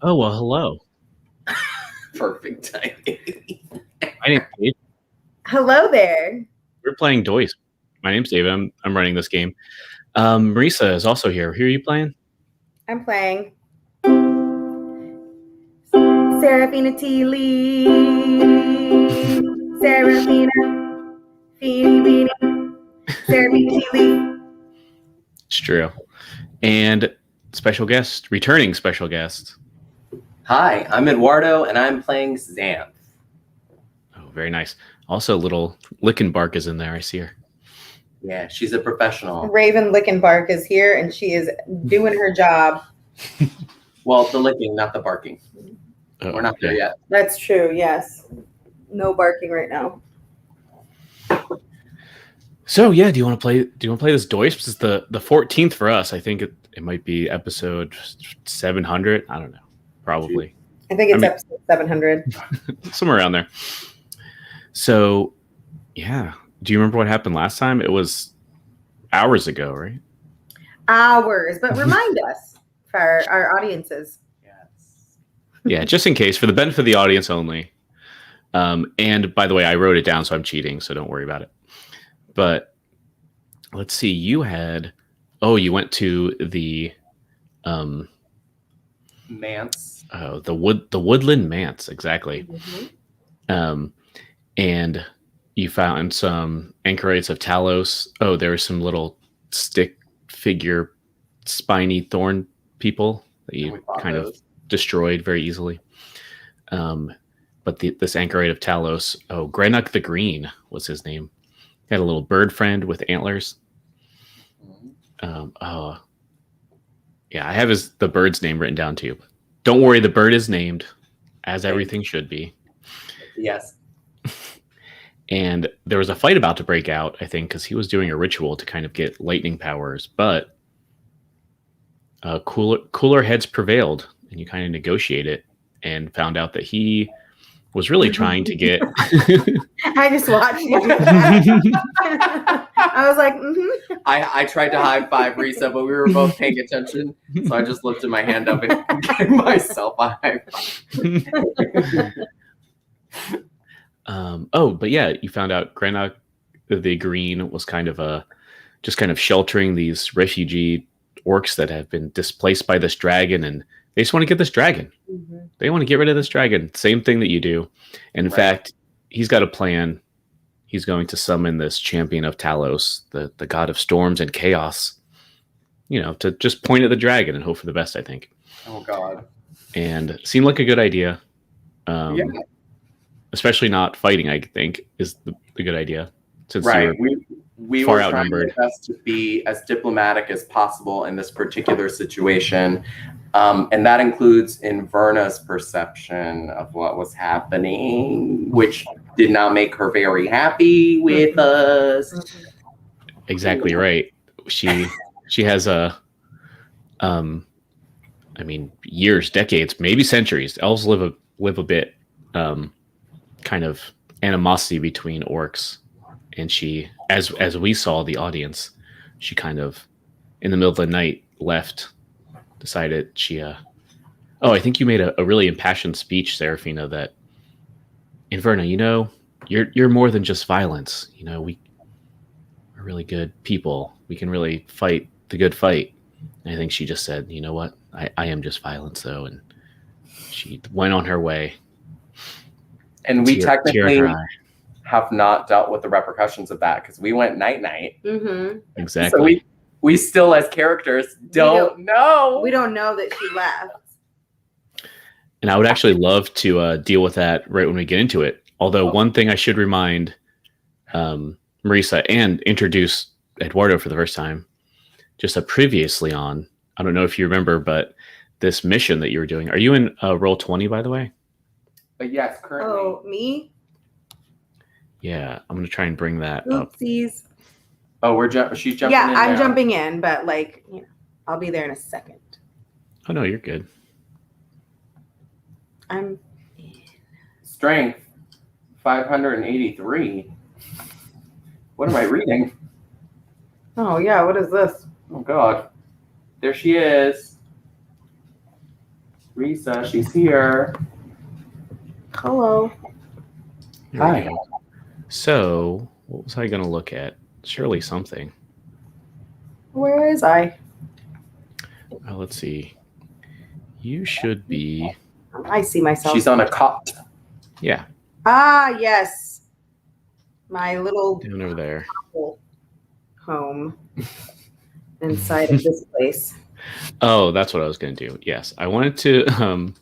Oh, well, hello. Perfect timing. My name's Dave. Hello there. We're playing Doisp. My name's Dave. I'm running this game. Marisa is also here. Who are you playing? I'm playing Saraphina Tea Leaf. Saraphina. Feeny Beanie. Saraphina Tea Leaf. It's true. And returning special guest. Hi, I'm Eduardo, and I'm playing Xanth. Oh, very nice. Also, little Lickenbark is in there. I see her. Yeah, she's a professional. Raven Lickenbark is here, and she is doing her job. Well, the licking, not the barking. Oh, We're not there yet. That's true, yes. No barking right now. So yeah, do you want to play this Doisp? This is the 14th for us. I think it might be episode 700. I don't know. Probably. I think it's episode 700. Somewhere around there. So, yeah. Do you remember what happened last time? It was hours ago, right? Hours, but remind us for our audiences. Yes. Yeah, just in case, for the benefit of the audience only. And by the way, I wrote it down, so I'm cheating, so don't worry about it. But let's see, you went to the Manse. Oh, the woodland manse, exactly. Mm-hmm. And you found some anchorites of Talos. Oh, there were some little stick figure spiny thorn people that you kind of destroyed very easily. But this anchorite of Talos, Grenuk the Green was his name. He had a little bird friend with antlers. Yeah, I have the bird's name written down too. Don't worry, the bird is named, as everything should be. Yes. And there was a fight about to break out, I think, because he was doing a ritual to kind of get lightning powers, but cooler heads prevailed, and you kind of negotiate it and found out that he was really trying to get... I just watched you do that. I was like, mm-hmm. I tried to high five Risa, but we were both paying attention, so I just lifted my hand up and gave myself a high five. But yeah, you found out Grenuk the Green was kind of sheltering these refugee orcs that have been displaced by this dragon, and they just want to get this dragon. Mm-hmm. They want to get rid of this dragon. Same thing that you do. And in fact, he's got a plan. He's going to summon this champion of Talos, the god of storms and chaos, to just point at the dragon and hope for the best, I think. Oh, God. And it seemed like a good idea. Especially not fighting, I think, is the good idea. Since we far were outnumbered. trying our best to be as diplomatic as possible in this particular situation. And that includes Inverna's perception of what was happening, which did not make her very happy with us. Exactly right. She has years, decades, maybe centuries. Elves live a bit kind of animosity between orcs, and she, as we saw the audience, she kind of in the middle of the night decided she I think you made a really impassioned speech, Saraphina, that Inverna, you're more than just violence. We're really good people. We can really fight the good fight. And I think she just said, you know what? I am just violence, though. And she went on her way. And we technically have not dealt with the repercussions of that because we went night-night. Mm-hmm. Exactly. So we still, as characters, don't know. We don't know that she left. And I would actually love to deal with that right when we get into it. Although one thing I should remind Marisa and introduce Eduardo for the first time, just previously on, I don't know if you remember, but this mission that you were doing. Are you in Roll20, by the way? Yes, currently. Oh, me? Yeah, I'm going to try and bring that Oopsies. up. Oh, she's jumping in. Yeah, I'm jumping in, but I'll be there in a second. Oh, no, you're good. I'm Strength 583. What am I reading? Oh, yeah, what is this? Oh, God. There she is. Risa, she's here. Hello. There we Hi. go. So, what was I going to look at? Surely something. Where is I? Let's see. You should be. I see myself. She's on a cot. Yeah, Ah, yes. My little down over there. home inside of this place. Oh, that's what I was going to do. Yes, I wanted to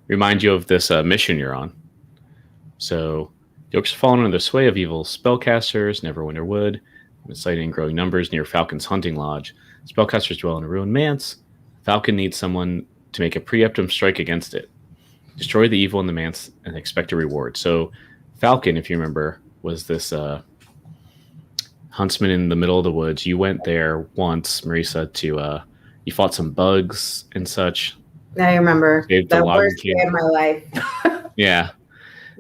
remind you of this mission you're on. So, the orcs have fallen under the sway of evil spellcasters, Neverwinter Wood, sighted in growing numbers near Falcon's hunting lodge. Spellcasters dwell in a ruined manse. Falcon needs someone to make a preemptive strike against it. Destroy the evil in the manse and expect a reward. So, Falcon, if you remember, was this huntsman in the middle of the woods. You went there once, Marisa, to you fought some bugs and such. I remember Saved the the logging worst day camp. of my life. Yeah.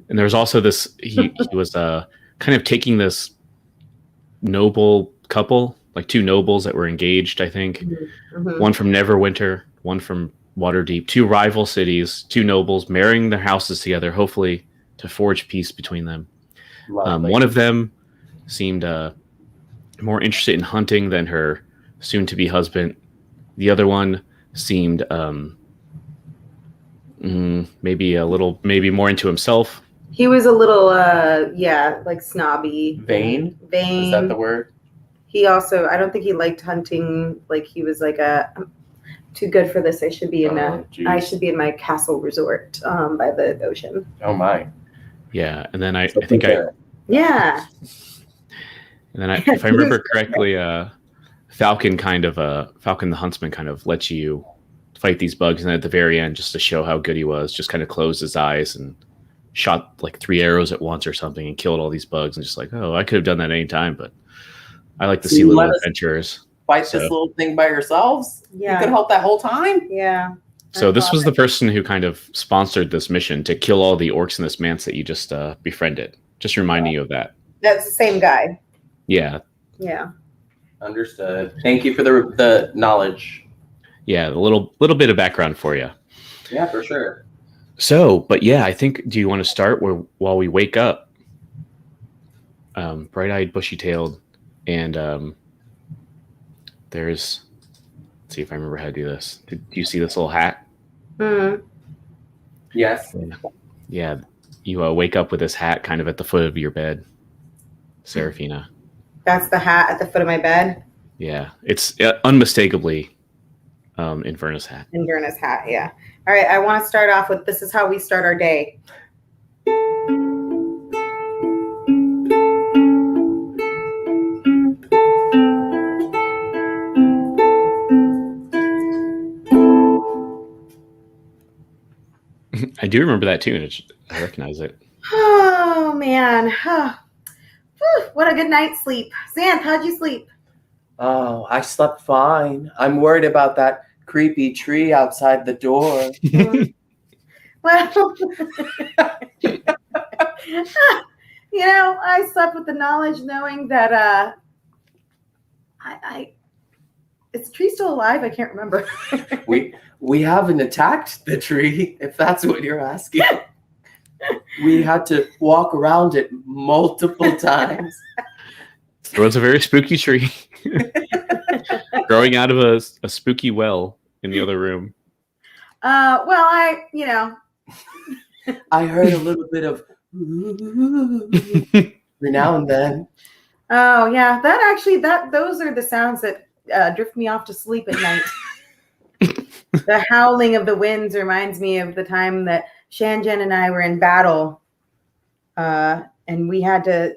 And there was also this, he was kind of taking this noble couple, like two nobles that were engaged, I think. Mm-hmm. One from Neverwinter, one from Waterdeep, two rival cities, two nobles marrying their houses together, hopefully to forge peace between them. One of them seemed more interested in hunting than her soon-to-be husband. The other one seemed maybe more into himself. He was a little, like snobby. Vain? Vain. Is that the word? He also, I don't think he liked hunting. Like he was like I'm too good for this. I should be in I should be in my castle resort by the ocean. Oh my. Yeah, and then I So think Yeah. and then if I remember correctly, Falcon the huntsman kind of lets you fight these bugs, and then at the very end, just to show how good he was, just kind of closed his eyes and shot like 3 arrows at once or something and killed all these bugs, and just like, oh, I could have done that any time, but I like to see little adventurers. Fight this little thing by yourselves? Yeah. You could help that whole time? Yeah. So this was the person who kind of sponsored this mission to kill all the orcs in this manse that you just befriended. Just reminding you of that. That's the same guy. Yeah. Yeah. Understood. Thank you for the knowledge. Yeah, a little bit of background for you. Yeah, for sure. So, but yeah, I think, do you want to start while we wake up? Bright-eyed, bushy-tailed, and there's, let's see if I remember how to do this. Do you see this little hat? Mm-hmm. Yes. Yeah, you wake up with this hat kind of at the foot of your bed, Saraphina. That's the hat at the foot of my bed? Yeah, it's unmistakably Inverna's hat. Inverna's hat, yeah. All right, I want to start off with, this is how we start our day. I do remember that tune. I recognize it. Oh, man. Whew, what a good night's sleep. Xanth, how'd you sleep? Oh, I slept fine. I'm worried about that creepy tree outside the door. Well, I slept with the knowledge knowing that is the tree still alive? I can't remember. We haven't attacked the tree, if that's what you're asking. We had to walk around it multiple times. It was a very spooky tree growing out of a spooky well in the other room. Well, I heard a little bit of every now and then. Oh yeah, those are the sounds that drift me off to sleep at night. The howling of the winds reminds me of the time that Shanjen and I were in battle, and we had to,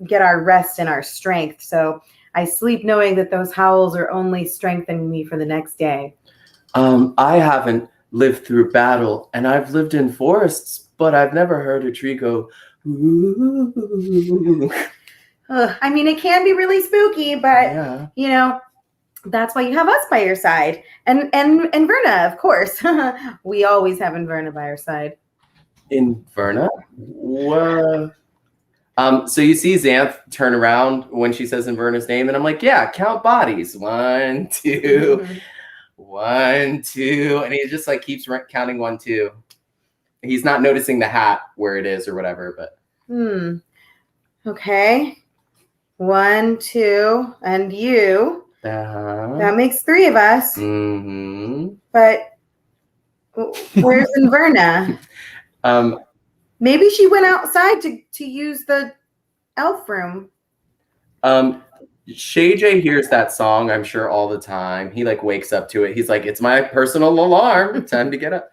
get our rest and our strength. So I sleep knowing that those howls are only strengthening me for the next day. I haven't lived through battle, and I've lived in forests, but I've never heard a tree go. I mean, it can be really spooky, but Yeah. that's why you have us by your side, and Verna, of course. We always have Verna by our side. Inverna? What? So you see Xanth turn around when she says Inverna's name, and I'm like, yeah, count bodies. 1, 2. 1, 2, and he just like keeps counting 1, 2. He's not noticing the hat where it is or whatever, but Okay. 1, 2, and you. That makes 3 of us. But where's Inverna? Maybe she went outside to use the elf room. Shay J hears that song, I'm sure, all the time. He like wakes up to it. He's like, it's my personal alarm. Time to get up.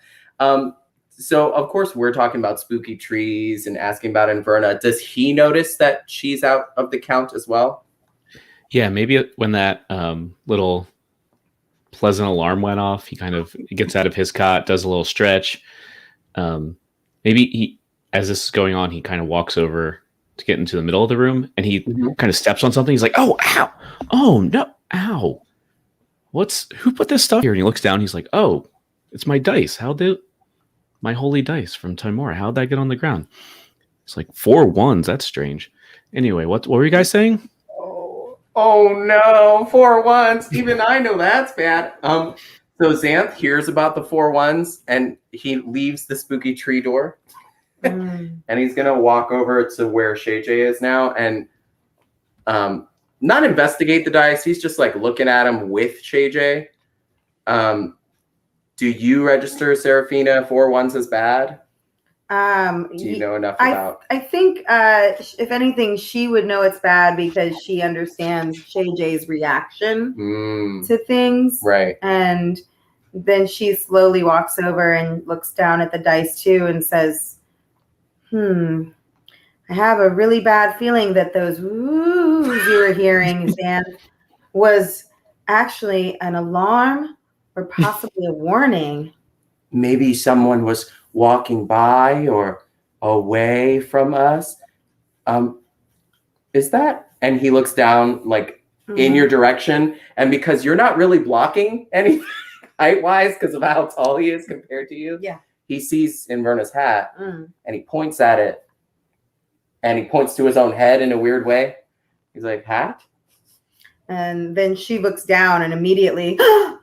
So of course we're talking about spooky trees and asking about Inverna. Does he notice that she's out of the count as well? Yeah, maybe when that little pleasant alarm went off, he gets out of his cot, does a little stretch. Maybe he, as this is going on, he kind of walks over to get into the middle of the room, and he kind of steps on something. He's like, "Oh, ow! Oh no, ow! Who put this stuff here?" And he looks down. He's like, "Oh, it's my dice. My holy dice from Timora? How'd that get on the ground?" It's like 4 1s. That's strange. Anyway, what were you guys saying? Oh no, 4 1s. Even I know that's bad. So Xanth hears about the 4 1s, and he leaves the spooky tree door. And he's gonna walk over to where Shay J is now and not investigate the dice. He's just like looking at him with Shay J. Do you register Saraphina 4 1s as bad? Do you know enough about? I think if anything, she would know it's bad because she understands Shay J's reaction to things. Right. And then she slowly walks over and looks down at the dice too and says, I have a really bad feeling that those woos you were hearing, Zan, was actually an alarm or possibly a warning. Maybe someone was walking by or away from us. Is that? And he looks down like in your direction. And because you're not really blocking anything height-wise because of how tall he is compared to you, he sees Inverna's hat and he points at it. And he points to his own head in a weird way. He's like, hat? And then she looks down and immediately, oh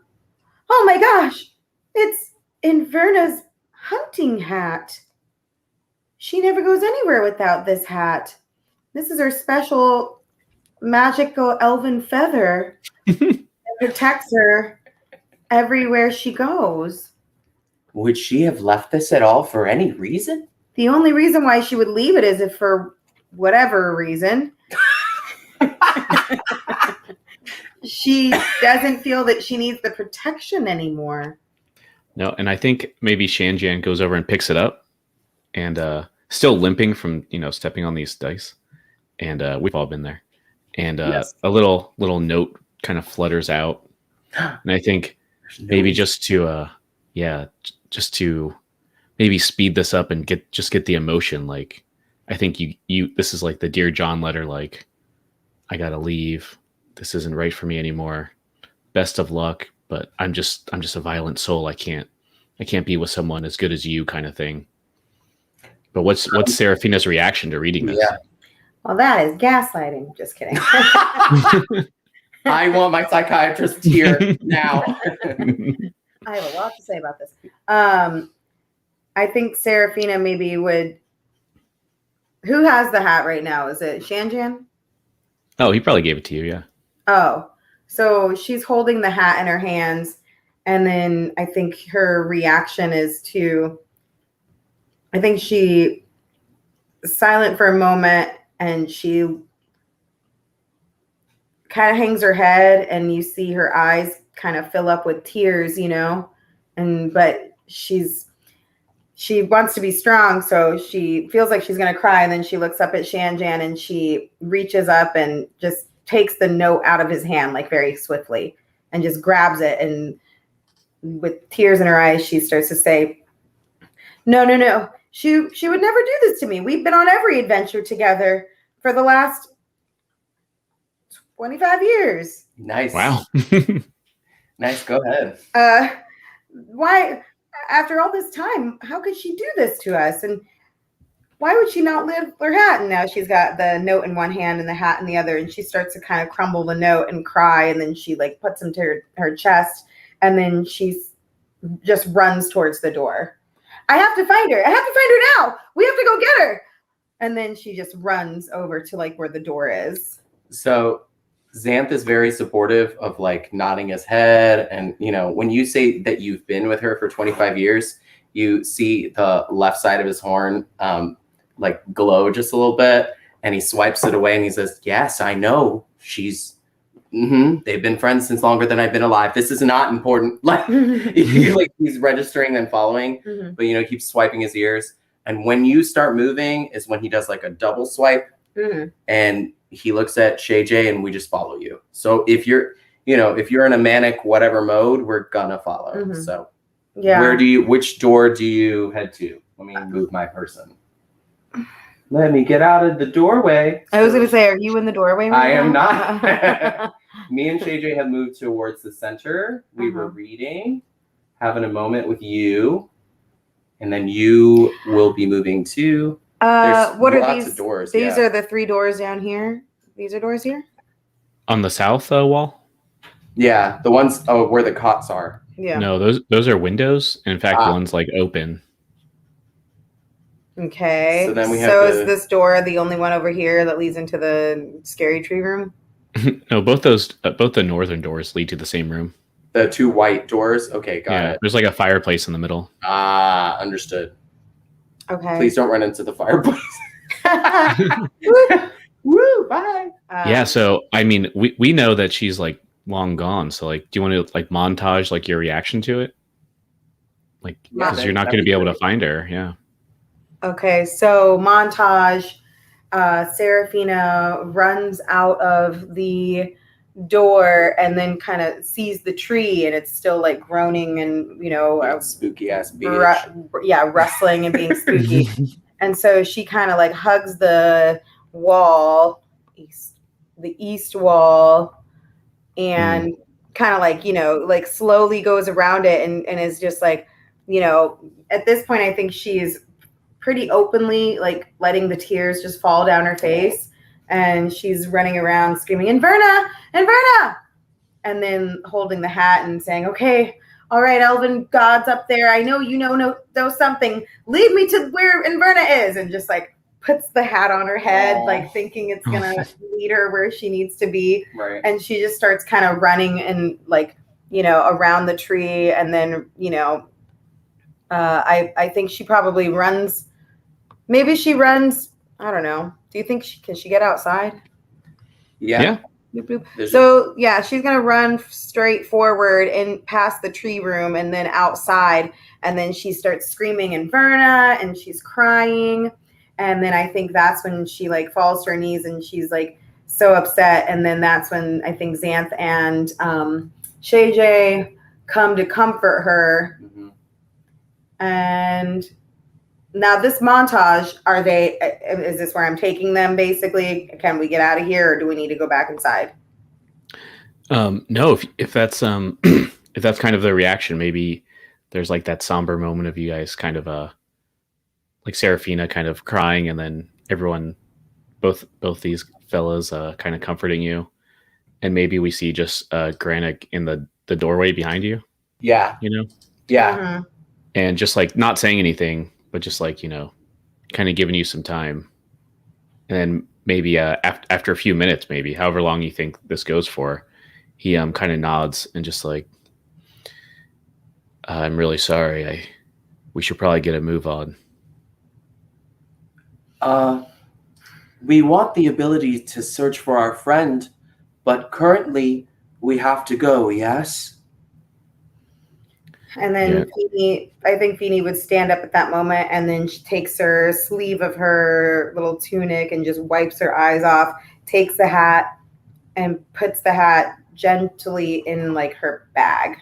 my gosh, it's Inverna's hunting hat. She never goes anywhere without this hat. This is her special magical elven feather that protects her everywhere she goes. Would she have left this at all for any reason? The only reason why she would leave it is if for whatever reason she doesn't feel that she needs the protection anymore. No, and I think maybe Shanjan goes over and picks it up and still limping from, stepping on these dice. And we've all been there. And a little note kind of flutters out. And I think maybe just to maybe speed this up and get the emotion. Like, I think you this is like the Dear John letter. Like, I gotta leave. This isn't right for me anymore. Best of luck, but I'm just a violent soul. I can't be with someone as good as you, kind of thing. But what's Seraphina's reaction to reading this? Yeah. Well, that is gaslighting. Just kidding. I want my psychiatrist here now. I have a lot to say about this. I think Seraphina maybe would. Who has the hat right now? Is it Shanjan? Oh, he probably gave it to you, yeah. Oh, so she's holding the hat in her hands, and then I think her reaction is to. I think she is silent for a moment, and she kind of hangs her head, and you see her eyes kind of fill up with tears, but she wants to be strong, so she feels like she's going to cry, and then she looks up at Shanjan and she reaches up and just takes the note out of his hand like very swiftly and just grabs it, and with tears in her eyes she starts to say, no, she would never do this to me. We've been on every adventure together for the last 25 years. Nice. Wow. Nice, go ahead. Why, after all this time, how could she do this to us? And why would she not lift her hat? And now she's got the note in one hand and the hat in the other, and she starts to kind of crumble the note and cry, and then she like puts him to her chest, And then she's just runs towards the door. I have to find her. I have to find her now. We have to go get her. And then she just runs over to like where the door is. So Xanth is very supportive of like nodding his head. And, you know, when you say that you've been with her for 25 years, you see the left side of his horn like glow just a little bit. And he swipes it away and he says, yes, I know. They've been friends since longer than I've been alive. This is not important. Like, he's registering and following, but, you know, keeps swiping his ears. And when you start moving is when he does like a double swipe and he looks at Shay J and we just follow you. So if you're in a manic whatever mode, we're gonna follow. So yeah. Which door do you head to? Let me move my person. Let me get out of the doorway. I was going to say, are you in the doorway right I am now? not. Me and Shay J have moved towards the center. We were reading, having a moment with you, and then you will be moving too. There's what are lots these of doors? These are the 3 doors down here. These are doors here? On the south wall? Yeah, the ones where the cots are. Yeah. No, those are windows. And in fact, one's like open. Okay. So then we have is this door the only one over here that leads into the scary tree room? No, both the northern doors lead to the same room. The 2 white doors. Okay, got it. There's like a fireplace in the middle. Understood. Okay. Please don't run into the fireplace. Woo! Bye. Yeah. So I mean, we know that she's like long gone. So like, do you want to like montage like your reaction to it? Like, because you're not going to be able to find her. Yeah. Okay, so montage, Saraphina runs out of the door and then kind of sees the tree and it's still like groaning and, you know, spooky ass bitch. Rustling and being spooky. And so she kind of like hugs the wall, the east wall, and kind of like, you know, like slowly goes around it and is just like, you know, at this point, I think she's pretty openly like letting the tears just fall down her face, and she's running around screaming, Inverna, Inverna, and then holding the hat and saying, okay, all right, elven gods up there, I know you know something, lead me to where Inverna is, and just like puts the hat on her head, like thinking it's gonna lead her where she needs to be. Right. And she just starts kind of running and like, you know, around the tree, and then, you know, I think she probably runs. Maybe she runs. I don't know. Do you think can she get outside? Yeah. Boop, boop. So yeah, she's gonna run straight forward and past the tree room, and then outside, and then she starts screaming Inverna, and she's crying, and then I think that's when she like falls to her knees and she's like so upset, and then that's when I think Xanth and Shay J come to comfort her. And now this montage, is this where I'm taking them basically? Can we get out of here, or do we need to go back inside? No, if that's if that's kind of the reaction, maybe there's like that somber moment of you guys kind of like Saraphina kind of crying, and then everyone, both these fellas kind of comforting you, and maybe we see just Granik in the doorway behind you. Yeah. You know? Yeah. Mm-hmm. And just like not saying anything, but just like, you know, kind of giving you some time. And then maybe after a few minutes, maybe however long you think this goes for, he kind of nods and just like, I'm really sorry. We should probably get a move on. We want the ability to search for our friend, but currently we have to go, yes? And then I think Feeny would stand up at that moment, and then she takes her sleeve of her little tunic and just wipes her eyes off, takes the hat and puts the hat gently in like her bag.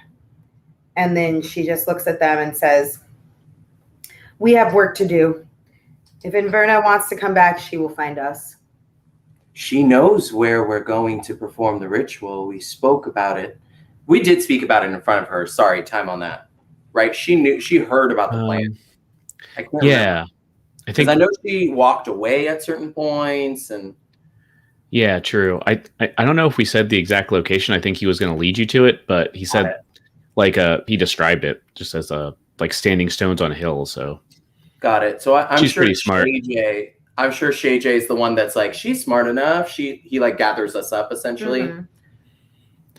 And then she just looks at them and says, we have work to do. If Inverna wants to come back, she will find us. She knows where we're going to perform the ritual. We spoke about it. We did speak about it in front of her. Sorry, time on that. Right? She heard about the plan. I can't remember. I think I know she walked away at certain points, and yeah, true. I don't know if we said the exact location. I think he was going to lead you to it, but he said he described it just as like standing stones on a hill. So Got it. So I'm she's sure pretty smart. I'm sure Shay J is the one that's like, she's smart enough. He like gathers us up essentially.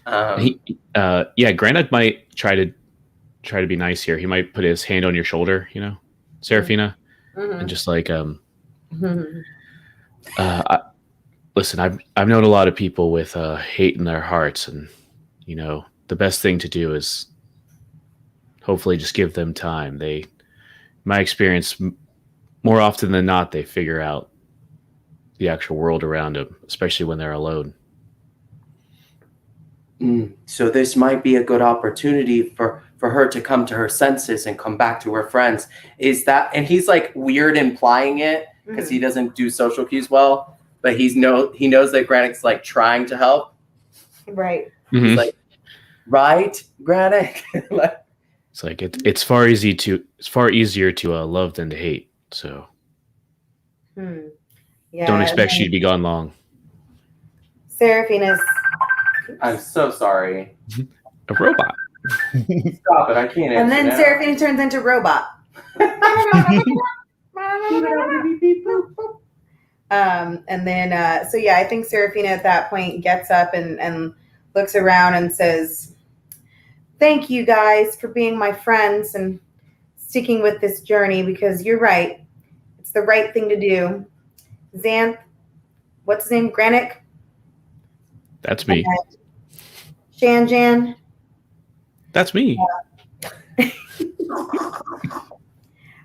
Granite might try to be nice here. He might put his hand on your shoulder, Saraphina, and just like listen, I've known a lot of people with hate in their hearts, and the best thing to do is hopefully just give them time. My experience, more often than not, they figure out the actual world around them, especially when they're alone. So this might be a good opportunity for her to come to her senses and come back to her friends. Is that? And he's like weird implying it because he doesn't do social cues well, but he knows that Granite's like trying to help. Right. He's like, right, Granite. It's like it's far easier to love than to hate. So Yeah. Don't expect she to be gone long. Seraphina's. I'm so sorry. A robot. Stop it! I can't. And then Seraphina turns into robot. And then I think Seraphina at that point gets up and looks around and says, "Thank you guys for being my friends and sticking with this journey, because you're right. It's the right thing to do. Xanth, what's his name? Granick? That's me. Shanjan? That's me."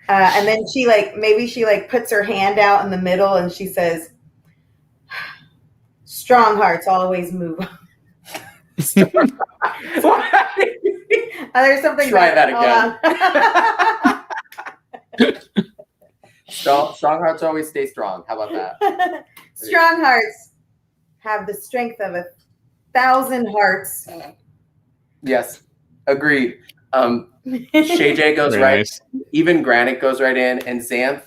And then she puts her hand out in the middle and she says, "Strong hearts always move on." There's something. Try that again. Strong hearts always stay strong. How about that? Strong hearts have the strength of 1,000 hearts. Yes, agreed. Shay J goes right. Nice. Even Granite goes right in, and Xanth,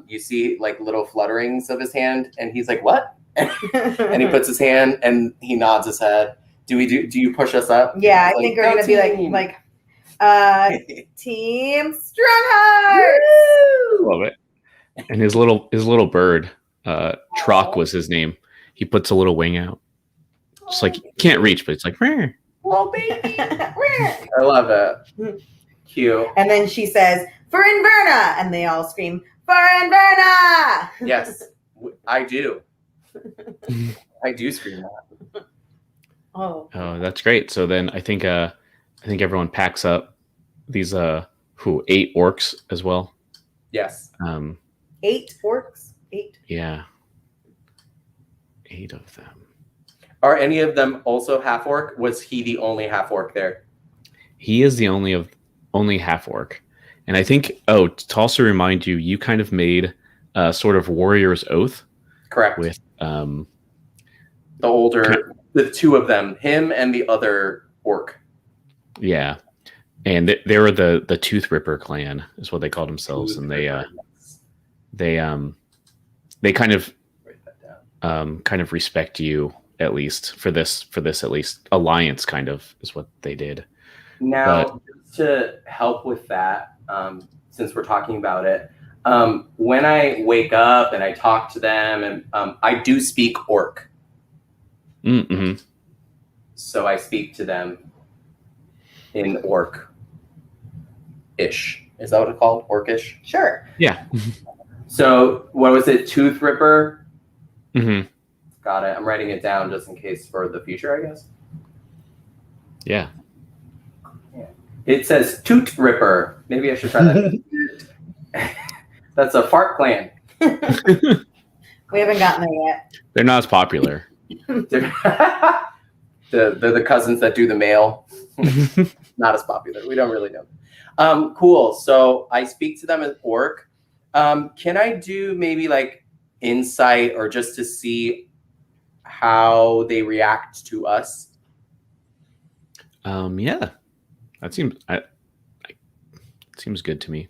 you see like little flutterings of his hand, and he's like, "What?" And he puts his hand and he nods his head. Do you push us up? Yeah, I think we're gonna be like Team Strong Hearts. Love it. And his little bird, Trock was his name. He puts a little wing out. Just like can't reach, but it's like, "Rrr." Oh baby. I love it. Cute. And then she says, "For Inverna!" And they all scream, "For Inverna!" Yes, I do. I do scream that. Oh, that's great. So then I think everyone packs up these 8 orcs as well. Yes. 8 orcs? 8? Yeah. 8 of them. Are any of them also half orc? Was he the only half orc there? He is the only half orc. And I think to also remind you, you kind of made a sort of warrior's oath. Correct. With the 2 of them, him and the other orc. Yeah. And they were the Tooth Ripper clan is what they called themselves. And they kind of respect you, at least for this at least. Alliance kind of is what they did. Now, to help with that, since we're talking about it, when I wake up and I talk to them, and I do speak orc. Mm-hmm. So I speak to them in orc-ish. Is that what it's called? Orcish? Sure. Yeah. So what was it? Tooth Ripper? Mm-hmm. Got it. I'm writing it down just in case for the future, I guess. Yeah. It says Toot Ripper. Maybe I should try that. That's a fart clan. We haven't gotten there yet. They're not as popular. They're the cousins that do the mail. Not as popular. We don't really know. Cool. So I speak to them as orc. Can I do maybe like insight or just to see how they react to us? Yeah. That seems good to me.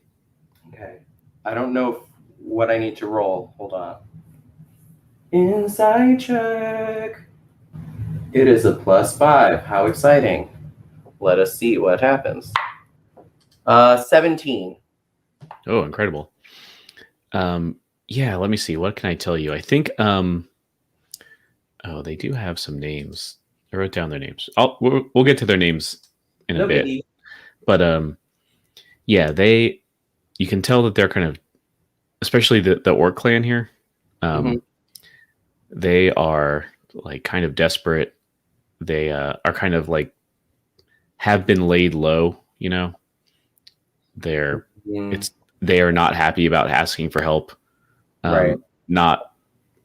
Okay. I don't know what I need to roll. Hold on. Insight check. It is a +5. How exciting. Let us see what happens. 17. Oh, incredible. Yeah, let me see. What can I tell you? I think they do have some names. I wrote down their names. We'll get to their names in a bit. Biggie. But yeah, you can tell that they're kind of, especially the orc clan here. They are like kind of desperate. They are kind of like have been laid low, you know. They are not happy about asking for help. Right. Not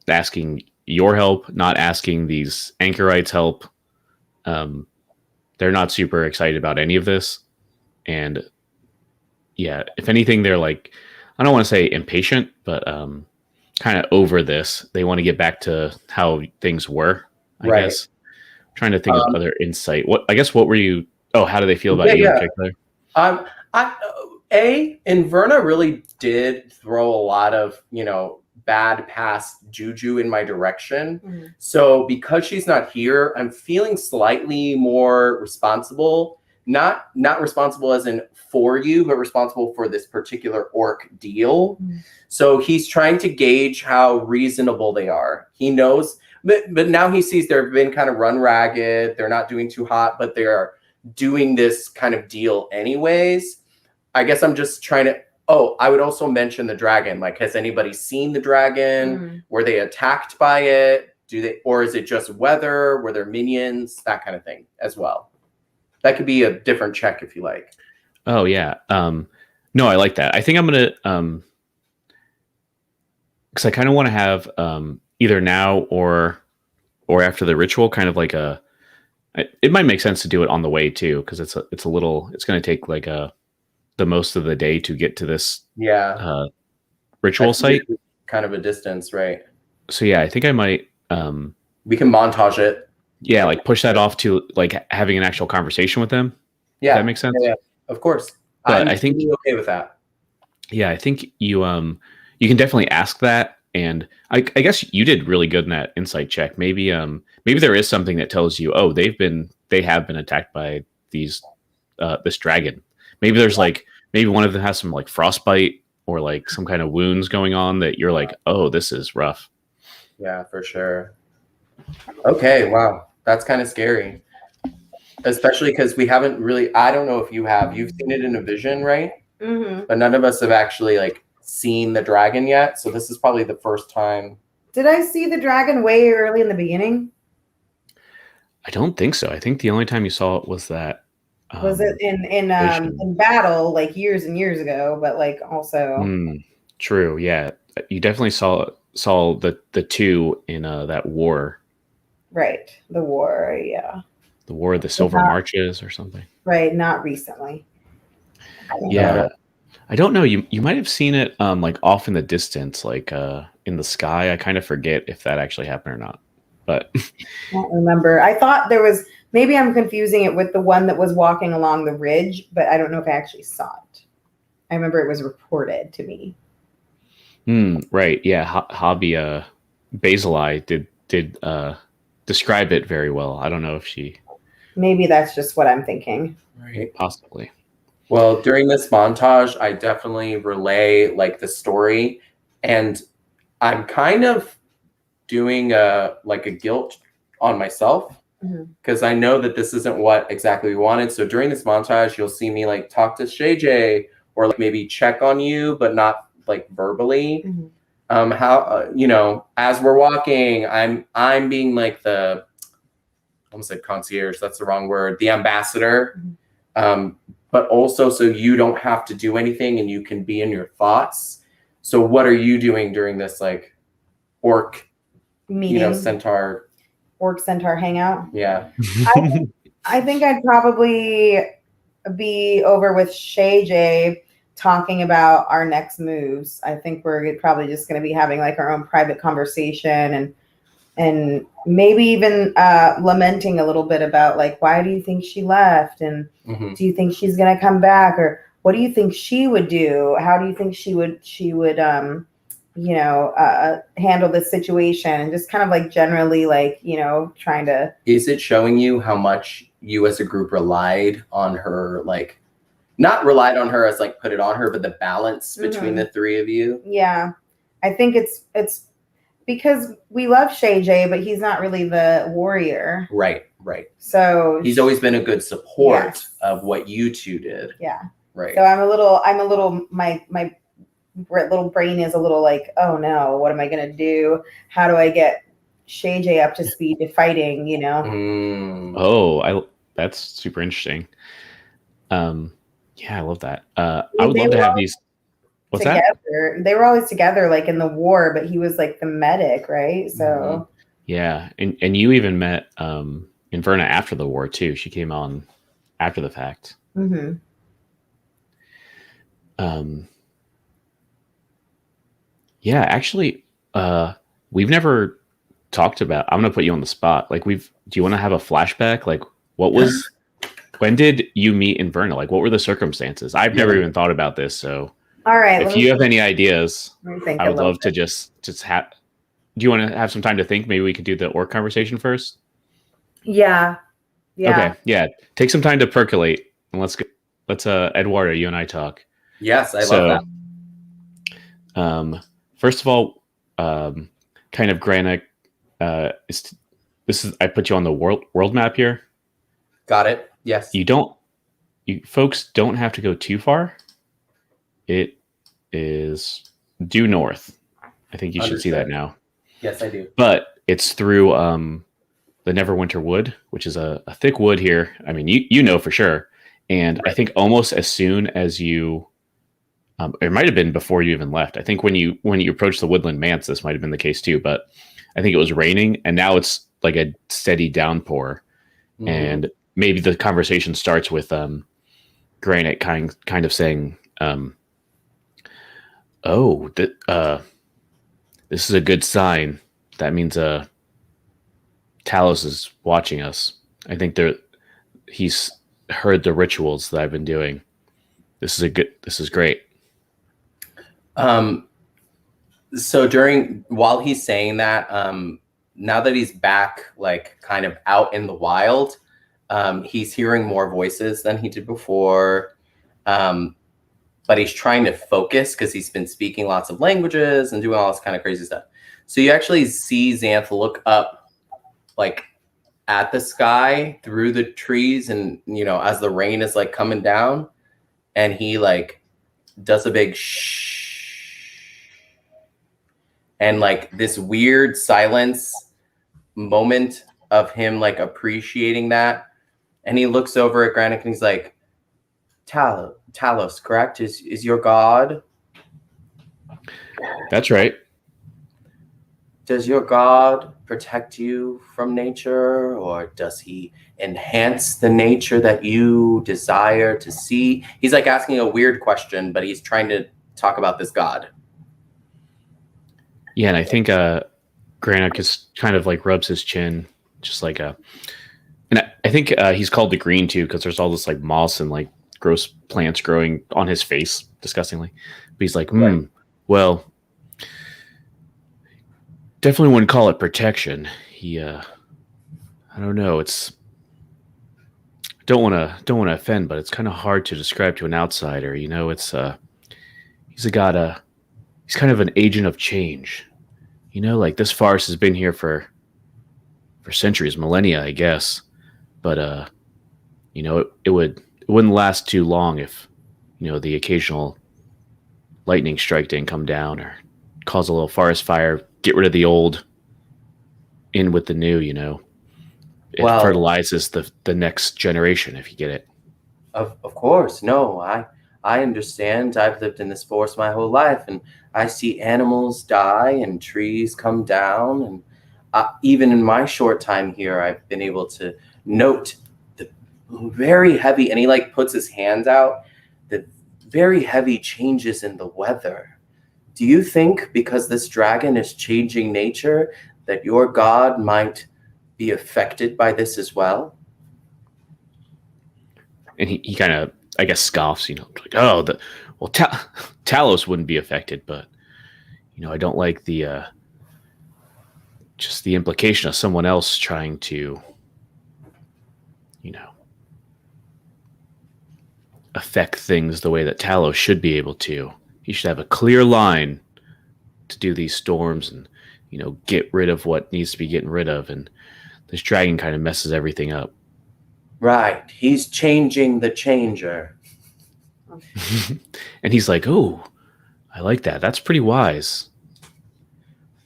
asking your help, not asking these anchorites help. They're not super excited about any of this. And yeah, if anything, they're like, I don't want to say impatient, but kind of over this. They want to get back to how things were, I guess. I'm trying to think of other insight. What were you? Oh, how do they feel about you in particular? Inverna really did throw a lot of, bad past juju in my direction. So because she's not here, I'm feeling slightly more responsible. Not responsible as in for you, but responsible for this particular orc deal. So he's trying to gauge how reasonable they are. He knows, but now he sees they've been kind of run ragged. They're not doing too hot, but they are doing this kind of deal anyways. I guess I'm just trying to. Oh, I would also mention the dragon. Like, has anybody seen the dragon? Were they attacked by it? Or is it just weather? Were there minions? That kind of thing as well. That could be a different check if you like. Oh yeah. No, I like that. I think I'm gonna because I kind of want to have either now or after the ritual, kind of like it might make sense to do it on the way too, because it's going to take like the most of the day to get to this ritual site. Kind of a distance, right? So yeah, I think I might we can montage it. Yeah, like push that off to like having an actual conversation with them. Yeah, that makes sense. Yeah, of course. But I think okay with that. Yeah, I think you can definitely ask that, and I guess you did really good in that insight check. Maybe there is something that tells you, oh, they have been attacked by this dragon. Maybe there's maybe one of them has some like frostbite or like some kind of wounds going on that you're like, oh, this is rough. Yeah, for sure. Okay, wow, that's kind of scary, especially because we haven't really. I don't know if you've seen it in a vision, right? But none of us have actually seen the dragon yet. So this is probably the first time. Did I see the dragon way early in the beginning? I don't think so. I think the only time you saw it was that. Was it in battle like years and years ago? But also. True. Yeah, you definitely saw the two in that war. Right, the war. Yeah. The War of the Silver Marches or something. Right, not recently. Yeah. I don't know. You might have seen it off in the distance, in the sky. I kind of forget if that actually happened or not. But I don't remember. I thought there was, maybe I'm confusing it with the one that was walking along the ridge, but I don't know if I actually saw it. I remember it was reported to me. Right. Yeah. Hobby Basilai did describe it very well. I don't know if she. Maybe that's just what I'm thinking. Right. Possibly. Well, during this montage, I definitely relay the story, and I'm kind of doing a guilt on myself because I know that this isn't what exactly we wanted. So during this montage, you'll see me talk to Shay J or maybe check on you, but not verbally. How as we're walking, I'm being the, I almost said concierge. That's the wrong word. The ambassador. But also so you don't have to do anything and you can be in your thoughts. So what are you doing during this orc meeting, centaur, orc centaur hangout? Yeah. I think I'd probably be over with Shay J talking about our next moves. I think we're probably just going to be having our own private conversation and maybe even lamenting a little bit about why do you think she left, and do you think she's going to come back, or what do you think she would do? How do you think she would handle this situation, and just kind of generally trying to. Is it showing you how much you as a group relied on her, like, not relied on her as like put it on her, but the balance between the three of you. Yeah, I think it's because we love Shay J, but he's not really the warrior. Right. So he's always been a good support of what you two did. Yeah. Right. So my little brain is a little like, oh no, what am I gonna do? How do I get Shay J up to speed to fighting? You know. Oh, that's super interesting. Yeah, I love that. I would love to have these. What's together. They were always together, like in the war, but he was like the medic, right? So yeah, and you even met Inverna after the war too. She came on after the fact. Yeah, actually, we've never talked about. I'm gonna put you on the spot. Like, do you want to have a flashback? Like, when did you meet Inverna? Like, what were the circumstances? I've never even thought about this. So, all right, if you have any ideas, I would love to just have. Do you want to have some time to think? Maybe we could do the orc conversation first. Yeah. Okay. Yeah. Take some time to percolate, and let's Eduardo, you and I talk. Yes, I love that. First of all, kind of Granick. This is I put you on the world map here. Got it. Yes. You folks don't have to go too far. It is due north. I think you should see that now. Yes, I do. But it's through the Neverwinter Wood, which is a thick wood here. I mean, you know for sure. And I think almost as soon as you, it might have been before you even left. I think when you approached the Woodland Manse, this might have been the case too. But I think it was raining, and now it's like a steady downpour. And maybe the conversation starts with Granite kind of saying, "Oh, this is a good sign. That means Talos is watching us. I think he's heard the rituals that I've been doing. This is great." So while he's saying that, now that he's back, like kind of out in the wild, he's hearing more voices than he did before. But he's trying to focus because he's been speaking lots of languages and doing all this kind of crazy stuff. So you actually see Xanth look up, like, at the sky through the trees, and as the rain is like coming down, and he like does a big shh, and like this weird silence moment of him like appreciating that, and he looks over at Granick and he's like, Talos, correct? Is your god? That's right. Does your god protect you from nature, or does he enhance the nature that you desire to see? He's like asking a weird question, but he's trying to talk about this god. Yeah, and I think Granick is kind of like rubs his chin, just like and I think he's called the Green too, because there's all this like moss and like gross plants growing on his face, disgustingly. But he's like, well, definitely wouldn't call it protection. He, I don't know. Don't want to offend, but it's kind of hard to describe to an outsider. It's he's kind of an agent of change. Like this forest has been here for centuries, millennia, I guess. But it wouldn't last too long if the occasional lightning strike didn't come down or cause a little forest fire, get rid of the old, in with the new. It fertilizes the next generation, if you get it. Of course. No, I understand. I've lived in this forest my whole life, and I see animals die and trees come down, and even in my short time here, I've been able to note the very heavy, and he like puts his hands out, the very heavy changes in the weather. Do you think because this dragon is changing nature that your god might be affected by this as well? And he kind of, I guess, scoffs, like, Talos wouldn't be affected, but I don't like the just the implication of someone else trying to affect things the way that Talos should be able to. He should have a clear line to do these storms and, get rid of what needs to be getting rid of. And this dragon kind of messes everything up. Right. He's changing the changer. And he's like, oh, I like that. That's pretty wise.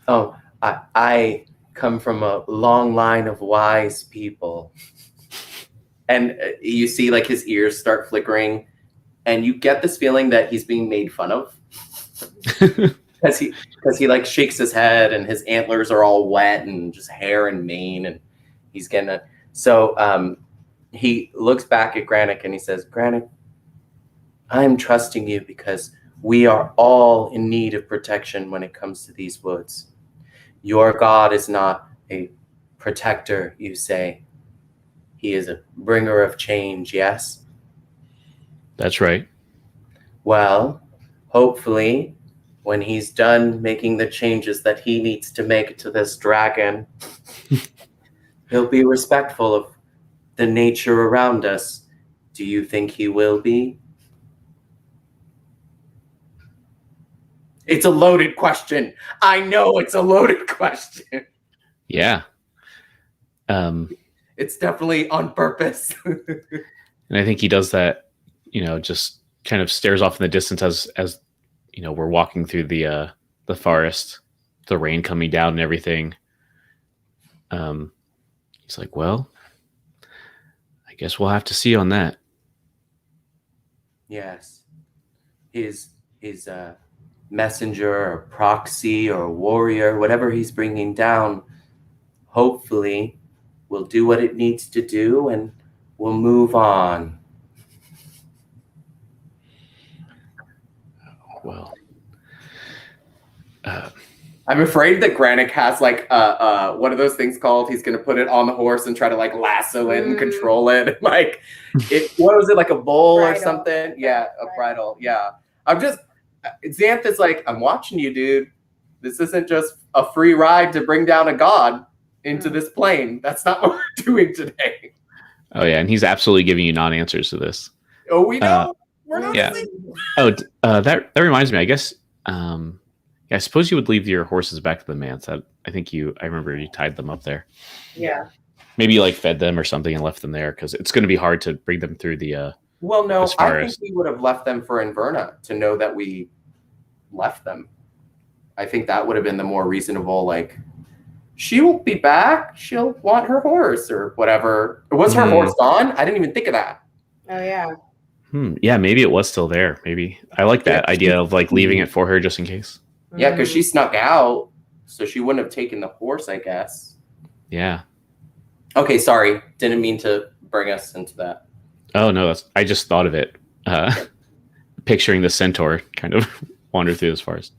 Oh, I come from a long line of wise people. And you see like his ears start flickering, and you get this feeling that he's being made fun of. Because he like shakes his head, and his antlers are all wet and just hair and mane, and he's getting a... So he looks back at Granick and he says, Granick, I'm trusting you because we are all in need of protection when it comes to these woods. Your God is not a protector, you say. He is a bringer of change, yes? That's right. Well, hopefully, when he's done making the changes that he needs to make to this dragon, he'll be respectful of the nature around us. Do you think he will be? It's a loaded question. I know it's a loaded question. Yeah. It's definitely on purpose. And I think he does that, just kind of stares off in the distance as we're walking through the forest, the rain coming down and everything. He's like, well, I guess we'll have to see on that. Yes. His messenger or proxy or warrior, whatever he's bringing down, hopefully will do what it needs to do and we'll move on. Well, I'm afraid that Granick has like what are those things called? He's gonna put it on the horse and try to like lasso it and control it. Like what was it, like a bull or something? Yeah, a bridle. Yeah. Xanth's like, I'm watching you, dude. This isn't just a free ride to bring down a god into this plane. That's not what we're doing today. Oh yeah, and he's absolutely giving you non-answers to this. Oh, we know. We're not yeah. Oh, that reminds me. I guess. I suppose you would leave your horses back to the manse. I remember you tied them up there. Yeah. Maybe you like fed them or something and left them there because it's going to be hard to bring them through the. Well, no, I think we would have left them for Inverna to know that we left them. I think that would have been the more reasonable, like, she will be back. She'll want her horse or whatever. Was her horse gone? I didn't even think of that. Oh, yeah. Yeah, maybe it was still there. Maybe. I like that idea of like leaving it for her just in case. Yeah, because she snuck out, so she wouldn't have taken the horse, I guess. Yeah. Okay, sorry. Didn't mean to bring us into that. Oh, no, I just thought of it. Picturing the centaur kind of wander through this forest.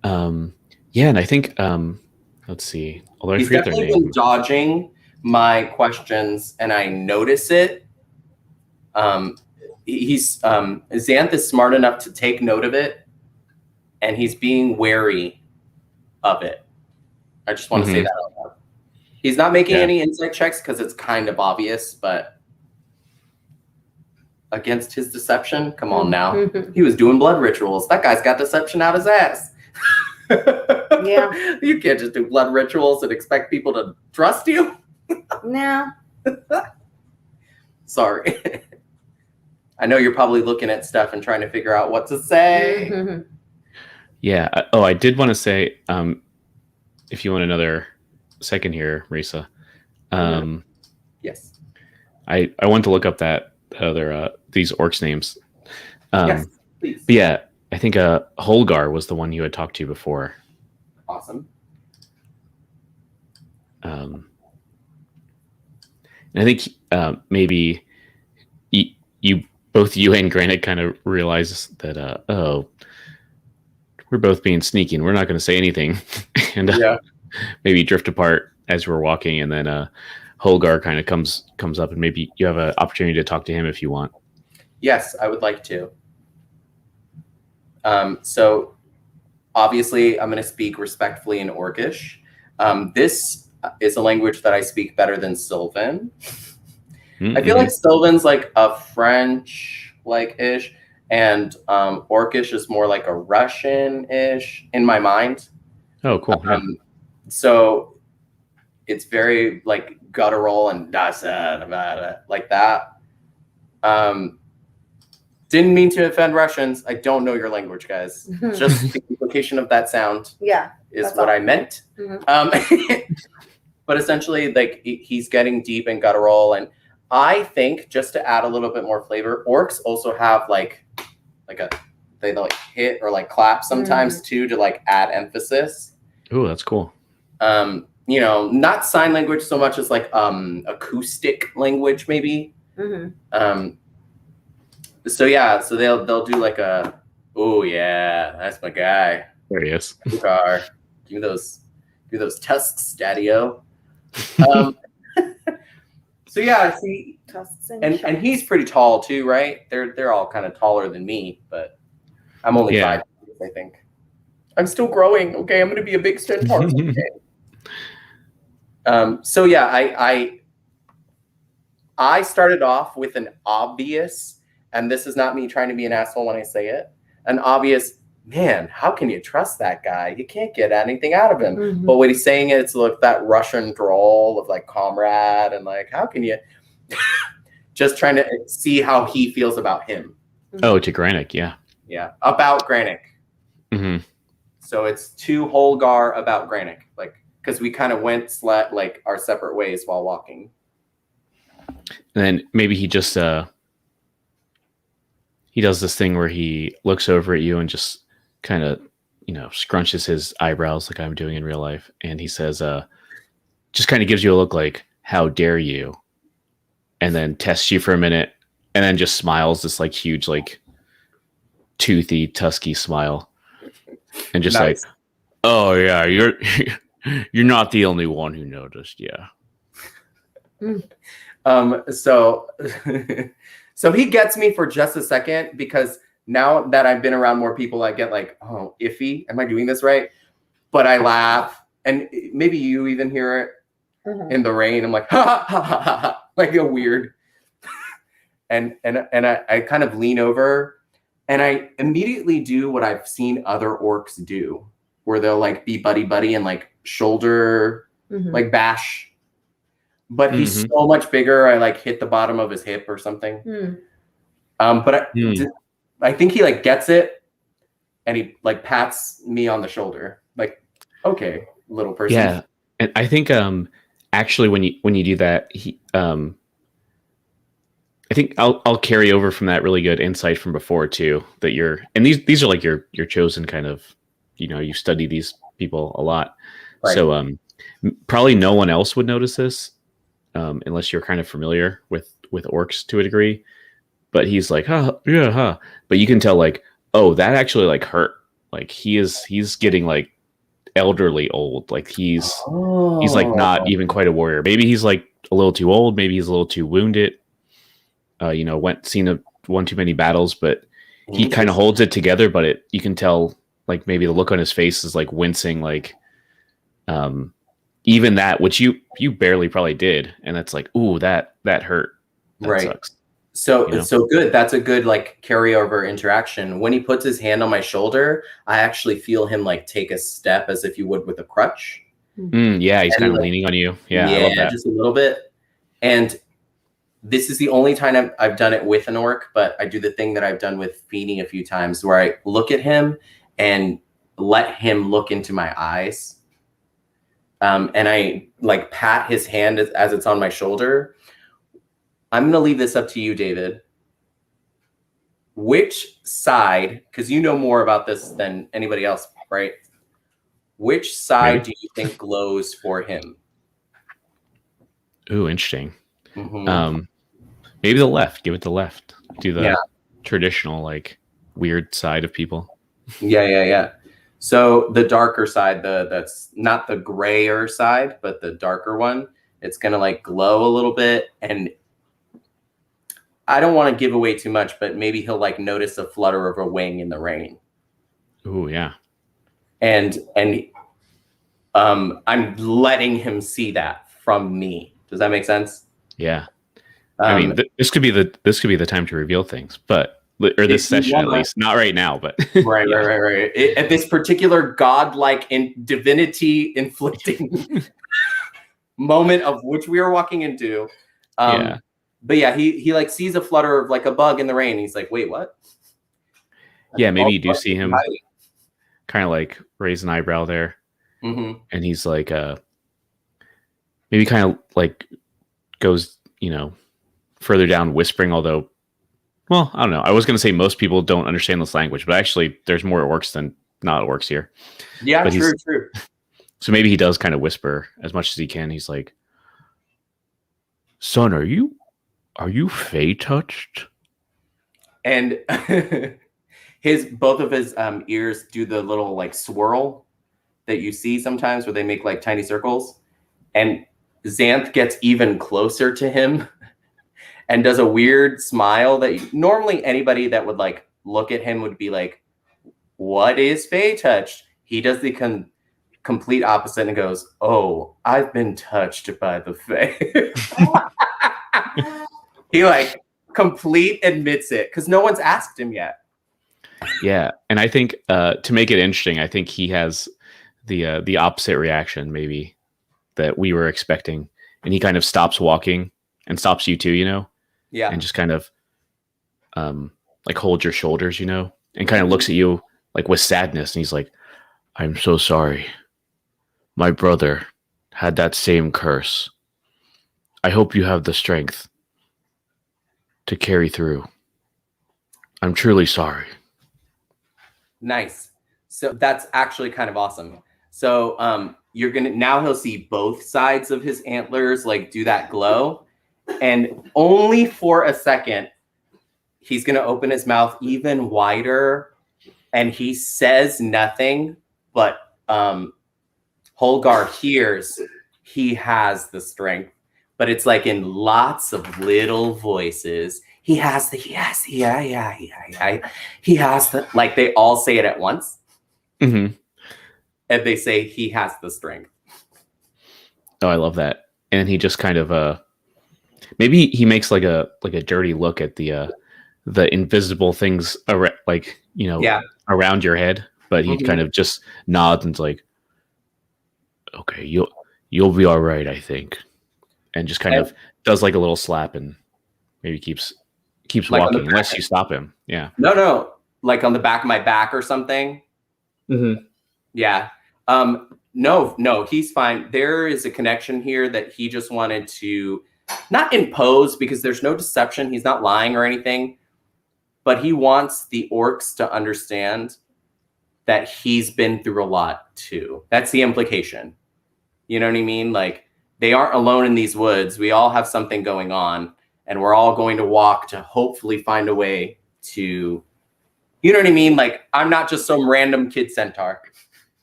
Yeah, and I think, let's see. Although He's definitely been dodging my questions, and I notice it. Xanth is smart enough to take note of it, and he's being wary of it. I just want to say that out loud. He's not making any insight checks because it's kind of obvious, but against his deception, come on now. He was doing blood rituals. That guy's got deception out his ass. Yeah. You can't just do blood rituals and expect people to trust you. No. Sorry. I know you're probably looking at stuff and trying to figure out what to say. Yeah. Oh, I did want to say, if you want another second here, Marisa. Yes. I want to look up that other these orcs names. Yes, please. But yeah, I think Holgar was the one you had talked to before. Awesome. And I think maybe both you and Granite kind of realize that we're both being sneaky and we're not going to say anything, and maybe drift apart as we're walking, and then Holgar kind of comes up, and maybe you have an opportunity to talk to him if you want. Yes, I would like to. So obviously I'm going to speak respectfully in Orcish. This is a language that I speak better than Sylvan. I feel like Sylvan's like a French like ish, and Orcish is more like a Russian ish in my mind. Oh, cool. Yeah. So it's very like guttural and like that. Didn't mean to offend Russians. I don't know your language, guys. Just the implication of that sound is what I meant. But essentially, like he's getting deep and guttural, and I think just to add a little bit more flavor, orcs also have like they like hit or like clap sometimes too to like add emphasis. Oh, that's cool. You know, not sign language so much as like acoustic language maybe. So yeah, so they'll do like a, oh yeah, that's my guy. There he is. Car. Do those tusks, Daddy-O. So yeah, see, and he's pretty tall too, right? They're all kind of taller than me, but I'm only 5 feet, I think. I'm still growing. Okay, I'm gonna be a big centaur. Okay. So yeah, I started off with an obvious, and this is not me trying to be an asshole when I say it, an obvious, man, how can you trust that guy? You can't get anything out of him. But when he's saying it, it's like that Russian drawl of like comrade and like, how can you just trying to see how he feels about him. Oh, to Granick, yeah. Yeah, about Granick. So it's to Holgar about Granick, like, because we kind of went like our separate ways while walking. And then maybe he just he does this thing where he looks over at you and just kind of, you know, scrunches his eyebrows like I'm doing in real life, and he says, just kind of gives you a look like, how dare you, and then tests you for a minute, and then just smiles this like huge like toothy tusky smile, and just like, oh yeah, you're not the only one who noticed. Yeah. So so he gets me for just a second, because now that I've been around more people, I get like, oh, iffy. Am I doing this right? But I laugh, and maybe you even hear it in the rain. I'm like, ha ha ha ha ha, like a weird. and I kind of lean over, and I immediately do what I've seen other orcs do, where they'll like be buddy buddy and like shoulder like bash. But he's so much bigger. I like hit the bottom of his hip or something. But I think he like gets it, and he like pats me on the shoulder, like, okay, little person. Yeah, and I think actually when you do that, he I think I'll carry over from that really good insight from before too, that and these are like your chosen kind of, you know, you study these people a lot, right. So probably no one else would notice this. Unless you're kind of familiar with orcs to a degree, but he's like, huh, yeah, huh. But you can tell like, oh, that actually like hurt. Like he's getting like elderly old. Like he's like not even quite a warrior. Maybe he's like a little too old. Maybe he's a little too wounded. You know, seen one too many battles, but he kind of holds it together. But you can tell like maybe the look on his face is like wincing, like even that, which you barely probably did, and it's like, ooh, that hurt. That right. Sucks. So, you know? So good. That's a good like carryover interaction. When he puts his hand on my shoulder, I actually feel him like take a step as if you would with a crutch. Yeah, he's kind of leaning on you. Yeah, I love that. Just a little bit. And this is the only time I've done it with an orc, but I do the thing that I've done with Feeny a few times, where I look at him and let him look into my eyes. And I like pat his hand as it's on my shoulder. I'm going to leave this up to you, David. Which side, because you know more about this than anybody else, right? Which side do you think glows for him? Ooh, interesting. Maybe the left. Give it the left. Do the traditional, like, weird side of people. Yeah. So the darker side, that's not the grayer side, but the darker one, it's going to like glow a little bit. And I don't want to give away too much, but maybe he'll like notice a flutter of a wing in the rain. Ooh, yeah. And I'm letting him see that from me. Does that make sense? Yeah. I mean, this could be the time to reveal things, but or this session at least, not right now, but right. At this particular godlike and divinity inflicting moment of which we are walking into. But yeah, he like sees a flutter of like a bug in the rain. He's like, wait, what? Yeah, maybe you do see him kind of like raise an eyebrow there. Mm-hmm. And he's like, maybe kind of like goes, further down whispering, although, well, I don't know. I was going to say most people don't understand this language, but actually there's more orcs than not orcs here. Yeah, but true. So maybe he does kind of whisper as much as he can. He's like, son, are you fey touched? And both of his ears do the little like swirl that you see sometimes where they make like tiny circles. And Xanth gets even closer to him and does a weird smile that normally anybody that would like look at him would be like, what is fey touched? He does the complete opposite and goes, oh, I've been touched by the fey. He like complete admits it because no one's asked him yet. Yeah, and I think to make it interesting, I think he has the opposite reaction maybe that we were expecting, and he kind of stops walking and stops you too, Yeah, and just kind of like holds your shoulders, and kind of looks at you like with sadness, and he's like, I'm so sorry. My brother had that same curse. I hope you have the strength to carry through. I'm truly sorry. Nice. So that's actually kind of awesome. So now he'll see both sides of his antlers like do that glow, and only for a second he's gonna open his mouth even wider, and he says nothing, but Holgar hears he has the strength, but it's like in lots of little voices. He has the like they all say it at once. Mm-hmm. And they say he has the strength. Oh, I love that. And he just kind of maybe he makes like a dirty look at the invisible things around your head, but he kind of just nods and's like, okay, you'll be all right, I think. And just kind of does like a little slap and maybe keeps like walking unless you stop him. Yeah. No, like on the back of my back or something. Mm-hmm. Yeah. No, he's fine. There is a connection here that he just wanted to not impose because there's no deception. He's not lying or anything, but he wants the orcs to understand that he's been through a lot too. That's the implication. You know what I mean? Like they aren't alone in these woods. We all have something going on, and we're all going to walk to hopefully find a way to, you know what I mean? Like I'm not just some random kid centaur.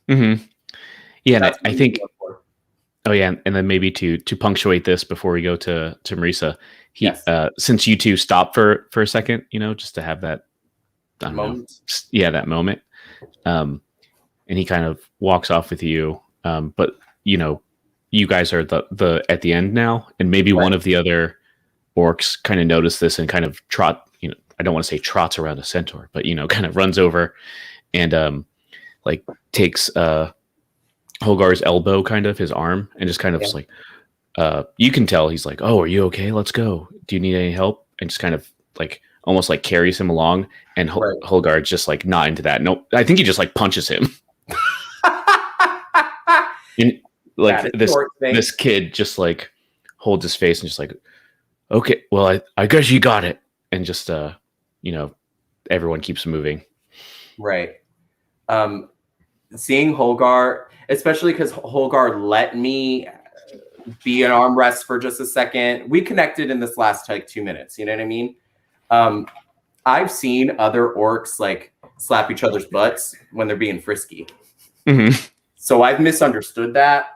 Mm-hmm. Yeah, and I think. Oh yeah, and then maybe to punctuate this before we go to Marisa, since you two stop for a second, just to have that moment. That moment. And he kind of walks off with you, but you guys are the at the end now, and maybe one of the other orcs kind of notice this and kind of I don't want to say trots around a centaur, but kind of runs over and like takes Holgar's elbow, kind of his arm, and just kind of like you can tell he's like, oh, are you okay? Let's go. Do you need any help? And just kind of like almost like carries him along, and Holgar just like not into that. No, I think he just like punches him. And like this kid just like holds his face and just like, okay, well, I guess you got it, and just everyone keeps moving. Right. Seeing Holgar, especially because Holgar let me be an armrest for just a second. We connected in this last like 2 minutes. You know what I mean? I've seen other orcs like slap each other's butts when they're being frisky. Mm-hmm. So I've misunderstood that.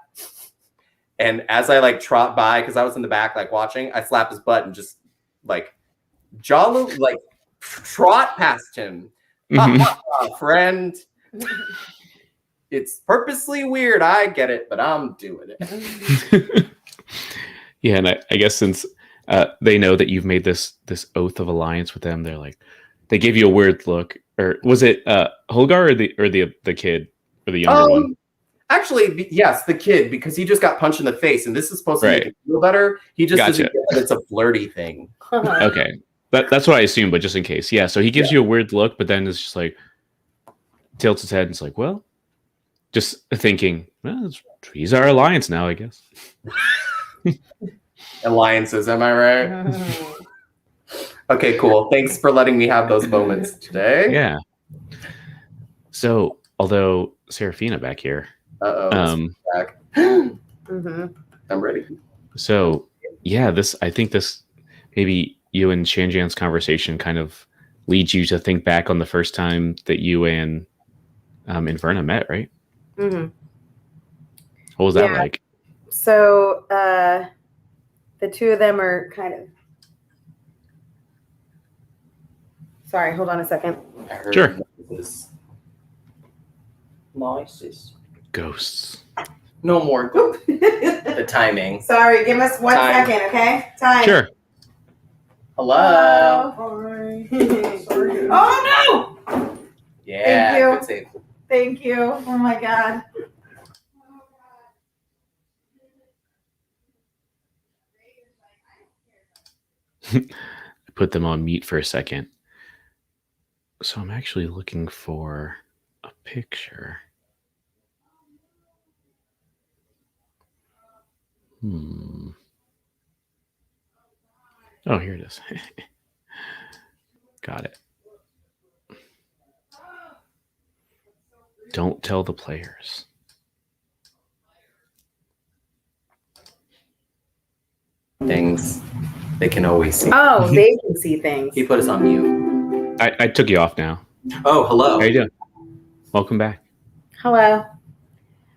And as I like trot by, because I was in the back like watching, I slap his butt and just like jolly like trot past him. Mm-hmm. Friend. It's purposely weird. I get it, but I'm doing it. Yeah, and I guess since they know that you've made this oath of alliance with them. They're like, they give you a weird look. Or was it Holgar or the kid or the younger one? Actually, yes, the kid, because he just got punched in the face, and this is supposed to make him feel better. He just doesn't get that it's a flirty thing. Okay, that's what I assumed, but just in case, yeah. So he gives you a weird look, but then it's just like tilts his head and it's like, well, just thinking, well, he's our alliance now, I guess. Alliances, am I right? Okay, cool. Thanks for letting me have those moments today. Yeah. So, although Saraphina back here. Back. I'm ready. So, yeah, I think this maybe you and Shanjan's conversation kind of leads you to think back on the first time that you and Inverna met, right? Mm-hmm. What was that like? So, the two of them are kind of. Sorry, hold on a second. Sure. Noises. Ghosts. No more ghosts. The timing. Sorry, give us 1 second, okay? Time. Sure. Hello. Oh no! Yeah. Thank you. Good save. Thank you. Oh my god. I put them on mute for a second. So I'm actually looking for a picture. Oh, here it is. Got it. Don't tell the players. Things they can always see. Oh, they can see things. He put us on mute. I took you off now. Oh, hello. How you doing? Welcome back. Hello.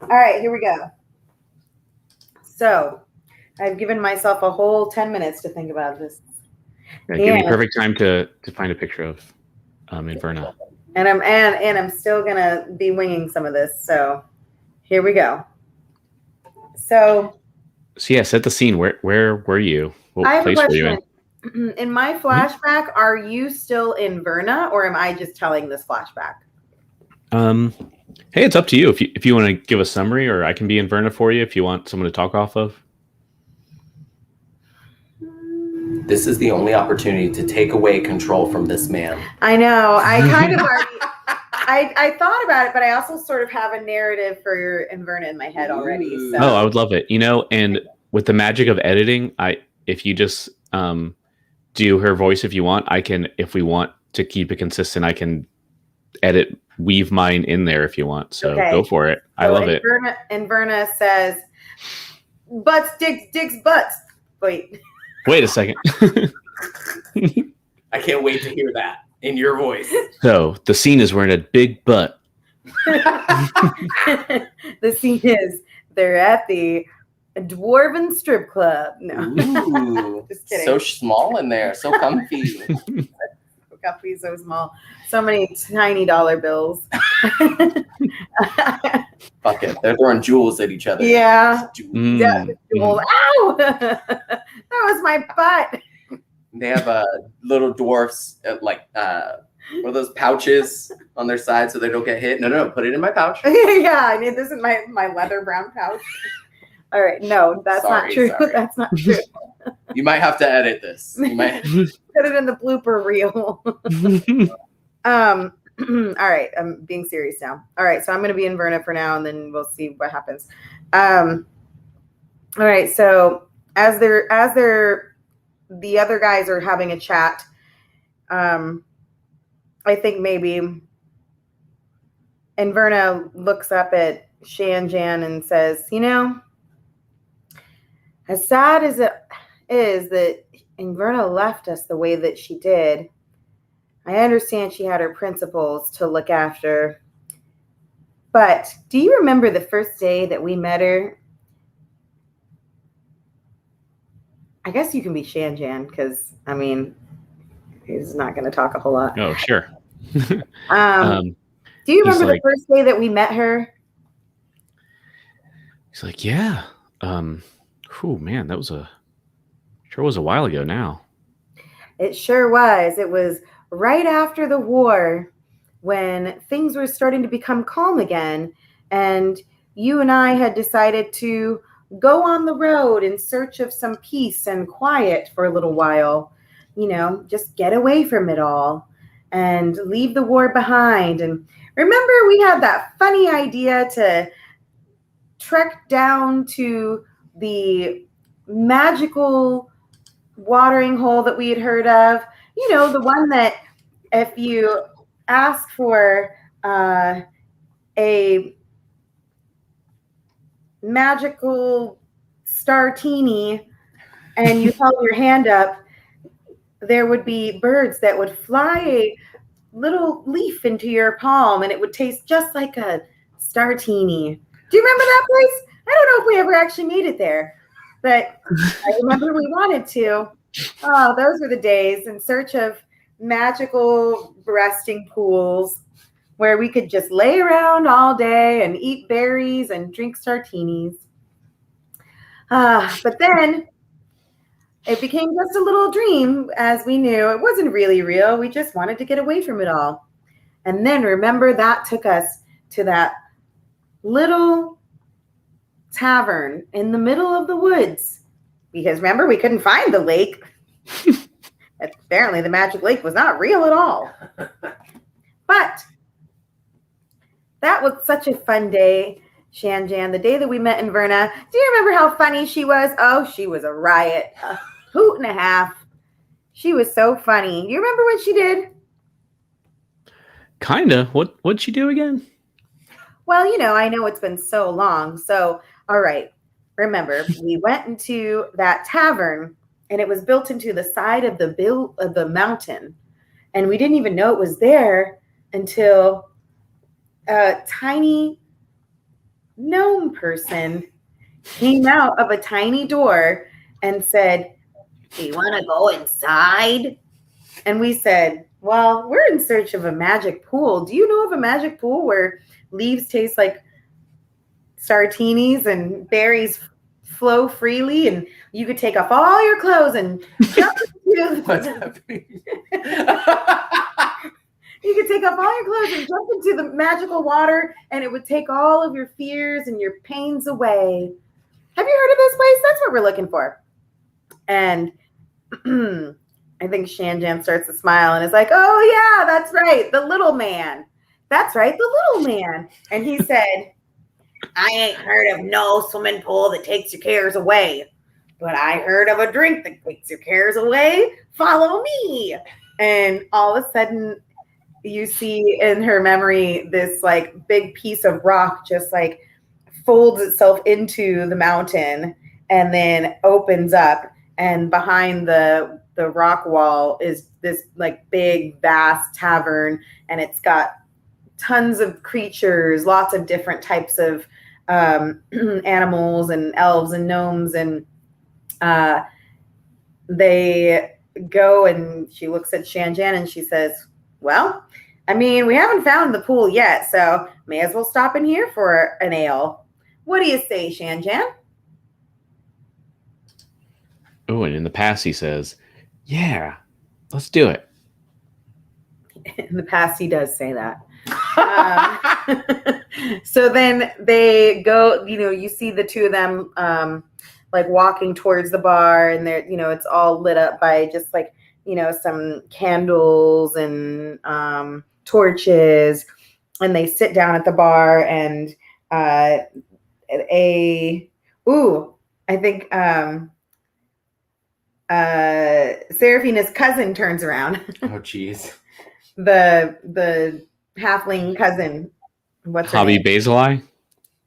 All right, here we go. So, I've given myself a whole 10 minutes to think about this. Yeah, give me perfect time to find a picture of Inverna. And I'm still gonna be winging some of this. So, here we go. So yeah, set the scene. Where were you? What I have a place were you in? question. In my flashback, are you still in Verna, or am I just telling this flashback? Hey, it's up to you. If you want to give a summary, or I can be in Verna for you if you want someone to talk off of. This is the only opportunity to take away control from this man. I know. I kind of already. I thought about it, but I also sort of have a narrative for Inverna in my head already. So. Oh, I would love it. And with the magic of editing, if you just do her voice if you want, I can. If we want to keep it consistent, I can weave mine in there if you want. So go for it. I love it. Inverna says, "Butts, digs, butts." Wait a second. I can't wait to hear that in your voice. So the scene is we're in a big butt. The scene is they're at the Dwarven strip club. No, ooh, just kidding. So small in there, so comfy. So comfy, so small. So many tiny dollar bills. Fuck it, they're throwing jewels at each other. Yeah. Yeah. Ow! That was my butt. They have little dwarfs what are those pouches on their side so they don't get hit? No, put it in my pouch. Yeah, I mean, this is my leather brown pouch. All right, no, that's not true. Sorry. That's not true. You might have to edit this. You might put it in the blooper reel. All right, I'm being serious now. All right, so I'm going to be in Verna for now, and then we'll see what happens. All right, so as the other guys are having a chat, I think maybe Inverna looks up at Shanjan and says, as sad as it is that Inverna left us the way that she did, I understand she had her principles to look after. But do you remember the first day that we met her? I guess you can be Shanjan because, he's not going to talk a whole lot. Oh, sure. Do you remember the first day that we met her? He's like, yeah. Oh, man, that was a Sure was a while ago now. It sure was. It was right after the war when things were starting to become calm again. And you and I had decided to go on the road in search of some peace and quiet for a little while. Just get away from it all and leave the war behind. And remember, we had that funny idea to trek down to the magical watering hole that we had heard of, the one that if you ask for a magical startini and you held your hand up, there would be birds that would fly a little leaf into your palm and it would taste just like a startini. Do you remember that place? I don't know if we ever actually made it there, but I remember we wanted to. Oh, those were the days in search of magical resting pools where we could just lay around all day and eat berries and drink startinis. But then it became just a little dream, as we knew it wasn't really real. We just wanted to get away from it all. And then remember, that took us to that little tavern in the middle of the woods. Because remember, we couldn't find the lake. Apparently, the magic lake was not real at all. But that was such a fun day, Shanjan. The day that we met in Verna. Do you remember how funny she was? Oh, she was a riot. A hoot and a half. She was so funny. You remember what she did? Kinda. What'd she do again? Well, I know it's been so long. So, all right. Remember, we went into that tavern, and it was built into the side of the mountain, and we didn't even know it was there until a tiny gnome person came out of a tiny door and said, "Do you want to go inside?" And we said, "Well, we're in search of a magic pool. Do you know of a magic pool where leaves taste like startinis and berries flow freely and you could take off all your clothes and jump into What's happening? You could take off all your clothes and jump into the magical water and it would take all of your fears and your pains away. Have you heard of this place? That's what we're looking for." And I think Shanjan starts to smile and is like, "Oh yeah, that's right. The little man. That's right. The little man." And he said, "I ain't heard of no swimming pool that takes your cares away, but I heard of a drink that takes your cares away. Follow me." And all of a sudden you see in her memory this like big piece of rock just like folds itself into the mountain and then opens up, and behind the rock wall is this like big vast tavern, and it's got tons of creatures, lots of different types of animals and elves and gnomes, and they go, and she looks at Shanjan and she says, "Well, I mean, we haven't found the pool yet, so may as well stop in here for an ale. What do you say, Shanjan?" Oh, and in the past he says, "Yeah, let's do it." In the past, he does say that. So then they go, you see the two of them like walking towards the bar, and they're, it's all lit up by just like, some candles and torches, and they sit down at the bar, and I think Saraphina's cousin turns around. Oh, geez. The halfling cousin. What's her Hobby name? Basilei?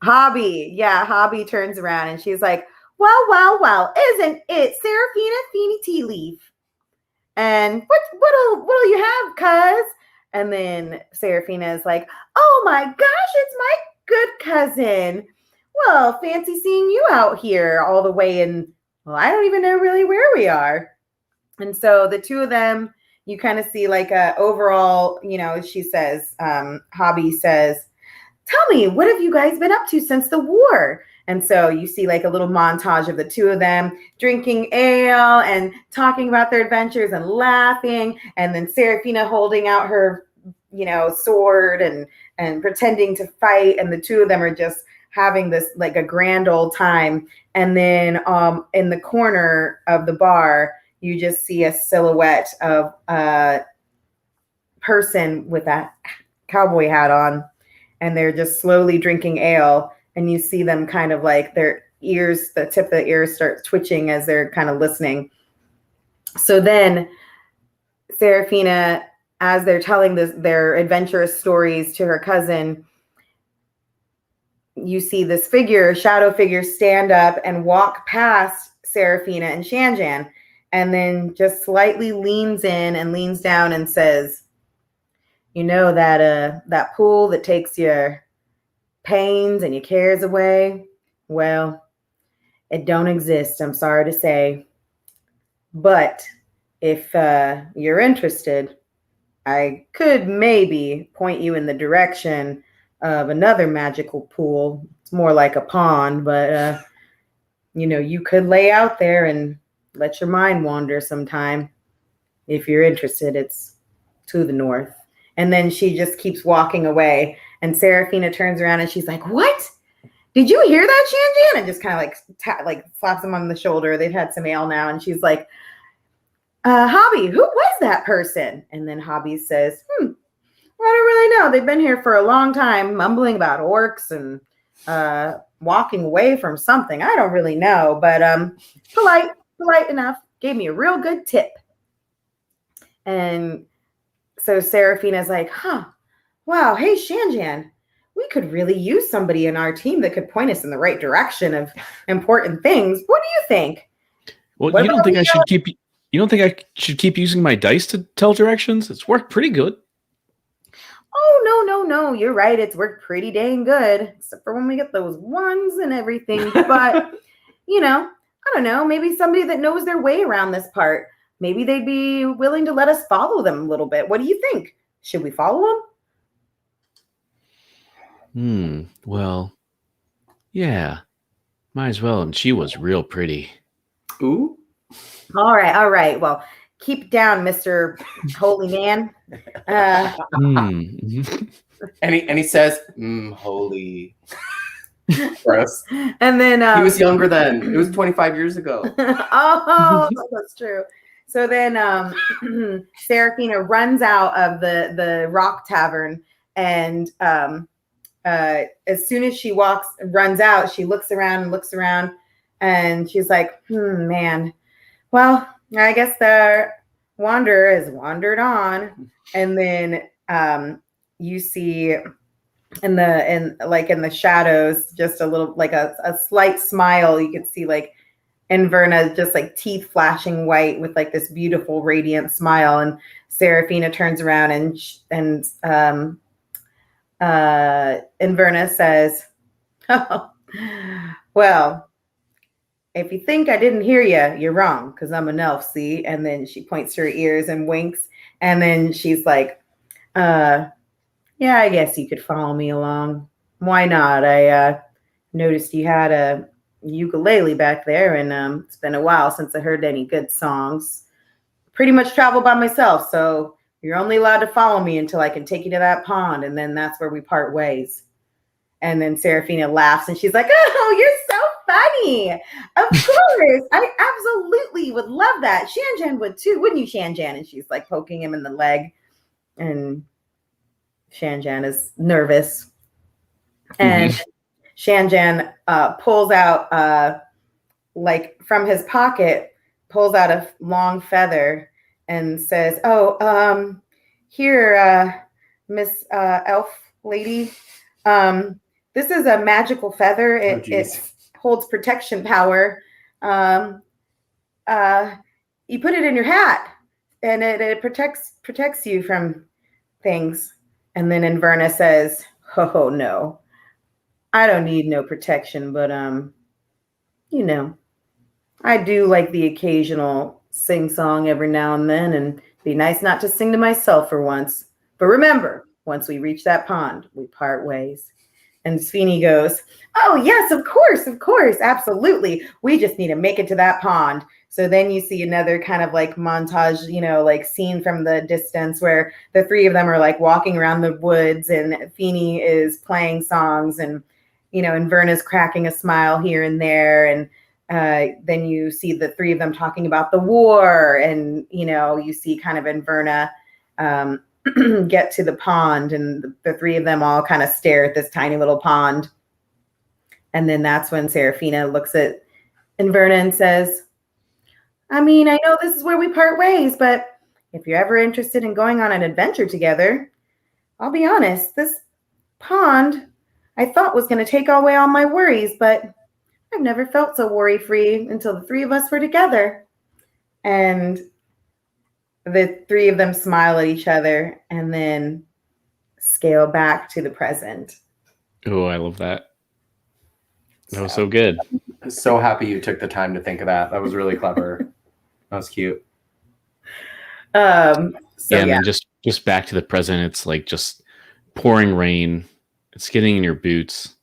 Hobby. Yeah, Hobby turns around and she's like, well, isn't it Saraphina Feeny Tea Leaf? And what'll you have, cuz? And then Saraphina is like, "Oh my gosh, it's my good cousin. Well, fancy seeing you out here all the way in, well, I don't even know really where we are." And so the two of them, you kind of see like a overall, she says, Hobby says, "Tell me, what have you guys been up to since the war? And so you see like a little montage of the two of them drinking ale and talking about their adventures and laughing. And then Saraphina holding out her, sword and pretending to fight. And the two of them are just having this like a grand old time. And then in the corner of the bar, you just see a silhouette of a person with a cowboy hat on. And they're just slowly drinking ale. And you see them kind of like their ears, the tip of the ears start twitching as they're kind of listening. So then Saraphina, as they're telling their adventurous stories to her cousin, you see this shadow figure stand up and walk past Saraphina and Shanjan, and then just slightly leans in and leans down and says, that pool that takes your pains and your cares away, well, it don't exist, I'm sorry to say. But if you're interested, I could maybe point you in the direction of another magical pool. It's more like a pond, but you could lay out there and let your mind wander sometime. If you're interested, it's to the north. And then she just keeps walking away. And Saraphina turns around and she's like, "What? Did you hear that, Shanjan?" And just kind of like slaps him on the shoulder. They've had some ale now. And she's like, "Hobby, who was that person?" And then Hobby says, "I don't really know. They've been here for a long time, mumbling about orcs and walking away from something. I don't really know, but polite enough. Gave me a real good tip." And so Seraphina's like, "Wow, hey, Shanjan, we could really use somebody in our team that could point us in the right direction of important things. What do you think?" Well, you don't think I should keep using my dice to tell directions? It's worked pretty good. Oh, no. You're right. It's worked pretty dang good, except for when we get those ones and everything. But, I don't know. Maybe somebody that knows their way around this part. Maybe they'd be willing to let us follow them a little bit. What do you think? Should we follow them? Well, yeah. Might as well. And she was real pretty. Ooh. All right. Well, keep down, Mr. Holy Man. And he says, holy. Gross. And then he was younger then. It was 25 years ago. Oh, that's true. So then Seraphina runs out of the rock tavern, and as soon as she runs out, she looks around, and she's like, man, well, I guess the wanderer has wandered on. And then you see in the shadows, just a little, like a slight smile. You could see like Inverna, just like teeth flashing white with like this beautiful radiant smile. And Seraphina turns around and Inverna says, "Oh, well, if you think I didn't hear you, you're wrong, because I'm an elf, see?" And then she points to her ears and winks. And then she's like, "Yeah, I guess you could follow me along. Why not? I noticed you had a ukulele back there, and it's been a while since I heard any good songs. Pretty much travel by myself, so you're only allowed to follow me until I can take you to that pond, and then that's where we part ways." And then Seraphina laughs, and she's like, "Oh, you're so funny. Of course. I absolutely would love that. Shanjan would too, wouldn't you, Shanjan?" And she's like poking him in the leg. And Shanjan is nervous. And Shanjan pulls out, like from his pocket, pulls out a long feather and says, "Oh, here, Miss Elf Lady, this is a magical feather. It holds protection power. You put it in your hat, and it protects you from things." And then Inverna says, "Oh no, I don't need no protection, but I do like the occasional sing song every now and then, and it'd be nice not to sing to myself for once. But remember, once we reach that pond, we part ways." And Sweeney goes, "Oh, yes, of course, absolutely. We just need to make it to that pond." So then you see another kind of like montage, like scene from the distance where the three of them are like walking around the woods and Feeny is playing songs and, and Verna's cracking a smile here and there. And then you see the three of them talking about the war and, you see kind of Inverna get to the pond and the three of them all kind of stare at this tiny little pond. And then that's when Saraphina looks at Inverna and says, "I mean, I know this is where we part ways, but if you're ever interested in going on an adventure together, I'll be honest, this pond I thought was going to take away all my worries, but I've never felt so worry-free until the three of us were together." And the three of them smile at each other and then scale back to the present. Oh, I love that. That was so good. I'm so happy you took the time to think of that. That was really clever. That was cute. And then just back to the present. It's like just pouring rain. It's getting in your boots.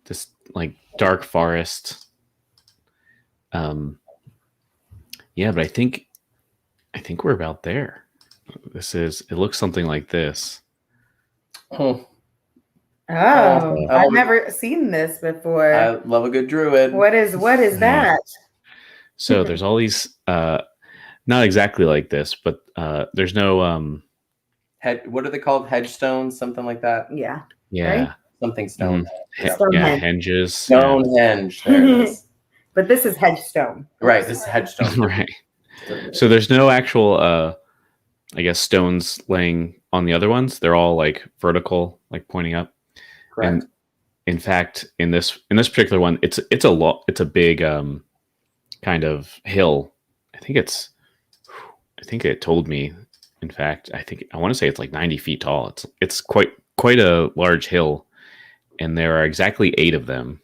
This like dark forest. Yeah, but I think we're about there. It looks something like this. Oh, I've never seen this before. I love a good druid. What is that? So there's all these not exactly like this, but there's no what are they called? Hedgestones, something like that. Yeah. Right? Something stone. Henges. Stonehenge. There it is. But this is hedgestone. Right, this is hedgestone. Right. So there's no actual I guess stones laying on the other ones. They're all like vertical, like pointing up. Correct. And in fact, in this particular one, it's a big kind of hill. I think it told me. In fact, I want to say it's like 90 feet tall. It's quite a large hill, and there are exactly 8 of them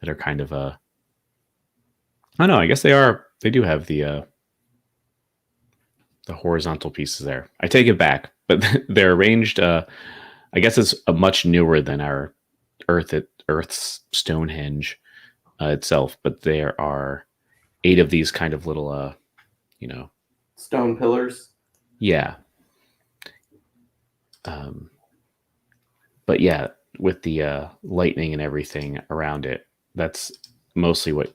that are kind of I don't know. I guess they do have the horizontal pieces there. I take it back, but they're arranged. I guess it's a much newer than our Earth's Stonehenge itself, but there are 8 of these kind of little, stone pillars. Yeah. But yeah, with the lightning and everything around it, that's mostly what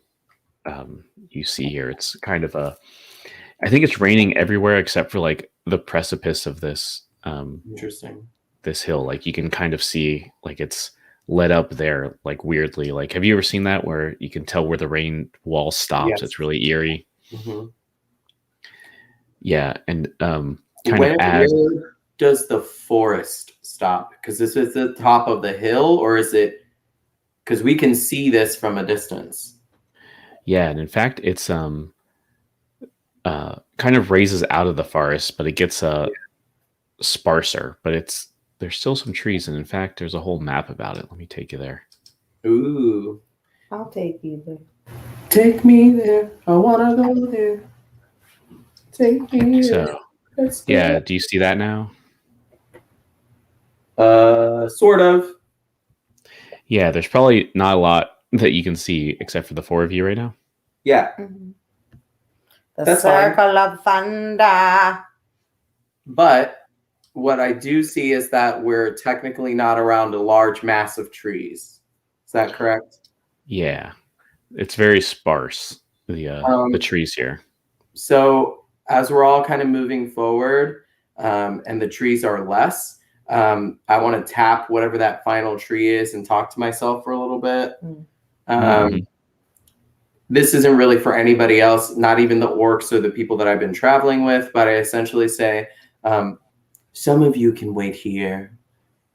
you see here. It's kind of I think it's raining everywhere except for like the precipice of this. Interesting. This hill, like you can kind of see, like it's lit up there, like weirdly. Like, have you ever seen that where you can tell where the rain wall stops? Yes. It's really eerie. Mm-hmm. Yeah, and where does the forest stop? Because this is the top of the hill, or is it? Because we can see this from a distance. Yeah, and in fact, it's kind of raises out of the forest, but it gets sparser. But there's still some trees, and in fact, there's a whole map about it. Let me take you there. Ooh, I'll take you there. Take me there. I wanna go there. Take me there. So, yeah, do you see that now? Sort of. Yeah, there's probably not a lot that you can see except for the 4 of you right now. Yeah. Mm-hmm. The That's circle of thunder. But what I do see is that we're technically not around a large mass of trees. Is that correct? Yeah, it's very sparse, the trees here. So as we're all kind of moving forward, and the trees are less, I want to tap whatever that final tree is and talk to myself for a little bit. This isn't really for anybody else, not even the orcs or the people that I've been traveling with, but I essentially say, some of you can wait here.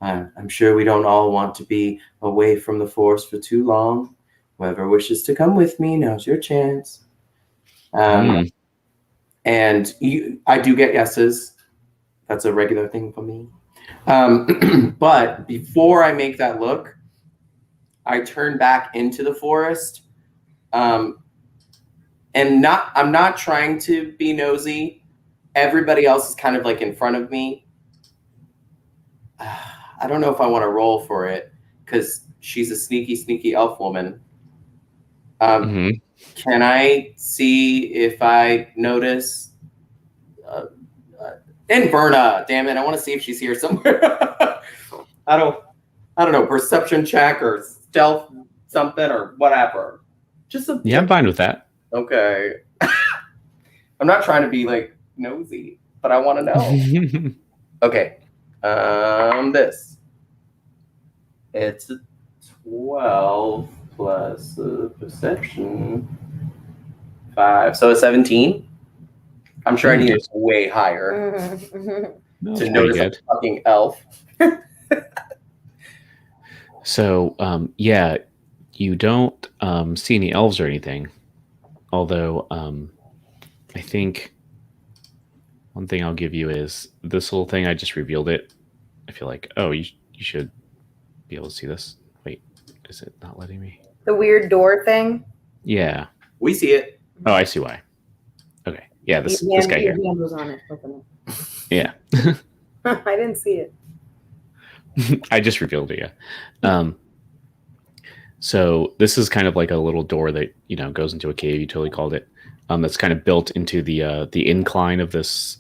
I'm sure we don't all want to be away from the forest for too long. Whoever wishes to come with me, now's your chance. And I do get yeses. That's a regular thing for me. But before I make that look, I turn back into the forest. And I'm not trying to be nosy. Everybody else is kind of like in front of me. I don't know if I want to roll for it because she's a sneaky elf woman. Mhm. Can I see if I notice Inverna? Damn it! I want to see if she's here somewhere. I don't know. Perception check or stealth something or whatever. Just a Yeah, I'm fine with that. Okay. I'm not trying to be like nosy, but I want to know. Okay. This. It's a 12 plus perception. 5. So a 17. I'm sure I need it way higher No, to it's pretty notice good. a fucking elf. So, yeah, you don't see any elves or anything. Although, I think one thing I'll give you is this little thing. I just revealed it. I feel like, oh, you should be able to see this. Wait, is it not letting me? The weird door thing. Yeah. We see it. Oh, I see why. Okay. Yeah, this guy here. Your hand was on it. Open it. Yeah. I didn't see it. I just revealed it. Yeah. So this is kind of like a little door that goes into a cave. You totally called it. That's kind of built into the incline of this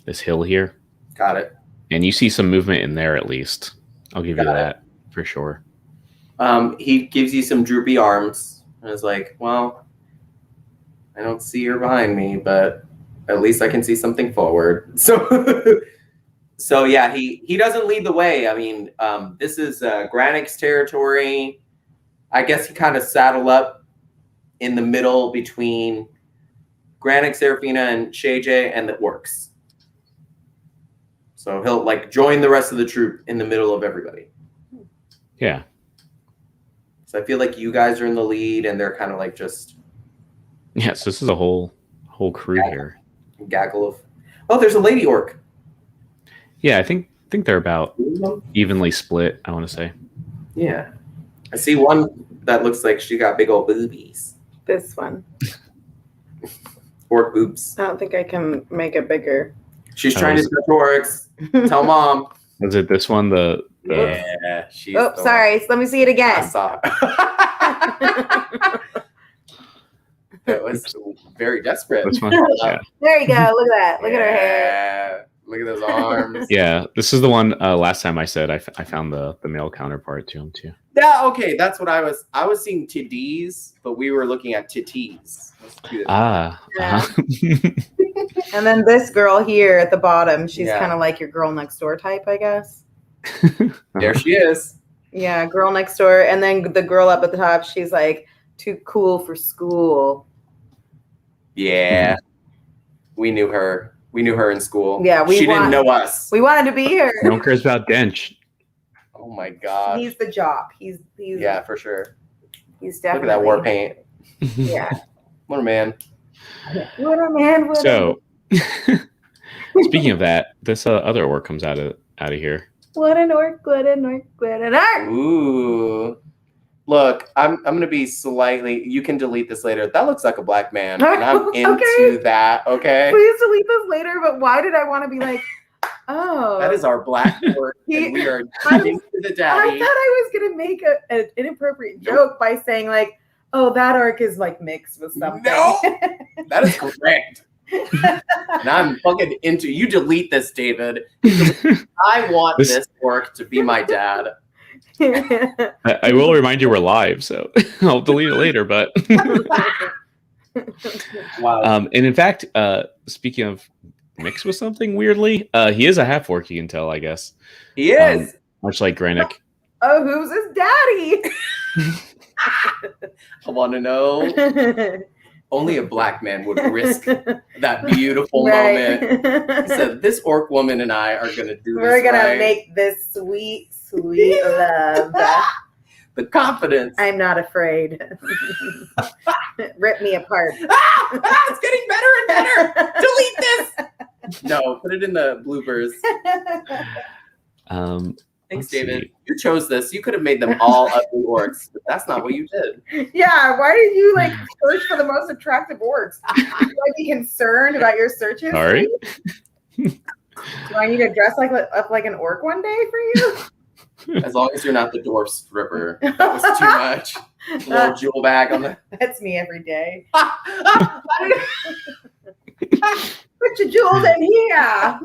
this hill here. Got it. And you see some movement in there at least. I'll give you that for sure. He gives you some droopy arms and is like, well, I don't see her behind me, but at least I can see something forward. So yeah, he doesn't lead the way. I mean, this is Granik's territory. I guess he kind of saddled up in the middle between Granik, Saraphina, and Shayjay and the orcs. So he'll like join the rest of the troop in the middle of everybody. Yeah. So I feel like you guys are in the lead, and they're kind of like just Yes, this is a whole crew here. Gaggle of. Oh, there's a lady orc. Yeah, I think they're about evenly split. I want to say. Yeah, I see one that looks like she got big old boobies. This one. Orc boobs. I don't think I can make it bigger. She's trying to touch orcs. Tell mom. Was it this one? Yeah. She's Oh, sorry. Let me see it I again. saw it. It was very desperate. This one? Yeah. There you go. Look at that. Look at her hair. Look at those arms. Yeah, this is the one. Last time I said I found the male counterpart to him too. Yeah, okay, that's what I was seeing titties, but we were looking at titties. Ah. Uh-huh. And then this girl here at the bottom, she's Yeah. kind of like your girl next door type, I guess. There she is. Yeah, girl next door. And then the girl up at the top, she's like too cool for school. Yeah. We knew her. We knew her in school. Yeah, she didn't know us. We wanted to be here. No one cares about Dench. Oh my god. He's the jock. He's Yeah, for sure. He's Look at definitely that war paint. Yeah. What a man. What a man. What So, speaking of that, this other orc comes out of here. What an orc, what an orc, what an orc. Ooh. Look, I'm gonna be slightly. You can delete this later. That looks like a black man, and I'm into that. Okay. Please delete this later, but why did I want to be like, oh. That is our black orc, and we are into the I daddy. thought I was going to make an inappropriate joke by saying like, oh, that orc is like mixed with something. No, that is correct. And I'm fucking into. You delete this, David. I want this orc to be my dad. I will remind you we're live, so I'll delete it later. But Wow. and in fact, speaking of mixed with something weirdly, he is a half orc. You can tell, I guess. He is. Much like Granik. Oh, who's his daddy? I want to know. Only a black man would risk that beautiful moment. He said, "This orc woman and I are going to do this. We're going right." to make this sweet, sweet love. The confidence. I'm not afraid. Rip me apart. It's getting better and better. Delete this. No, put it in the bloopers. Thanks, Let's David. see. You chose this. You could have made them all ugly orcs, but that's not what you did. Yeah, why did you like search for the most attractive orcs? Should I be concerned about your searches? Sorry. Do I need to dress up like an orc one day for you? As long as you're not the dwarf stripper. That was too much. Little jewel bag on the. That's me every day. Put your jewels in here.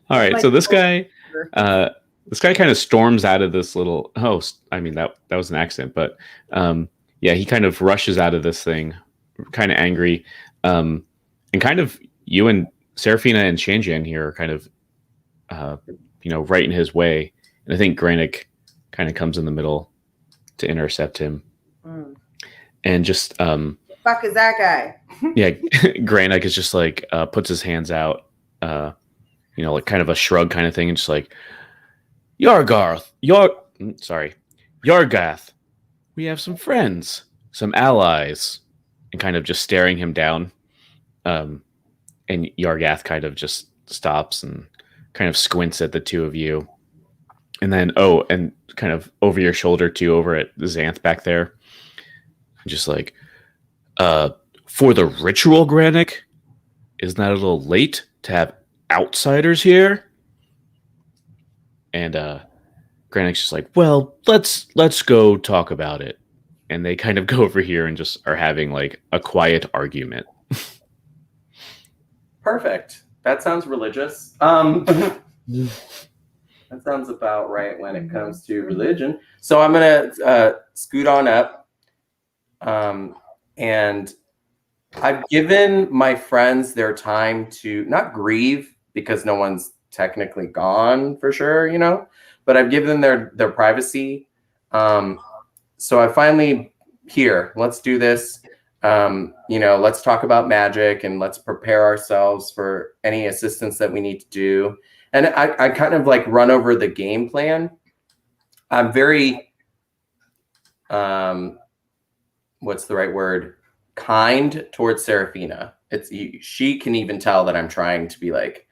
All right, so this guy kind of storms out of this little host. I mean, that was an accident, but yeah, he kind of rushes out of this thing, kind of angry, and kind of you and Seraphina and Shanjian here are kind of right in his way, and I think Granik kind of comes in the middle to intercept him, and just fuck is that guy? Yeah, Granik is just like puts his hands out, like kind of a shrug kind of thing, and just like, Yargath, we have some friends, some allies, and kind of just staring him down. And Yargath kind of just stops and kind of squints at the two of you. And then, and kind of over your shoulder too, over at Xanth back there. Just like, for the ritual, Granik, isn't that a little late to have outsiders here? And Granik's just like, well, let's go talk about it. And they kind of go over here and just are having like a quiet argument. Perfect. That sounds religious. That sounds about right when it comes to religion. So I'm gonna scoot on up, and I've given my friends their time to not grieve because no one's technically gone for sure, but I've given them their privacy. So I finally let's do this. Let's talk about magic and let's prepare ourselves for any assistance that we need to do. And I kind of like run over the game plan. I'm very, what's the right word? Kind towards Saraphina. She can even tell that I'm trying to be like,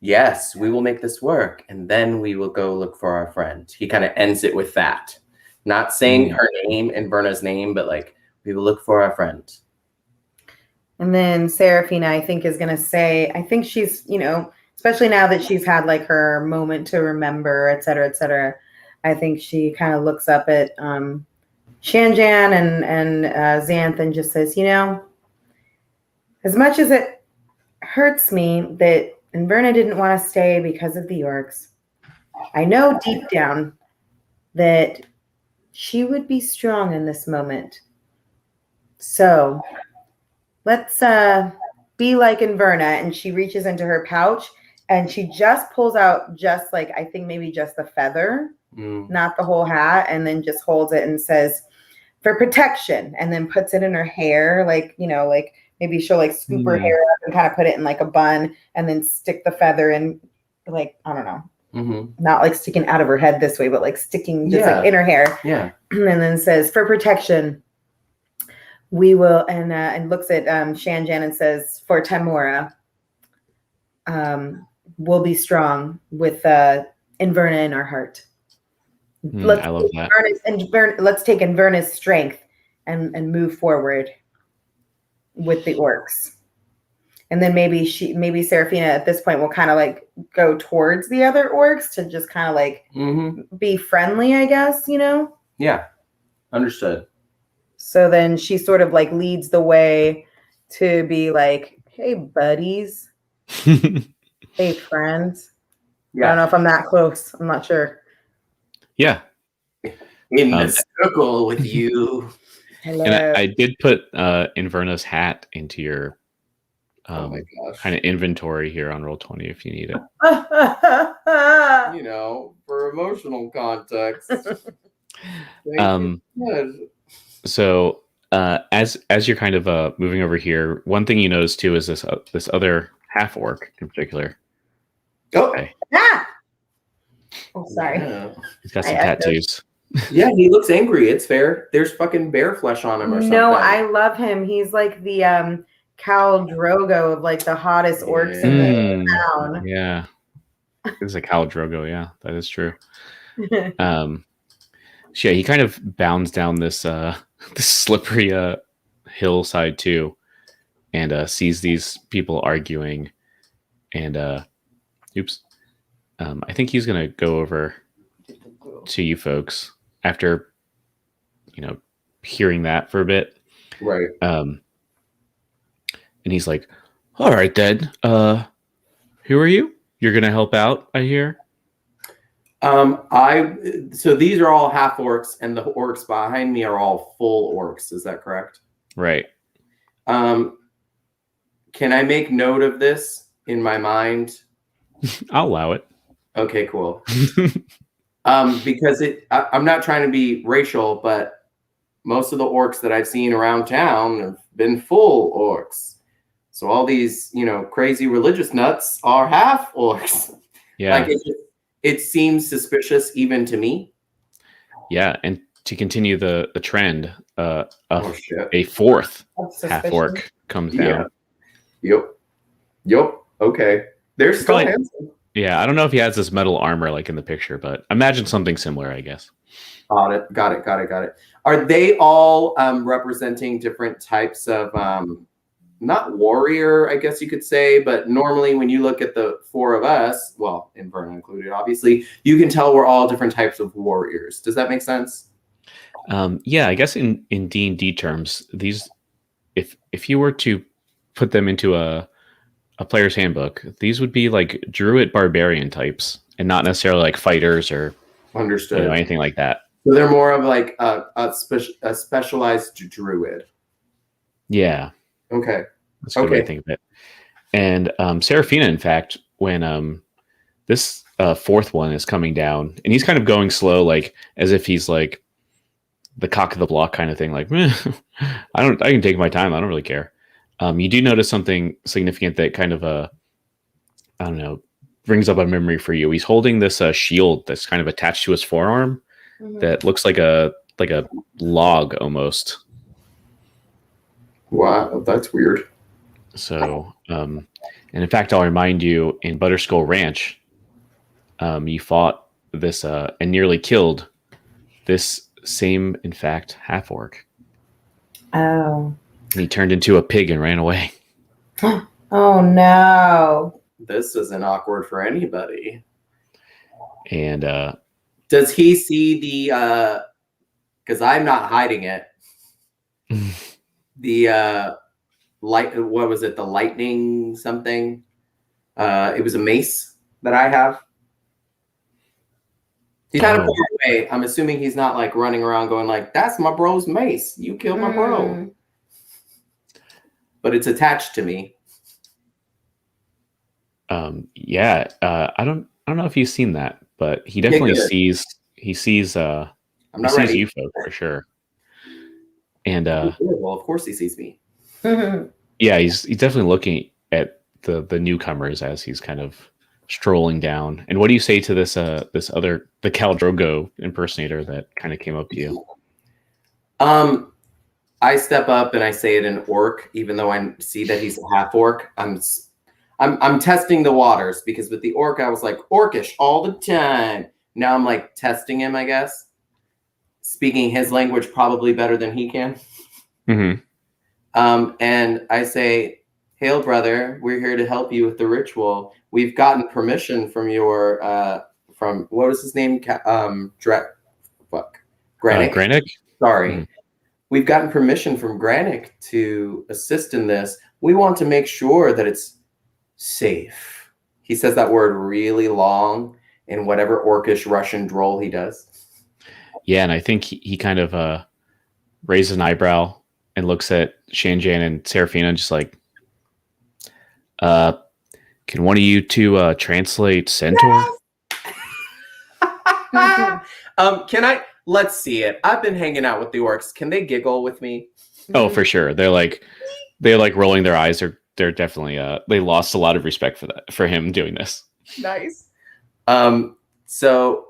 yes, we will make this work. And then we will go look for our friend. He kind of ends it with that. Not saying her name and Verna's name, but like, we will look for our friend. And then Seraphina, I think, is going to say, I think she's, especially now that she's had like her moment to remember, et cetera, I think she kind of looks up at Shanjian and Xanth and just says, as much as it hurts me that Inverna didn't want to stay because of the orcs, I know deep down that she would be strong in this moment. So let's be like Inverna. And she reaches into her pouch and she just pulls out just like, I think maybe just the feather, not the whole hat, and then just holds it and says, for protection, and then puts it in her hair, like, like maybe she'll like scoop her hair up and kind of put it in like a bun and then stick the feather in, like, I don't know, not like sticking out of her head this way, but like sticking just like in her hair. Yeah. And then says, for protection, we will, and looks at Shanjian and says, for Tamora, we'll be strong with Inverna in our heart. I love that. Let's take Inverna's strength and move forward with the orcs. And then maybe Seraphina at this point will kind of like go towards the other orcs to just kind of like be friendly, I guess, Yeah. Understood. So then she sort of like leads the way to be like, hey, buddies. Hey, friends. Yeah. I don't know if I'm that close. I'm not sure. Yeah. In the circle with you. Hello. And I did put Inverna's hat into your kind of inventory here on Roll20 if you need it. For emotional context. So as you're kind of moving over here, one thing you notice too is this other half orc in particular. Oh, okay. Oh, sorry. Yeah. He's got some tattoos. Yeah, he looks angry. It's fair. There's fucking bear flesh on him or something. No, I love him. He's like the Khal Drogo of like the hottest orcs in the town. Yeah. He's a Khal Drogo, yeah, that is true. So yeah, he kind of bounds down this this slippery hillside too, and sees these people arguing, and I think he's gonna go over to you folks after hearing that for a bit. Right. And he's like, "All right then. Who are you? You're gonna help out, I hear." So these are all half orcs, and the orcs behind me are all full orcs. Is that correct? Right. Can I make note of this in my mind? I'll allow it. Okay, cool. Because I'm not trying to be racial, but most of the orcs that I've seen around town have been full orcs. So all these, crazy religious nuts are half orcs. Yeah. Like it seems suspicious even to me. Yeah, and to continue the trend, Oh, shit. a fourth That's half suspicious. orc comes down. Yep. Okay. They're still Probably- handsome. Yeah, I don't know if he has this metal armor like in the picture, but imagine something similar, I guess. Got it. Are they all representing different types of not warrior, I guess you could say, but normally when you look at the four of us, well, Inverna included, obviously, you can tell we're all different types of warriors. Does that make sense? Yeah, I guess in D&D terms, these, if you were to put them into a player's handbook, these would be like druid barbarian types, and not necessarily like fighters or Understood. anything like that. So they're more of like a specialized druid. Yeah, Okay. that's a good way to Okay. think of it. And Saraphina, in fact, when this fourth one is coming down, and he's kind of going slow, like as if he's like the cock of the block kind of thing, like I can take my time, I don't really care. You do notice something significant that kind of I don't know, brings up a memory for you. He's holding this shield that's kind of attached to his forearm that looks like a log almost. Wow, that's weird. So, and in fact, I'll remind you, in Butterskull Ranch, you fought this and nearly killed this same, in fact, half orc. Oh. And he turned into a pig and ran away. Oh no. This isn't awkward for anybody. And does he see the because I'm not hiding it. The what was it? The lightning something? It was a mace that I have. He's kind of far away. I'm assuming he's not like running around going like, "That's my bro's mace. You killed my bro." But it's attached to me. Yeah, I don't know if he's seen that, but he definitely sees I'm not sees ready. you folk for sure. And well, of course he sees me. yeah, he's definitely looking at the newcomers as he's kind of strolling down. And what do you say to this the Khal Drogo impersonator that kind of came up to you? I step up and I say it in orc, even though I see that he's a half orc. I'm testing the waters, because with the orc I was like orcish all the time. Now I'm like testing him, I guess, speaking his language probably better than he can. Mm-hmm. And I say, "Hail, brother, we're here to help you with the ritual. We've gotten permission from your from what was his name? Granick. Granick? Sorry. Mm-hmm. We've gotten permission from Granick to assist in this. We want to make sure that it's safe." He says that word really long in whatever orcish Russian droll he does. Yeah, and I think he kind of raises an eyebrow and looks at Shanjan and Seraphina and just like, can one of you two translate Centaur? Let's see it. I've been hanging out with the orcs. Can they giggle with me? Oh, for sure. They're like rolling their eyes. They're definitely they lost a lot of respect for him doing this. Nice. So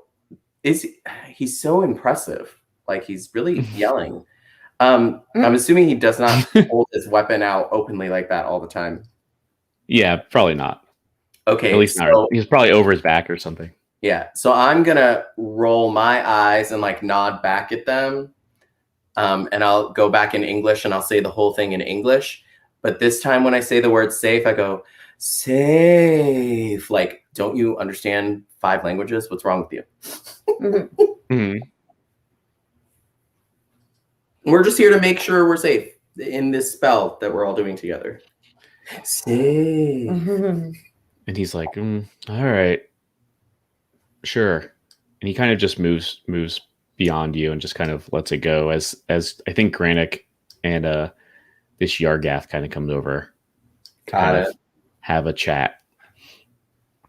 he's so impressive. Like, he's really yelling. I'm assuming he does not hold his weapon out openly like that all the time. Yeah, probably not. Okay. At least not. He's probably over his back or something. Yeah. So I'm gonna roll my eyes and like nod back at them. And I'll go back in English and I'll say the whole thing in English. But this time when I say the word safe, I go safe, like don't you understand 5 languages? What's wrong with you? Mhm. We're just here to make sure we're safe in this spell that we're all doing together. Safe. And he's like, all right, sure. And he kind of just moves beyond you and just kind of lets it go as I think Granick and this Yargath kind of comes over to kind of have a chat.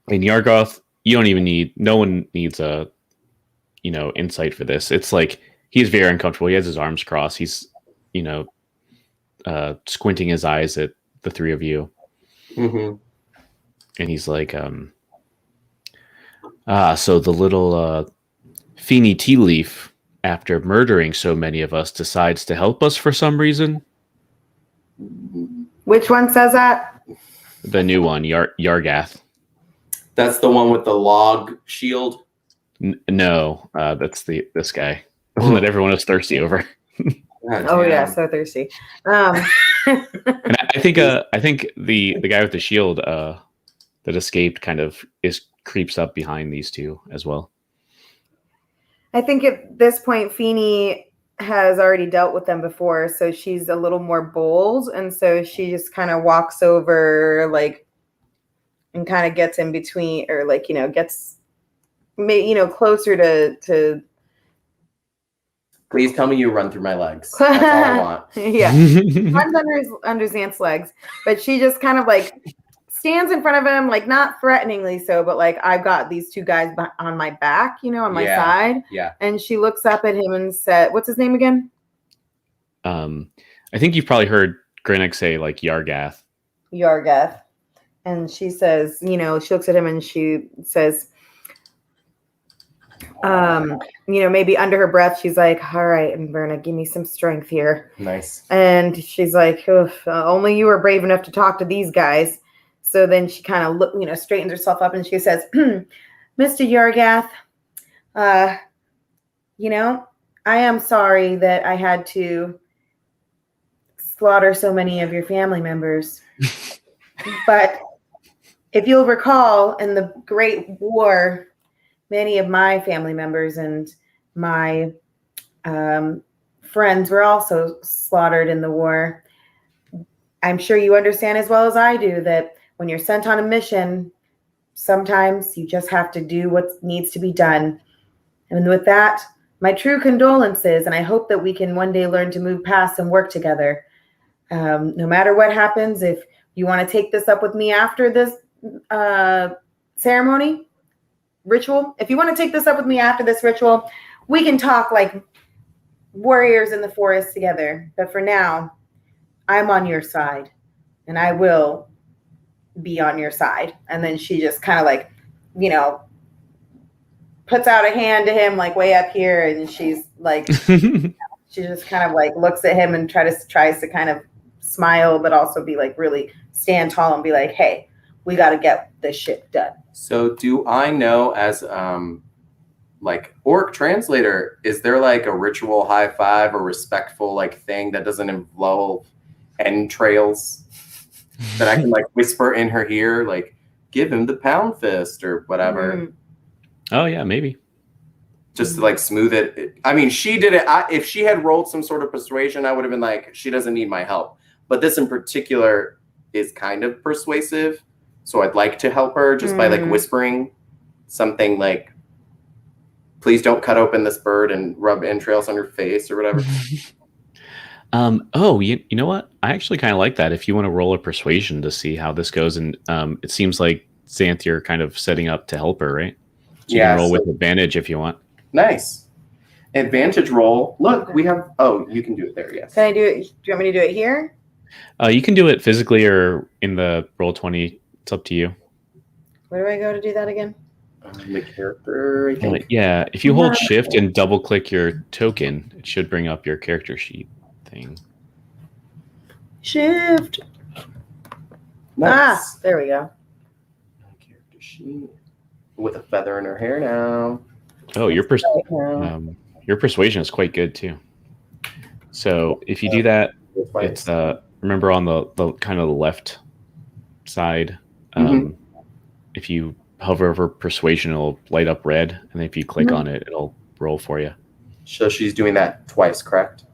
And Yargath, no one needs a insight for this. It's like he's very uncomfortable. He has his arms crossed. He's squinting his eyes at the 3 of you. Mm-hmm. And he's like, so the little Feeny Tea Leaf, after murdering so many of us, decides to help us for some reason. Which one says that? The new one, Yargath. That's the one with the log shield? No, that's this guy. The one that everyone is thirsty over. Oh yeah, so thirsty. And I think the guy with the shield that escaped kind of creeps up behind these 2 as well. I think at this point, Feeny has already dealt with them before, so she's a little more bold, and so she just kind of walks over, and kind of gets in between, or gets, closer to. Please tell me you run through my legs. That's all I want. Yeah, runs under Xanth's legs, but she just kind of stands in front of him, not threateningly so, but I've got these 2 guys on my back, on my side. Yeah. And she looks up at him and said, "What's his name again?" I think you've probably heard Granick say Yargath. Yargath. And she says, she looks at him and she says, maybe under her breath, she's like, "All right, Inverna, give me some strength here." Nice. And she's like, "Only you are brave enough to talk to these guys." So then she kind of straightens herself up and she says, "Mr. Yargath, I am sorry that I had to slaughter so many of your family members. But if you'll recall, in the Great War, many of my family members and my friends were also slaughtered in the war. I'm sure you understand as well as I do that when you're sent on a mission, sometimes you just have to do what needs to be done. And with that, my true condolences, and I hope that we can one day learn to move past and work together. No matter what happens, if you want to take this up with me after this ceremony, ritual, if you want to take this up with me after this ritual, we can talk like warriors in the forest together. But for now, I'm on your side, and I will be on your side." And then she just kind of puts out a hand to him way up here, and she's she just kind of looks at him and tries to kind of smile, but also be really stand tall and be like, "Hey, we got to get this shit done." So do I know, as orc translator, is there a ritual high five or respectful thing that doesn't involve entrails that I can whisper in her ear, give him the pound fist or whatever? Mm. Oh yeah, maybe. Just to smooth it. I mean, she did it. If she had rolled some sort of persuasion, I would have been she doesn't need my help. But this in particular is kind of persuasive. So I'd like to help her just by whispering something "Please don't cut open this bird and rub entrails on your face," or whatever. You know what? I actually kind of like that. If you want to roll a persuasion to see how this goes, and it seems like Xanth, you're kind of setting up to help her, right? So you can roll with advantage if you want. Nice. Advantage roll. Look, we have. Oh, you can do it there. Yes. Can I do it? Do you want me to do it here? You can do it physically or in the Roll20. It's up to you. Where do I go to do that again? The character, I think. Yeah, if you hold shift and double click your token, it should bring up your character sheet thing. Shift. Nice. There we go. Character sheet with a feather in her hair now. Oh, your persuasion is quite good too. So if you do that, it's remember on the kind of the left side, if you hover over persuasion, it'll light up red, and if you click on it, it'll roll for you. So she's doing that twice, correct?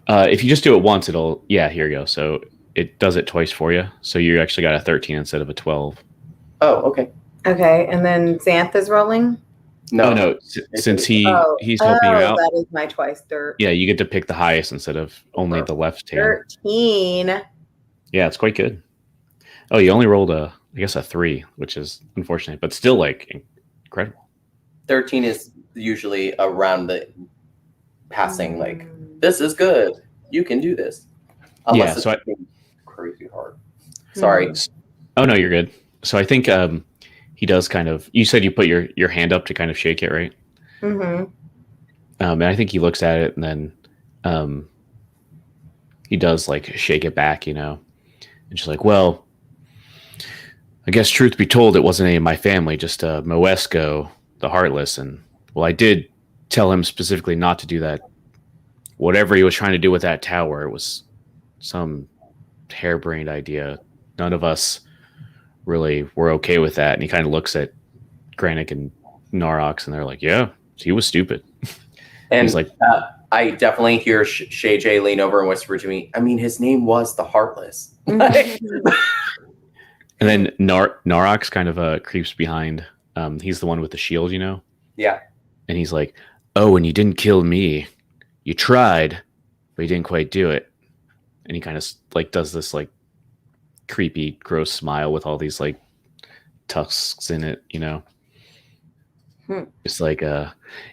If you just do it once, it'll here you go. So it does it twice for you. So you actually got a 13 instead of a 12. Oh, okay. Okay, and then Xanth is rolling. No, no. Since he's helping you out, that is my twice dirt. Yeah, you get to pick the highest instead of only the left hand. 13. Yeah, it's quite good. Oh, you only rolled a 3, which is unfortunate, but still like incredible. 13 is usually around the passing, like, this is good. You can do this. Unless it's crazy hard. Sorry. Oh, no, you're good. So I think he does kind of, you said you put your hand up to kind of shake it, right? Mm-hmm. And I think he looks at it and then he does like shake it back, and she's like, well, I guess truth be told, it wasn't any of my family, just Moesco, the Heartless. And well, I did tell him specifically not to do that. Whatever he was trying to do with that tower, it was some harebrained idea. None of us really were okay with that. And he kind of looks at Granick and Norox, and they're like, yeah, he was stupid. And he's like, I definitely hear Shay J lean over and whisper to me, I mean, his name was the Heartless. And then Norox kind of creeps behind. He's the one with the shield, Yeah. And he's like, oh, and you didn't kill me. You tried, but you didn't quite do it. And he kind of like does this like creepy, gross smile with all these like tusks in it, It's like,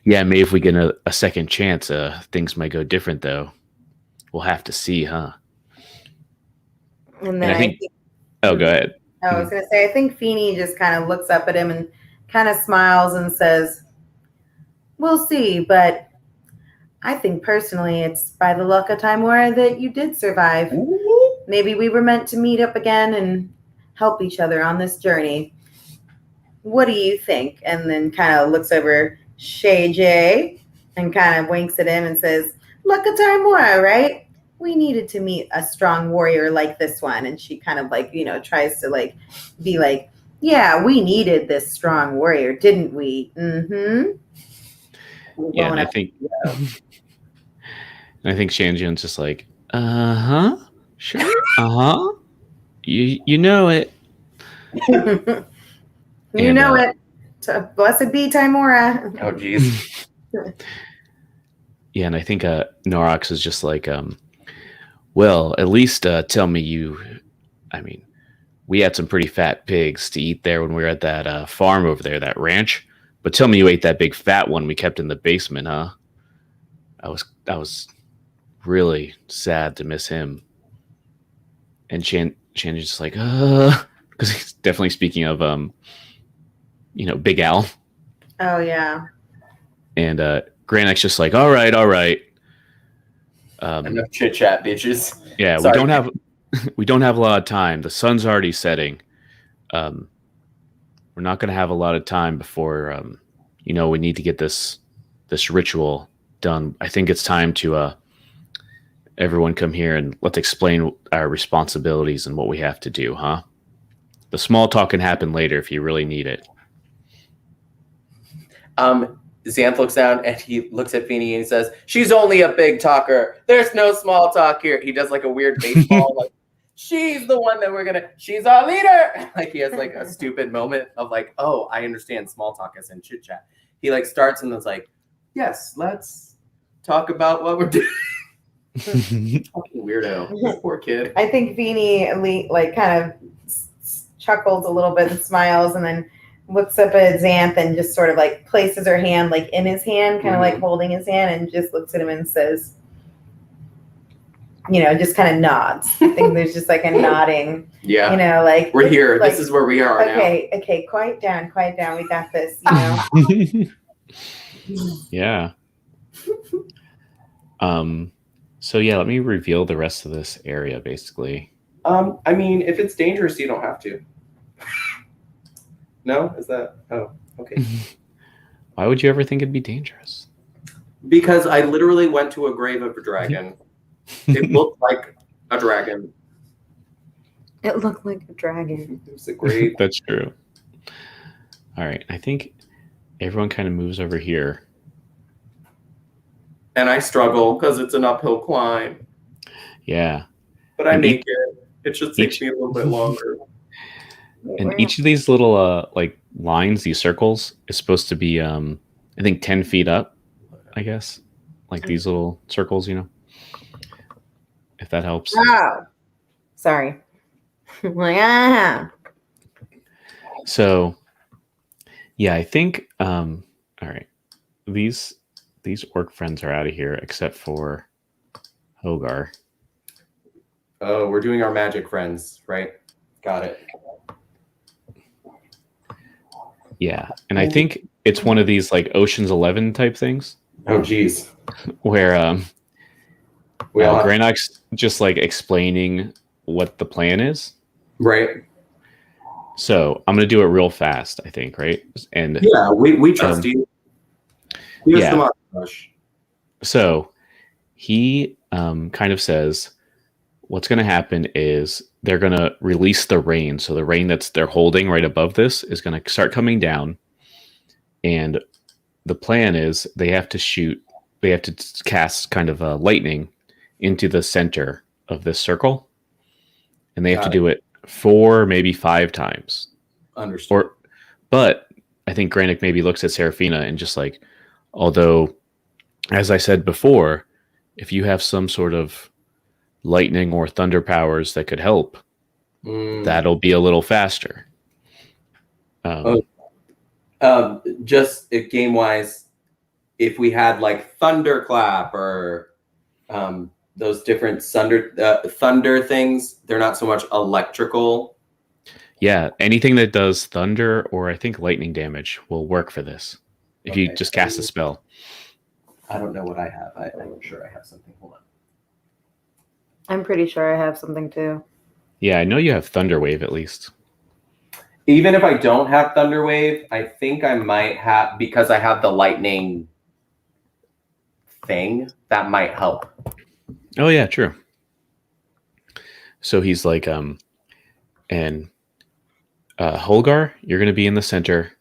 maybe if we get a second chance, things might go different, though. We'll have to see, huh? And then I think oh, go ahead. I was going to say, I think Feeny just kind of looks up at him and kind of smiles and says, we'll see, but I think personally it's by the luck of Timora that you did survive. Ooh. Maybe we were meant to meet up again and help each other on this journey. What do you think? And then kind of looks over Shay J and kind of winks at him and says, luck of Timora, right? We needed to meet a strong warrior like this one. And she kind of like, tries to like be like, yeah, we needed this strong warrior, didn't we? Mm-hmm. Yeah, and I think Shanjian's just like, uh-huh, sure, uh-huh. You know it. You know it. Blessed be Timora. Oh, geez. Yeah, and I think Norox is just like, well, at least tell me we had some pretty fat pigs to eat there when we were at that farm over there, that ranch. But tell me you ate that big fat one we kept in the basement, huh? I was really sad to miss him. And Shanji's just like, because he's definitely speaking of, Big Al. Oh, yeah. And Granick's just like, all right. Enough chit chat, bitches. Yeah, Sorry. we don't have a lot of time. The sun's already setting. We're not going to have a lot of time before, we need to get this ritual done. I think it's time to everyone come here and let's explain our responsibilities and what we have to do, huh? The small talk can happen later if you really need it. Xanth looks down and he looks at Feeny and he says, she's only a big talker. There's no small talk here. He does like a weird baseball, like, she's the one that she's our leader. Like he has like a stupid moment of like, oh, I understand small talk as in chit chat. He like starts and is like, yes, let's talk about what we're doing. Fucking weirdo. This poor kid. I think Feeny like kind of chuckles a little bit and smiles and then looks up at Xanth and just sort of like places her hand like in his hand, kind of like holding his hand, and just looks at him and says, just kind of nods. I think there's just like a nodding. Yeah. Like we're here. Like, this is where we are now. Okay, quiet down. We got this, Yeah. So yeah, let me reveal the rest of this area basically. I mean, if it's dangerous, you don't have to. No? Is that? Oh, okay. Why would you ever think it'd be dangerous? Because I literally went to a grave of a dragon. It looked like a dragon. It looked like a dragon. It was a grave. That's true. All right. I think everyone kind of moves over here. And I struggle because it's an uphill climb. Yeah. But I And make it. It just takes each- me a little bit longer. And each of these little like lines, these circles, is supposed to be I think 10 feet up, I guess. Like these little circles, if that helps. Oh, sorry. Like, So yeah, I think all right. These orc friends are out of here except for Hogar. Oh, we're doing our magic friends, right? Got it. Yeah. And I think it's one of these like Ocean's 11 type things Oh, geez. where We all have, Granok's just like explaining what the plan is. right? So I'm gonna do it real fast, I think, right? And Yeah, we trust you. Here's yeah. the montage. So he kind of says what's going to happen is they're going to release the rain. So the rain they're holding right above this is going to start coming down. And the plan is they have to cast kind of a lightning into the center of this circle. And they have to do it 4, maybe 5 times. Understood. But I think Granick maybe looks at Saraphina and just like, although, as I said before, if you have some sort of lightning or thunder powers that could help, that'll be a little faster. Just game wise, if we had like thunderclap or those different thunder things, they're not so much electrical. Yeah, anything that does thunder or I think lightning damage will work for this. If you just cast a spell. I don't know what I have. I'm sure I have something. Hold on. I'm pretty sure I have something too. Yeah, I know you have Thunder Wave at least. Even if I don't have Thunder Wave, I think I might have, because I have the lightning thing, that might help. Oh yeah, true. So he's like, Holgar, you're going to be in the center,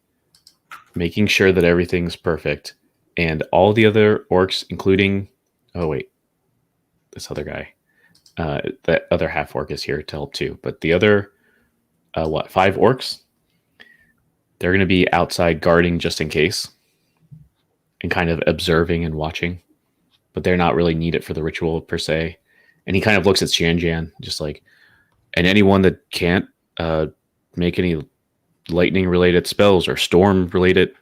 making sure that everything's perfect, and all the other orcs, including, this other guy, that other half orc is here to help too. But the other, 5 orcs, they're going to be outside guarding just in case, and kind of observing and watching, but they're not really needed for the ritual per se. And he kind of looks at Shanjan, just like, and anyone that can't make any lightning related spells or storm related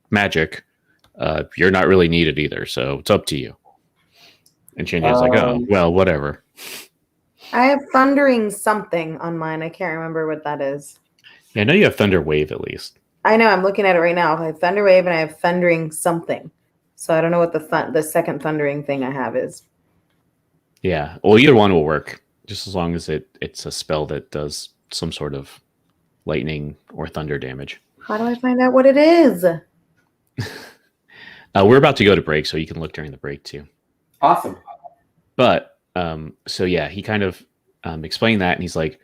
magic, you're not really needed either. So it's up to you. And Shanjan's like, oh, well, whatever. I have thundering something on mine. I can't remember what that is. Yeah, I know you have Thunder Wave at least. I know. I'm looking at it right now. I have Thunder Wave and I have thundering something. So I don't know what the second thundering thing I have is. Yeah. Well, either one will work, just as long as it's a spell that does some sort of lightning or thunder damage. How do I find out what it is? We're about to go to break, so you can look during the break too. Awesome. But so yeah, he kind of explained that, and he's like,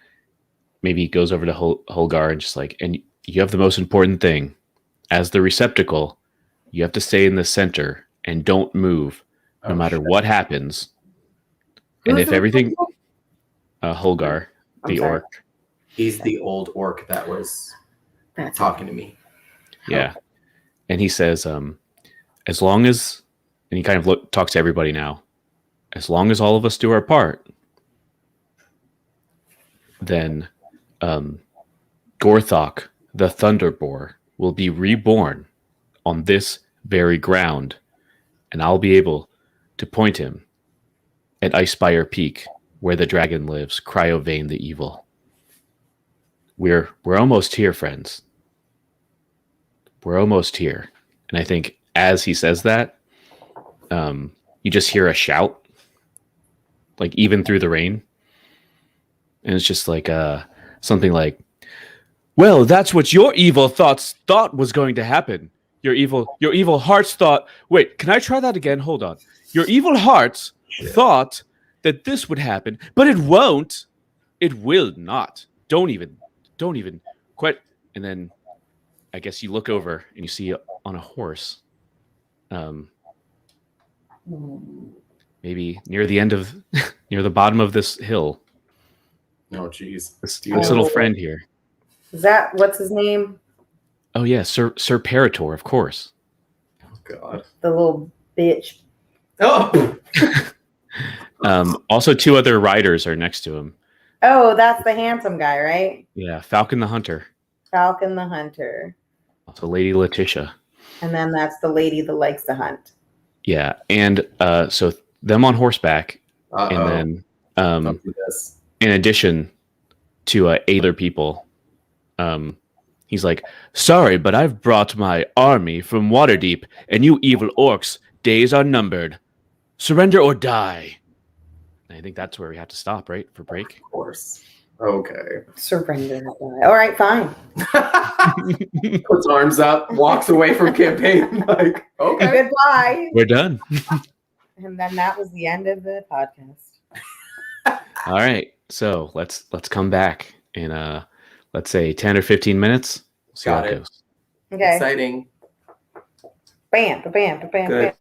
maybe he goes over to Holgar and just like, and you have the most important thing as the receptacle. You have to stay in the center and don't move, no matter what happens. And if everything, Holgar, the orc. He's the old orc that was talking to me. Yeah. And he says, as long as, and he kind of talks to everybody now, as long as all of us do our part, then Gorthok, the Thunderboar, will be reborn on this very ground, and I'll be able to point him at Icespire Peak, where the dragon lives, Cryovane the Evil. We're almost here, friends. We're almost here. And I think as he says that, you just hear a shout, like even through the rain. And it's just like something like, well, that's what your evil thoughts thought was going to happen. Your evil hearts thought, wait, can I try that again? Hold on. Your evil hearts thought that this would happen, but it won't. It will not. Don't even quit. And then I guess you look over and you see on a horse, maybe near the end of near the bottom of this hill. No, geez. This little friend here. Is that what's his name? Oh yeah, Sir Parator, of course. Oh God. The little bitch. Oh. Also, two other riders are next to him. Oh, that's the handsome guy, right? Yeah, Falcon the Hunter. Falcon the Hunter. Also, Lady Letitia. And then that's the lady that likes to hunt. Yeah, and so them on horseback, and then Don't do this. in addition to 8 other people, he's like, "Sorry, but I've brought my army from Waterdeep, and you evil orcs, days are numbered. Surrender or die." And I think that's where we have to stop, right, for break. Of course. Okay. Surrender. All right, fine. Puts arms up, walks away from campaign. Like, okay. Goodbye. We're done. And then that was the end of the podcast. All right, so let's come back in let's say 10 or 15 minutes. See Got how it it. goes. Okay. Exciting. Bam, bam, bam, Good. bam.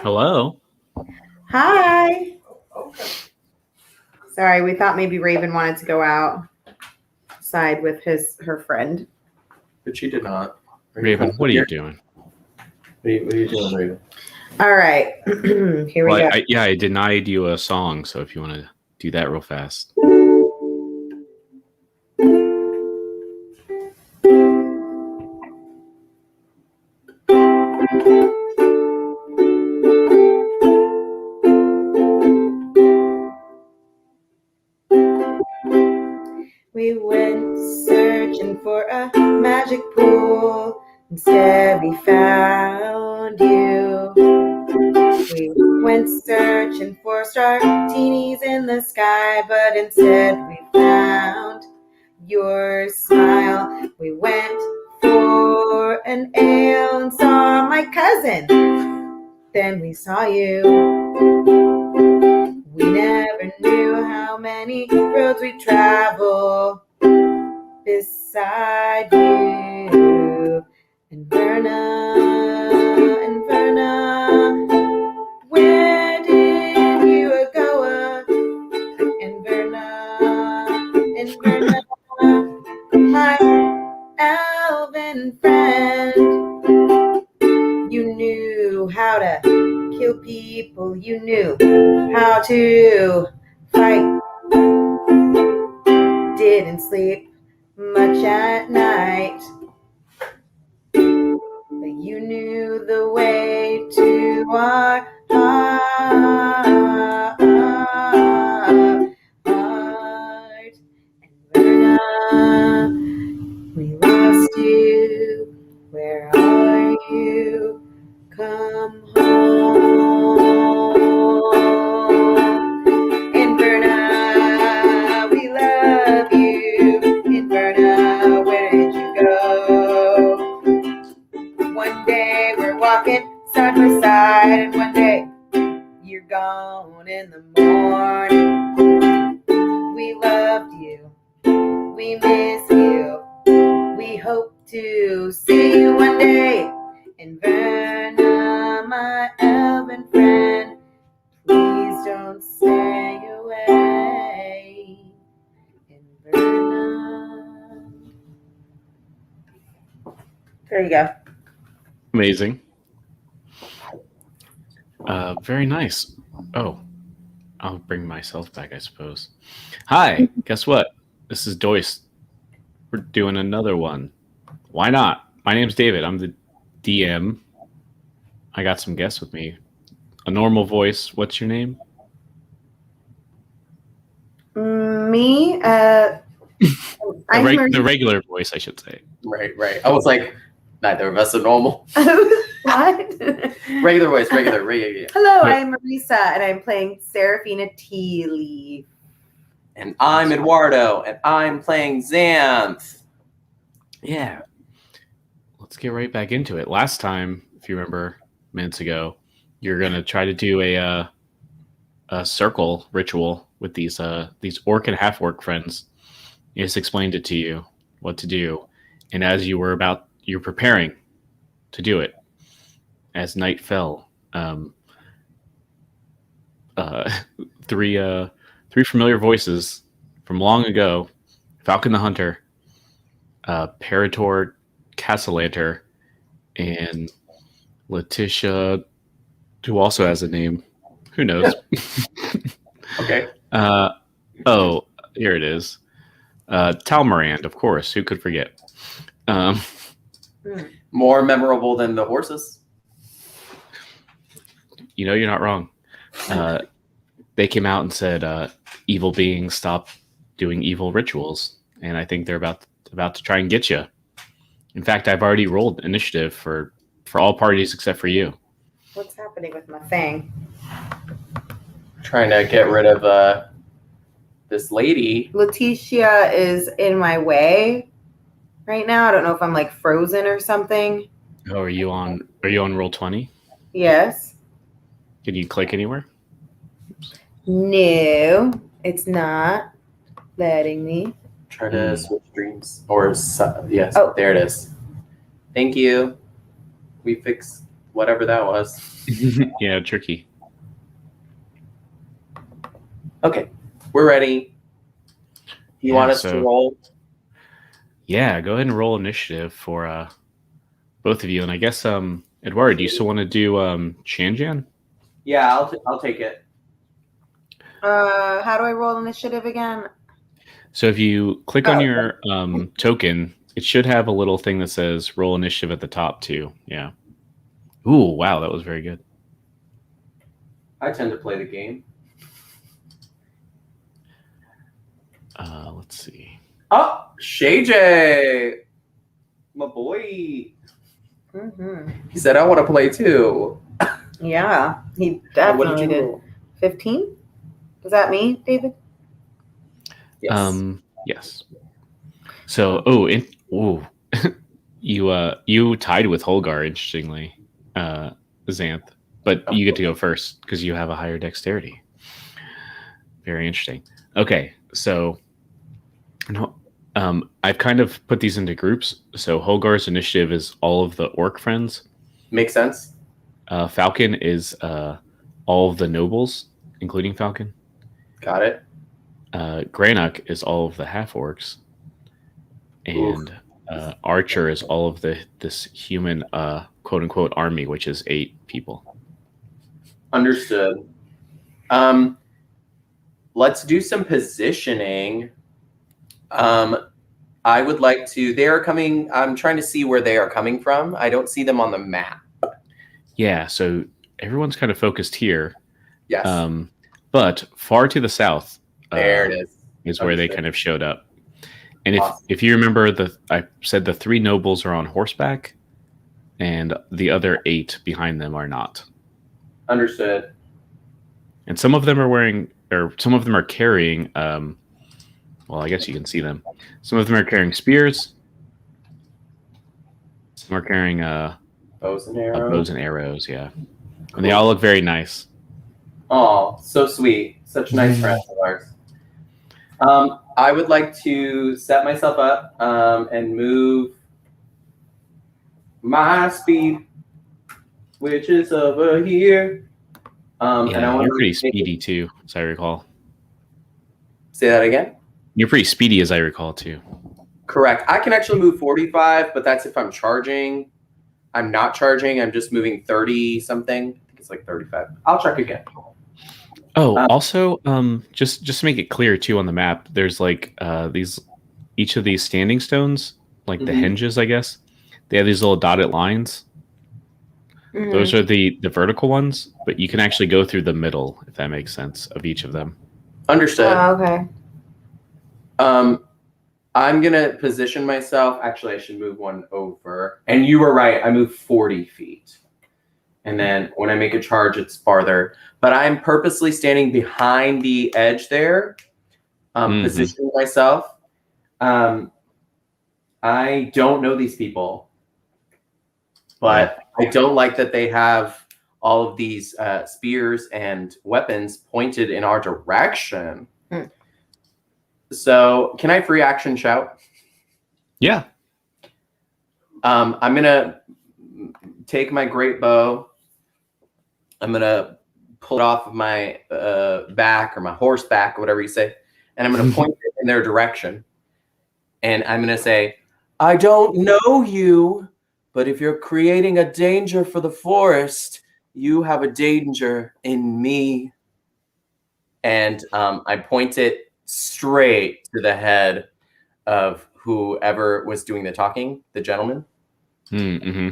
Hello. Hi. Sorry, we thought maybe Raven wanted to go outside with her friend. But she did not. Raven, what are you doing? What are you doing, Raven? All right. Here we go. I denied you a song, so if you want to do that real fast. We went searching for a magic pool. Instead, we found you. We went searching for star teenies in the sky, but instead we found your smile. We went for an ale and saw my cousin. Then we saw you. We never knew how many roads we travel beside you. And Verna, where did you go? And Verna, my elven friend. You knew how to kill people. You knew how to fight. Didn't sleep much at night. But you knew the way to our heart. And Verna, we lost you. Where are you? Come home. Inverna, we love you. Inverna, where did you go? One day we're walking side by side, and one day you're gone in the morning. We loved you. We miss you. We hope to see you one day. Inverna, my elven friend, please don't stay away. Inverna. There you go. Amazing. Very nice. Oh, I'll bring myself back, I suppose. Hi, guess what? This is Doisp. We're doing another one. Why not? My name's David. I'm the DM. I got some guests with me. A normal voice. What's your name? Me? The regular voice, I should say. Right. I was like, neither of us are normal. What? Regular voice, regular. Hello, I'm Marisa, and I'm playing Saraphina Tea Leaf. And I'm Eduardo, and I'm playing Xanth. Yeah. Let's get right back into it. Last time, if you remember, minutes ago, you're gonna try to do a circle ritual with these orc and half orc friends. He just explained it to you what to do, and as you're preparing to do it, as night fell, three familiar voices from long ago: Falcon the Hunter, Parator Castellanter, and Letitia, who also has a name. Who knows? Okay. Here it is. Talmarand, of course. Who could forget? More memorable than the horses. You know, you're not wrong. They came out and said, evil beings stop doing evil rituals. And I think they're about to try and get you. In fact, I've already rolled initiative for all parties except for you. What's happening with my thing? Trying to get rid of this lady. Letitia is in my way right now. I don't know if I'm like frozen or something. Oh, are you on roll 20? Yes. Can you click anywhere? No, it's not letting me. Try to switch streams. Yes. Oh. There it is. Thank you. We fixed whatever that was. Yeah, tricky. Okay, we're ready. You want us to roll? Yeah, go ahead and roll initiative for both of you. And I guess Eduardo, do you still want to do Shanjan? Yeah, I'll take it. How do I roll initiative again? So if you click on your token, it should have a little thing that says roll initiative at the top too. Yeah. Ooh, wow, that was very good. I tend to play the game. Let's see. Oh, Shay J, my boy. Mm-hmm. He said, I want to play too. Yeah, he What definitely did you did. roll? 15? Is that me, David? Yes. Yes. So, you tied with Holgar, interestingly, Xanth, but you get to go first because you have a higher dexterity. Very interesting. Okay, so I've kind of put these into groups. So Holgar's initiative is all of the orc friends. Makes sense. Falcon is all of the nobles, including Falcon. Got it. Granok is all of the half orcs, and Archer is all of this human quote unquote army, which is 8 people. Understood. Let's do some positioning. I would like to. They are coming. I'm trying to see where they are coming from. I don't see them on the map. Yeah, so everyone's kind of focused here. Yes. But far to the south, there it is where they kind of showed up. And Awesome. if you remember, I said the 3 nobles are on horseback, and the other 8 behind them are not. Understood. And some of them are wearing, or some of them are carrying. Well, I guess you can see them. Some of them are carrying spears. Some are carrying bows and arrows. Bows and arrows, yeah. And they all look very nice. Oh, so sweet. Such nice friends of ours. I would like to set myself up and move my speed, which is over here. Yeah, and I want you're pretty speedy too, as I recall. Say that again? You're pretty speedy, as I recall, too. Correct. I can actually move 45, but that's if I'm charging. I'm not charging. I'm just moving 30 something. I think it's like 35. I'll check again. Oh, also, just to make it clear too on the map, there's like each of these standing stones, like the hinges, I guess. They have these little dotted lines. Mm-hmm. Those are the vertical ones, but you can actually go through the middle, if that makes sense, of each of them. Understood. Okay. I'm gonna position myself. Actually, I should move one over. And you were right. I moved 40 feet. And then when I make a charge, it's farther. But I'm purposely standing behind the edge there, positioning myself. I don't know these people, but I don't like that they have all of these spears and weapons pointed in our direction. So can I free action shout? Yeah. I'm going to take my great bow. I'm going to pull it off of my back or my horseback or whatever you say. And I'm going to point it in their direction. And I'm going to say, I don't know you, but if you're creating a danger for the forest, you have a danger in me. And I point it straight to the head of whoever was doing the talking, the gentleman. Mm-hmm.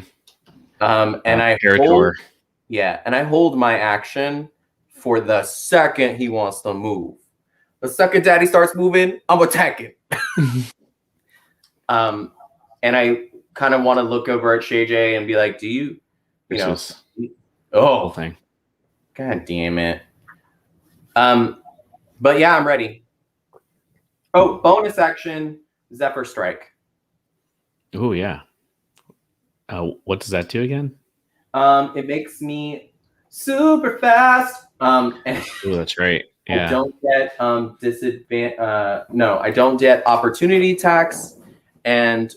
And I hold my action for the second he wants to move. The second Daddy starts moving, I'm attacking. And I kind of want to look over at Shay J and be like, do you know? Whole thing. God damn it. But yeah, I'm ready. Oh, bonus action, Zephyr Strike. Oh, yeah. What does that do again? It makes me super fast. Oh, that's right. Yeah. I don't get I don't get opportunity attacks. And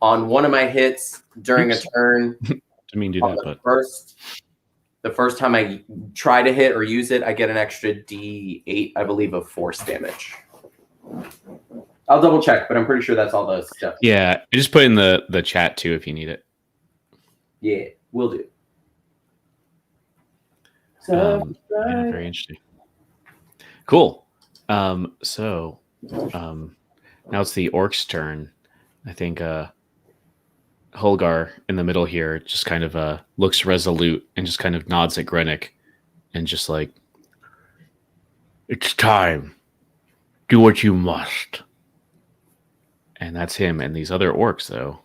on one of my hits during a turn, Didn't mean to do On that, the but the first time I try to hit or use it, I get an extra D8, I believe, of force damage. I'll double check, but I'm pretty sure that's all the stuff. yeah, I just put in the chat too if you need it. Yeah, will do. Yeah, very interesting. Cool. So now it's the orc's turn. I think Holgar in the middle here just kind of looks resolute and just kind of nods at Grenick and just like, it's time. Do what you must. And that's him. And these other orcs, though,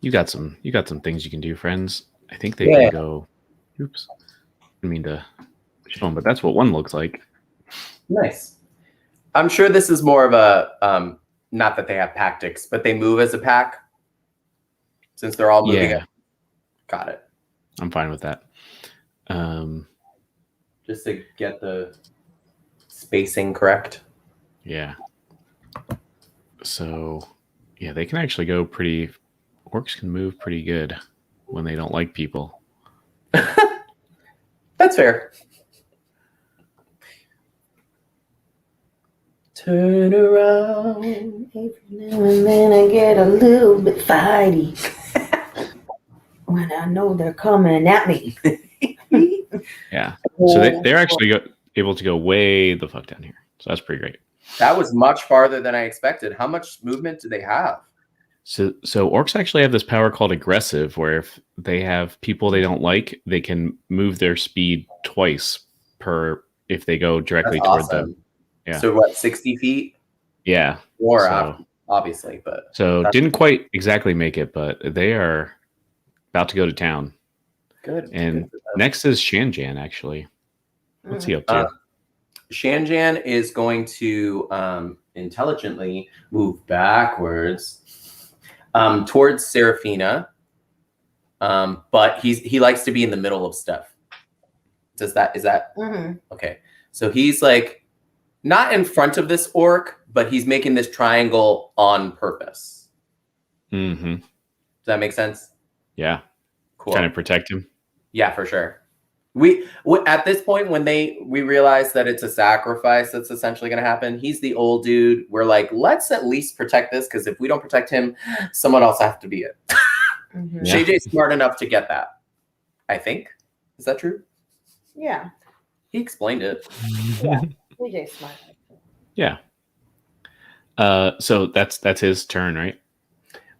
you got some things you can do, friends. I think they can go. Oops, I didn't mean to show them, but that's what one looks like. Nice. I'm sure this is more of a not that they have tactics, but they move as a pack since they're all moving. Yeah, got it. I'm fine with that. Just to get the spacing correct. Yeah. So, yeah, they can actually go pretty. Orcs can move pretty good when they don't like people. That's fair. Turn around. Every now and then I get a little bit fighty when I know they're coming at me. Yeah. So they're actually able to go way the fuck down here. So that's pretty great. That was much farther than I expected. How much movement do they have? So orcs actually have this power called aggressive, where if they have people they don't like, they can move their speed twice per if they go directly toward them. Yeah. So what, 60 feet? Yeah. Or obviously, but so didn't quite exactly make it, but they are about to go to town. Good. And next is Shanjan, actually. What's he up to? Shanjan is going to intelligently move backwards towards Saraphina, but he likes to be in the middle of stuff. Is that okay? So he's like not in front of this orc, but he's making this triangle on purpose. Mm-hmm. Does that make sense? Yeah. Cool. Trying to protect him. Yeah, for sure. We at this point when we realize that it's a sacrifice that's essentially going to happen. He's the old dude. We're like, let's at least protect this because if we don't protect him, someone else has to be it. Mm-hmm. Yeah. JJ's smart enough to get that. I think. Is that true? Yeah. He explained it. Yeah. DJ's smart. Yeah. So that's his turn, right?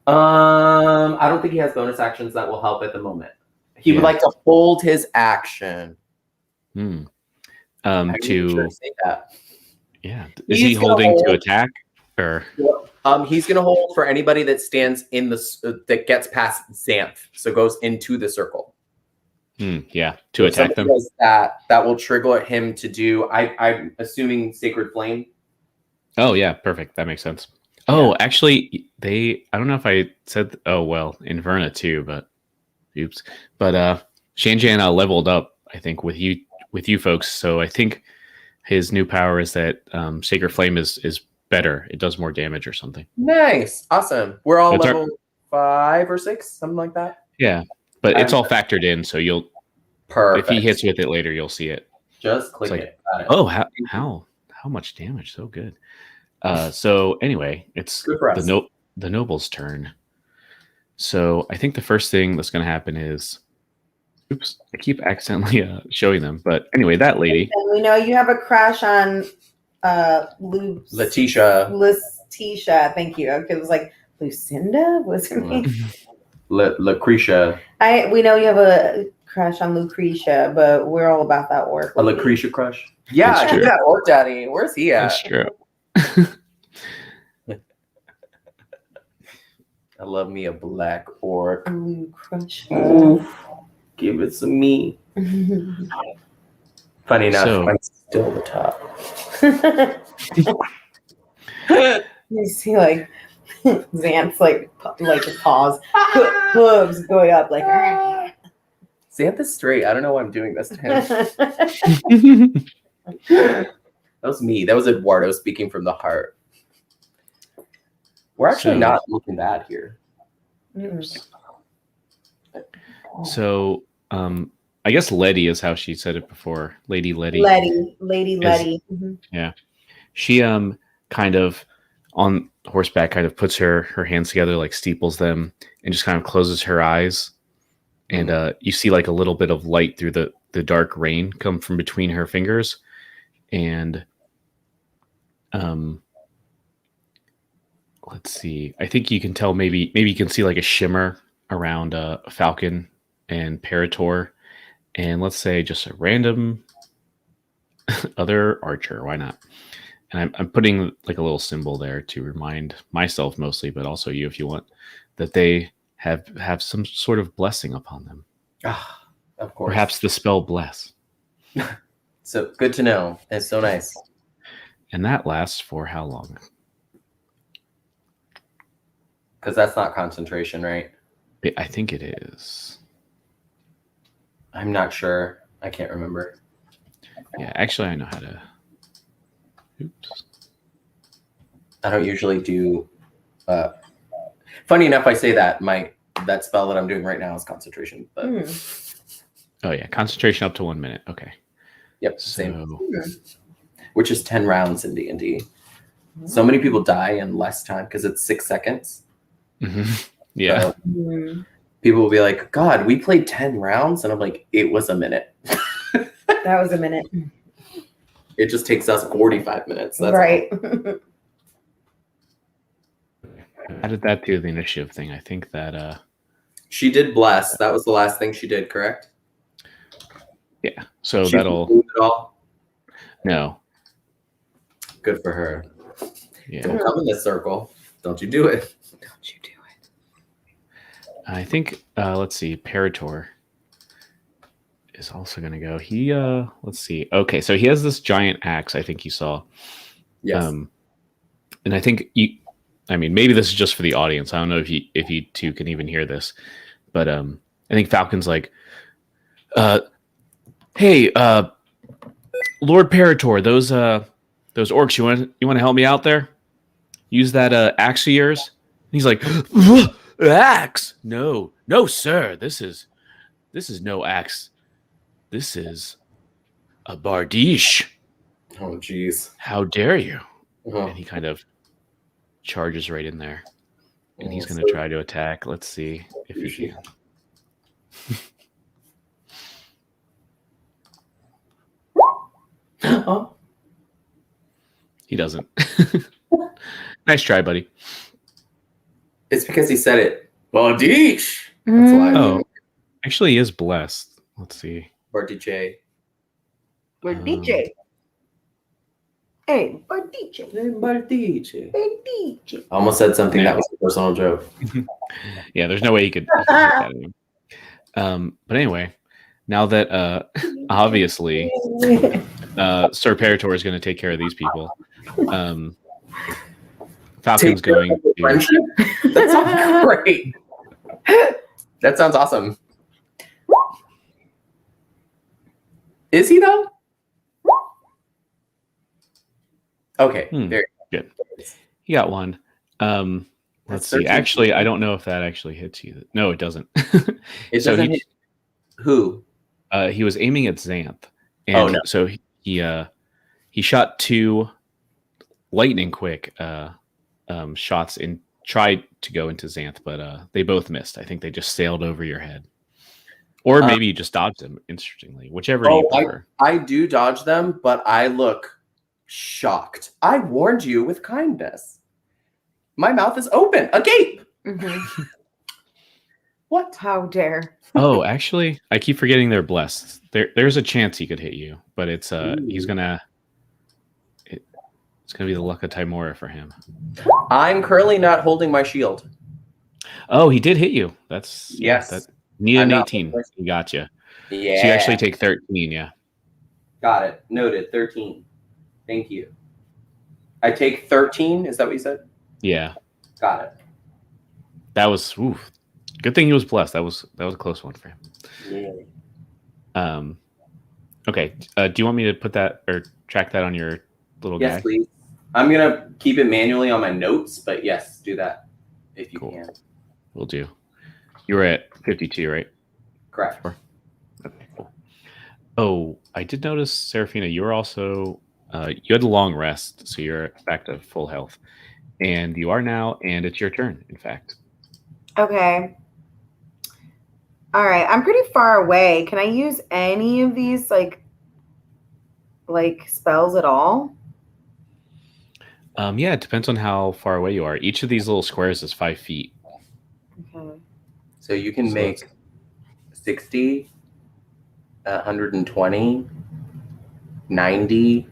I don't think he has bonus actions that will help at the moment. He would like to hold his action. To say that. Yeah. Is he holding to attack or? He's going to hold for anybody that stands in the that gets past Xanth, so goes into the circle. Yeah, to attack them. That will trigger him to do. I'm assuming Sacred Flame. Oh yeah, perfect. That makes sense. Oh, actually, I don't know if I said. Oh well, Inverna too, but oops. But Shanjan leveled up, I think, with you folks. So I think his new power is that Sacred Flame is better. It does more damage or something. Nice, awesome. We're all level 5 or 6, something like that. Yeah, but it's all factored in, so you'll. Perfect. If he hits with it later, you'll see it. Just click it. Got it. Oh, how much damage? So good. So anyway, it's the noble's turn. So I think the first thing that's going to happen is, oops, I keep accidentally showing them. But anyway, that lady. And we know you have a crush on Letitia. Thank you. It was like Lucinda. What's her name? Lucretia. We know you have a crush on Lucretia, but we're all about that work. A Lucretia crush. Yeah, yeah. Orc Daddy. Where's he at? That's true. I love me a black orc. Lucretia. Give it to me. Funny enough, I'm still the top. You see, like Xanth's like paws, hooves going up, like. Xanth is straight. I don't know why I'm doing this to him. That was me. That was Eduardo speaking from the heart. We're actually not looking bad here. So, I guess Letty is how she said it before. Lady Letty. Lady Letty. Mhm. Yeah. She kind of on horseback kind of puts her hands together, like steeples them, and just kind of closes her eyes. And you see like a little bit of light through the dark rain come from between her fingers. And let's see. I think you can tell maybe you can see like a shimmer around Falcon and Parator, and let's say just a random other archer. Why not? And I'm putting like a little symbol there to remind myself mostly, but also you if you want, that they have some sort of blessing upon them. Ah, of course. Perhaps the spell bless. So good to know. It's so nice. And that lasts for how long? Because that's not concentration, right? I think it is. I'm not sure. I can't remember. Yeah, actually, I know how to. Oops. I don't usually do. Funny enough, I say that that spell that I'm doing right now is concentration. But Oh yeah, concentration up to 1 minute. Okay. Yep, So, same. Which is 10 rounds in D&D. So many people die in less time because it's 6 seconds. yeah. So people will be like, God, we played 10 rounds. And I'm like, it was a minute. That was a minute. It just takes us 45 minutes. That's Right. Added that to the initiative thing. I think that She did bless. That was the last thing she did, correct? yeah. So She that'll didn't do it all. no. Good for her. Yeah. Don't come in this circle. Don't you do it. Don't you do it. I think let's see, Parator is also gonna go. He let's see. Okay, so he has this giant axe, I think you saw. Yes. And I think maybe this is just for the audience. I don't know if you two can even hear this. But I think Falcon's like, hey, Lord Parator, those orcs, you want to help me out there? Use that axe of yours? And he's like, axe? No, sir. This is no axe. This is a bardiche. Oh, jeez. How dare you? Uh-huh. And he kind of charges right in there. And he's going to try to attack. Let's see if he can. Oh. He doesn't. Nice try, buddy. It's because he said it. Bardiche. That's why. Oh, actually, he is blessed. Let's see. Bardiche. We're DJ. Hey, Bardiche. Bardiche. Bardiche. I almost said something that was a personal joke. Yeah, there's no way he could get that in. But anyway, now that obviously Sir Parator is going to take care of these people, Falcon's going to... Friendship? That sounds great. That sounds awesome. Is he though? Okay, there. Good. He got one. Let's see. 13. Actually, I don't know if that actually hits you. No, it doesn't. It doesn't hit who? He was aiming at Xanth. And so he shot 2 lightning quick shots and tried to go into Xanth, but they both missed. I think they just sailed over your head. Or maybe you just dodged them, interestingly. Whichever you prefer. I do dodge them, but I look shocked. I warned you with kindness. My mouth is open, agape. Mm-hmm. What? How dare? Oh, actually, I keep forgetting they're blessed. There's a chance he could hit you, but it's it's gonna be the luck of Timora for him. I'm currently not holding my shield. Oh, he did hit you. That's yes. Need an 18. He got you. Yeah. So you actually take 13. Yeah. Got it. Noted. 13. Thank you. I take 13. Is that what you said? Yeah. Got it. That was good thing he was blessed. That was a close one for him. Yeah. Okay. Do you want me to put that or track that on your little guy? Yes, please. I'm gonna keep it manually on my notes, but yes, do that if you can. Will do. You were at 52, right? Correct. Sure. Okay, cool. Oh, I did notice, Seraphina, you were also you had a long rest, so you're back to full health, and you are now, and it's your turn. In fact, Okay. All right. I'm pretty far away. Can I use any of these like spells at all? yeah, it depends on how far away you are. Each of these little squares is 5 feet. Okay. So you can So make 60, 120, 90,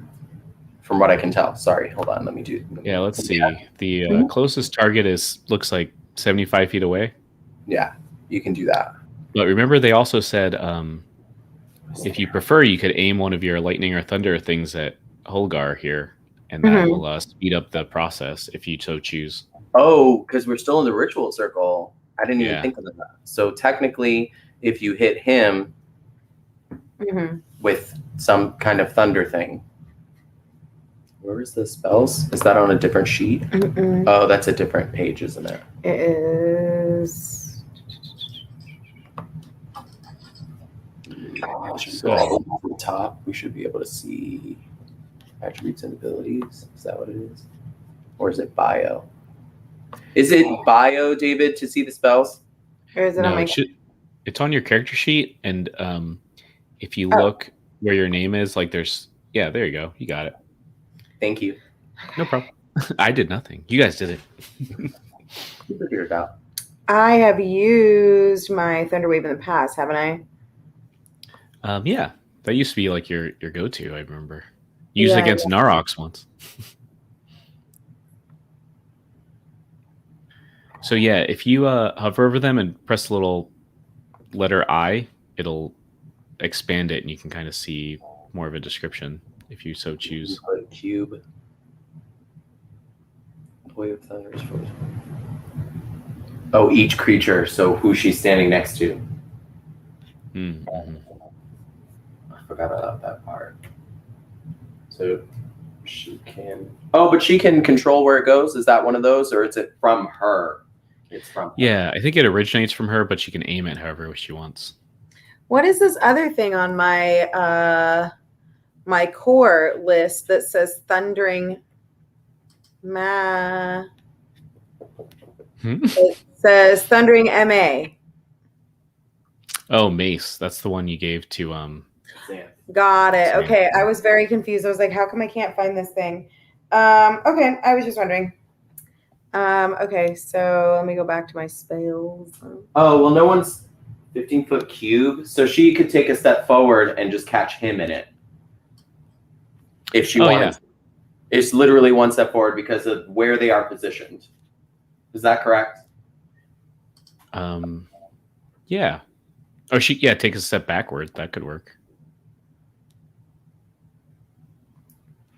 from what I can tell. Sorry, hold on. Let me do. Yeah, let's see. The closest target looks like 75 feet away. Yeah, you can do that. But remember, they also said if you prefer, you could aim one of your lightning or thunder things at Holgar here, and that will speed up the process if you so choose. Oh, because we're still in the ritual circle. I didn't even Yeah. think of that. So technically, if you hit him with some kind of thunder thing, where is the spells? Is that on a different sheet? Oh, that's a different page, isn't it? It is. So at the top, we should be able to see attributes and abilities. Is that what it is? Or is it bio? Is it bio, David, to see the spells? Or is it on my... It's on your character sheet, and if you look where your name is, like there's... Yeah, there you go. You got it. Thank you. No problem. I did nothing. You guys did it. You figured it out. I have used my Thunderwave in the past, haven't I? Yeah, that used to be like your go-to. I remember used against Narox once. So yeah, if you hover over them and press the little letter I, it'll expand it, and you can kind of see more of a description if you so choose. Cube. Wave of Thunder. Oh, each creature. So who she's standing next to. Mm-hmm. I forgot about that part. So she can. Oh, but she can control where it goes. Is that one of those, or is it from her? It's from her. Yeah, I think it originates from her, but she can aim it however she wants. What is this other thing on my my core list that says thundering It says thundering MA. Oh, mace. That's the one you gave to Got it. Sam. Okay, I was very confused. I was like, how come I can't find this thing? Okay, I was just wondering. Okay, so let me go back to my spells. Oh, well, no one's 15-foot cube, so she could take a step forward and just catch him in it. If she wanted. Yeah. It's literally one step forward because of where they are positioned. Is that correct? Yeah. Or take a step backward. That could work.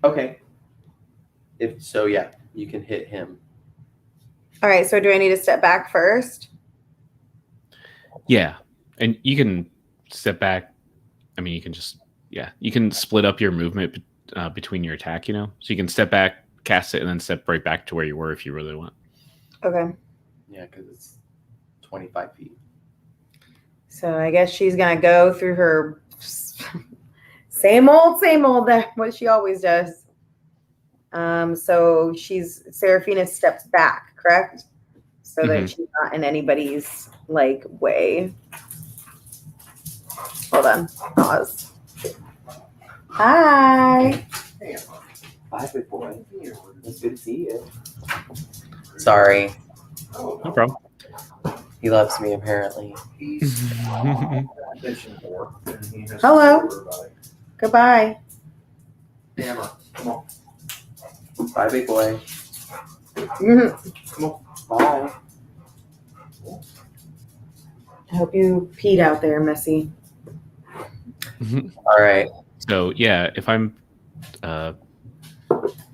Okay. If so, yeah, you can hit him. All right, so do I need to step back first? Yeah. And you can step back. I mean, you can split up your movement between your attack, so you can step back, cast it, and then step right back to where you were if you really want. Okay. Yeah, because it's 25 feet. So I guess she's going to go through her same old, what she always does. So Seraphina steps back, correct? So that she's not in anybody's way. Hold on. Pause. Hi. Bye, big boy. It's good to see you. Sorry. No problem. He loves me, apparently. Hello. Goodbye. Hammer, come on. Bye, big boy. Come on. Bye. I hope you peed out there, Missy. All right. So yeah, if I'm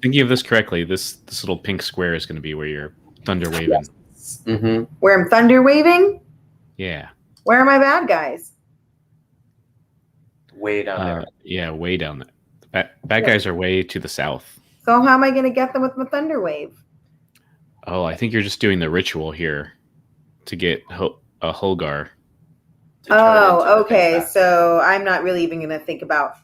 thinking of this correctly, this little pink square is going to be where you're thunder waving. Yes. Mm-hmm. Where I'm thunder waving? Yeah. Where are my bad guys? Way down there. Yeah, way down there. Bad guys are way to the south. So how am I going to get them with my thunder wave? Oh, I think you're just doing the ritual here to get a Holgar. to turn into the big Okay. bad. So I'm not really even going to think about,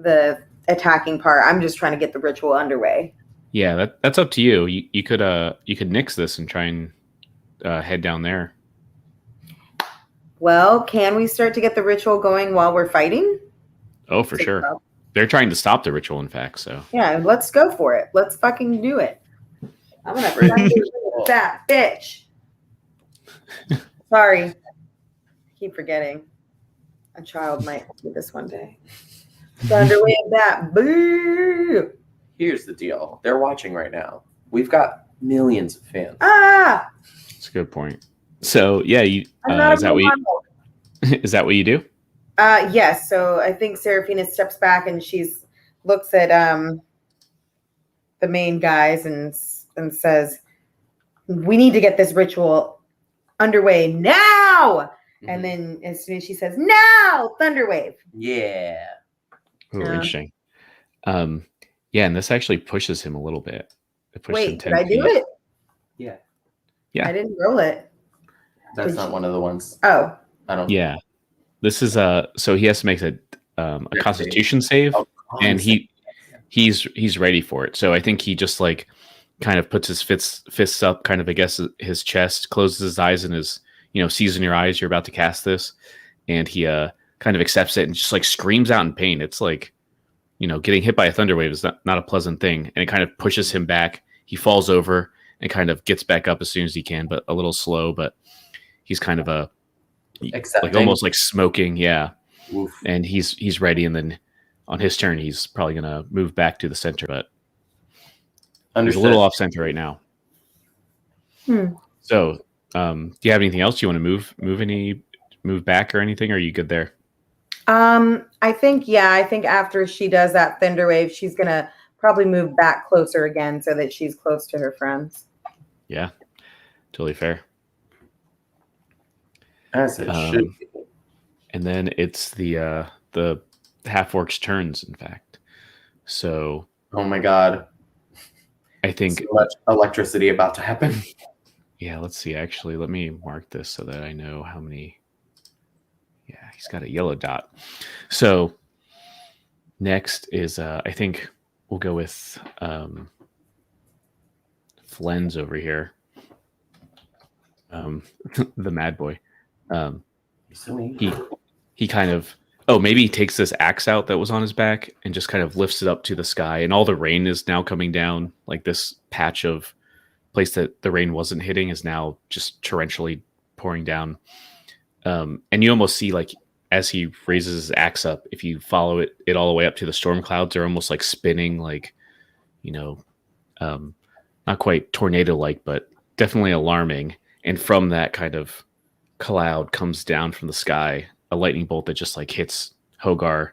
the attacking part. I'm just trying to get the ritual underway. Yeah, that's up to you. You could nix this and try and head down there. Well, can we start to get the ritual going while we're fighting? Oh, for sure. They're trying to stop the ritual, in fact. So Yeah, let's go for it. Let's fucking do it. I'm gonna find that bitch. Sorry. I keep forgetting. A child might do this one day. Thunderwave that. Boo! Here's the deal. They're watching right now. We've got millions of fans. Ah! that's a good point. So yeah, I'm not is that what is that what you do? Yes. So I think Saraphina steps back and looks at the main guys and says, "We need to get this ritual underway now." Mhm. And then as soon as she says, "Now, Thunderwave." Yeah. Oh, interesting. Yeah, and this actually pushes him a little bit. It pushes him Wait, 10 did I do feet. it? Yeah. Yeah. I didn't roll it. That's Did not you- one of the ones. Oh, I don't. Yeah. This is so he has to make a Constitution save, Oh, and honestly. he's ready for it. So I think he just like kind of puts his fists up, kind of against his chest, closes his eyes, and sees in your eyes you're about to cast this, and he kind of accepts it and just like screams out in pain. It's like, getting hit by a thunderwave is not a pleasant thing, and it kind of pushes him back. He falls over and kind of gets back up as soon as he can, but a little slow. But he's kind of Accepting. like almost like smoking, yeah. Oof. And he's ready, and then on his turn he's probably gonna move back to the center, but he's a Understood. little off center right now. Hmm. So do you have anything else you want to move back or anything, or are you good there? I think after she does that Thunderwave, she's gonna probably move back closer again so that she's close to her friends. Yeah, totally fair. As it should be. And then it's the half orc's turns, in fact. So Oh my god. I think So much electricity about to happen. yeah, let's see. Actually, let me mark this so that I know how many. Yeah, he's got a yellow dot. So next is I think we'll go with Flen's over here. The mad boy. He kind of maybe he takes this axe out that was on his back and just kind of lifts it up to the sky, and all the rain is now coming down. Like this patch of place that the rain wasn't hitting is now just torrentially pouring down. And you almost see, like, as he raises his axe up, if you follow it all the way up to the storm clouds, are almost like spinning, like, not quite tornado like, but definitely alarming. And from that kind of cloud comes down from the sky a lightning bolt that just like hits Holgar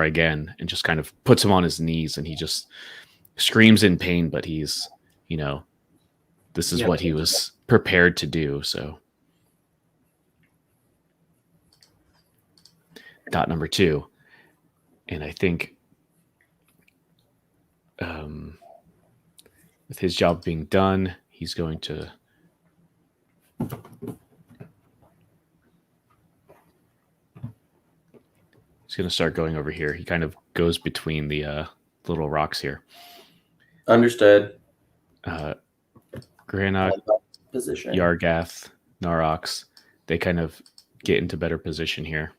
again and just kind of puts him on his knees, and he just screams in pain, but he's, this is what he was prepared to do. So dot number 2. And I think with his job being done, he's going to start going over here. He kind of goes between the little rocks here. Understood. Granok, Position. Yargath, Narox, they kind of get into better position here.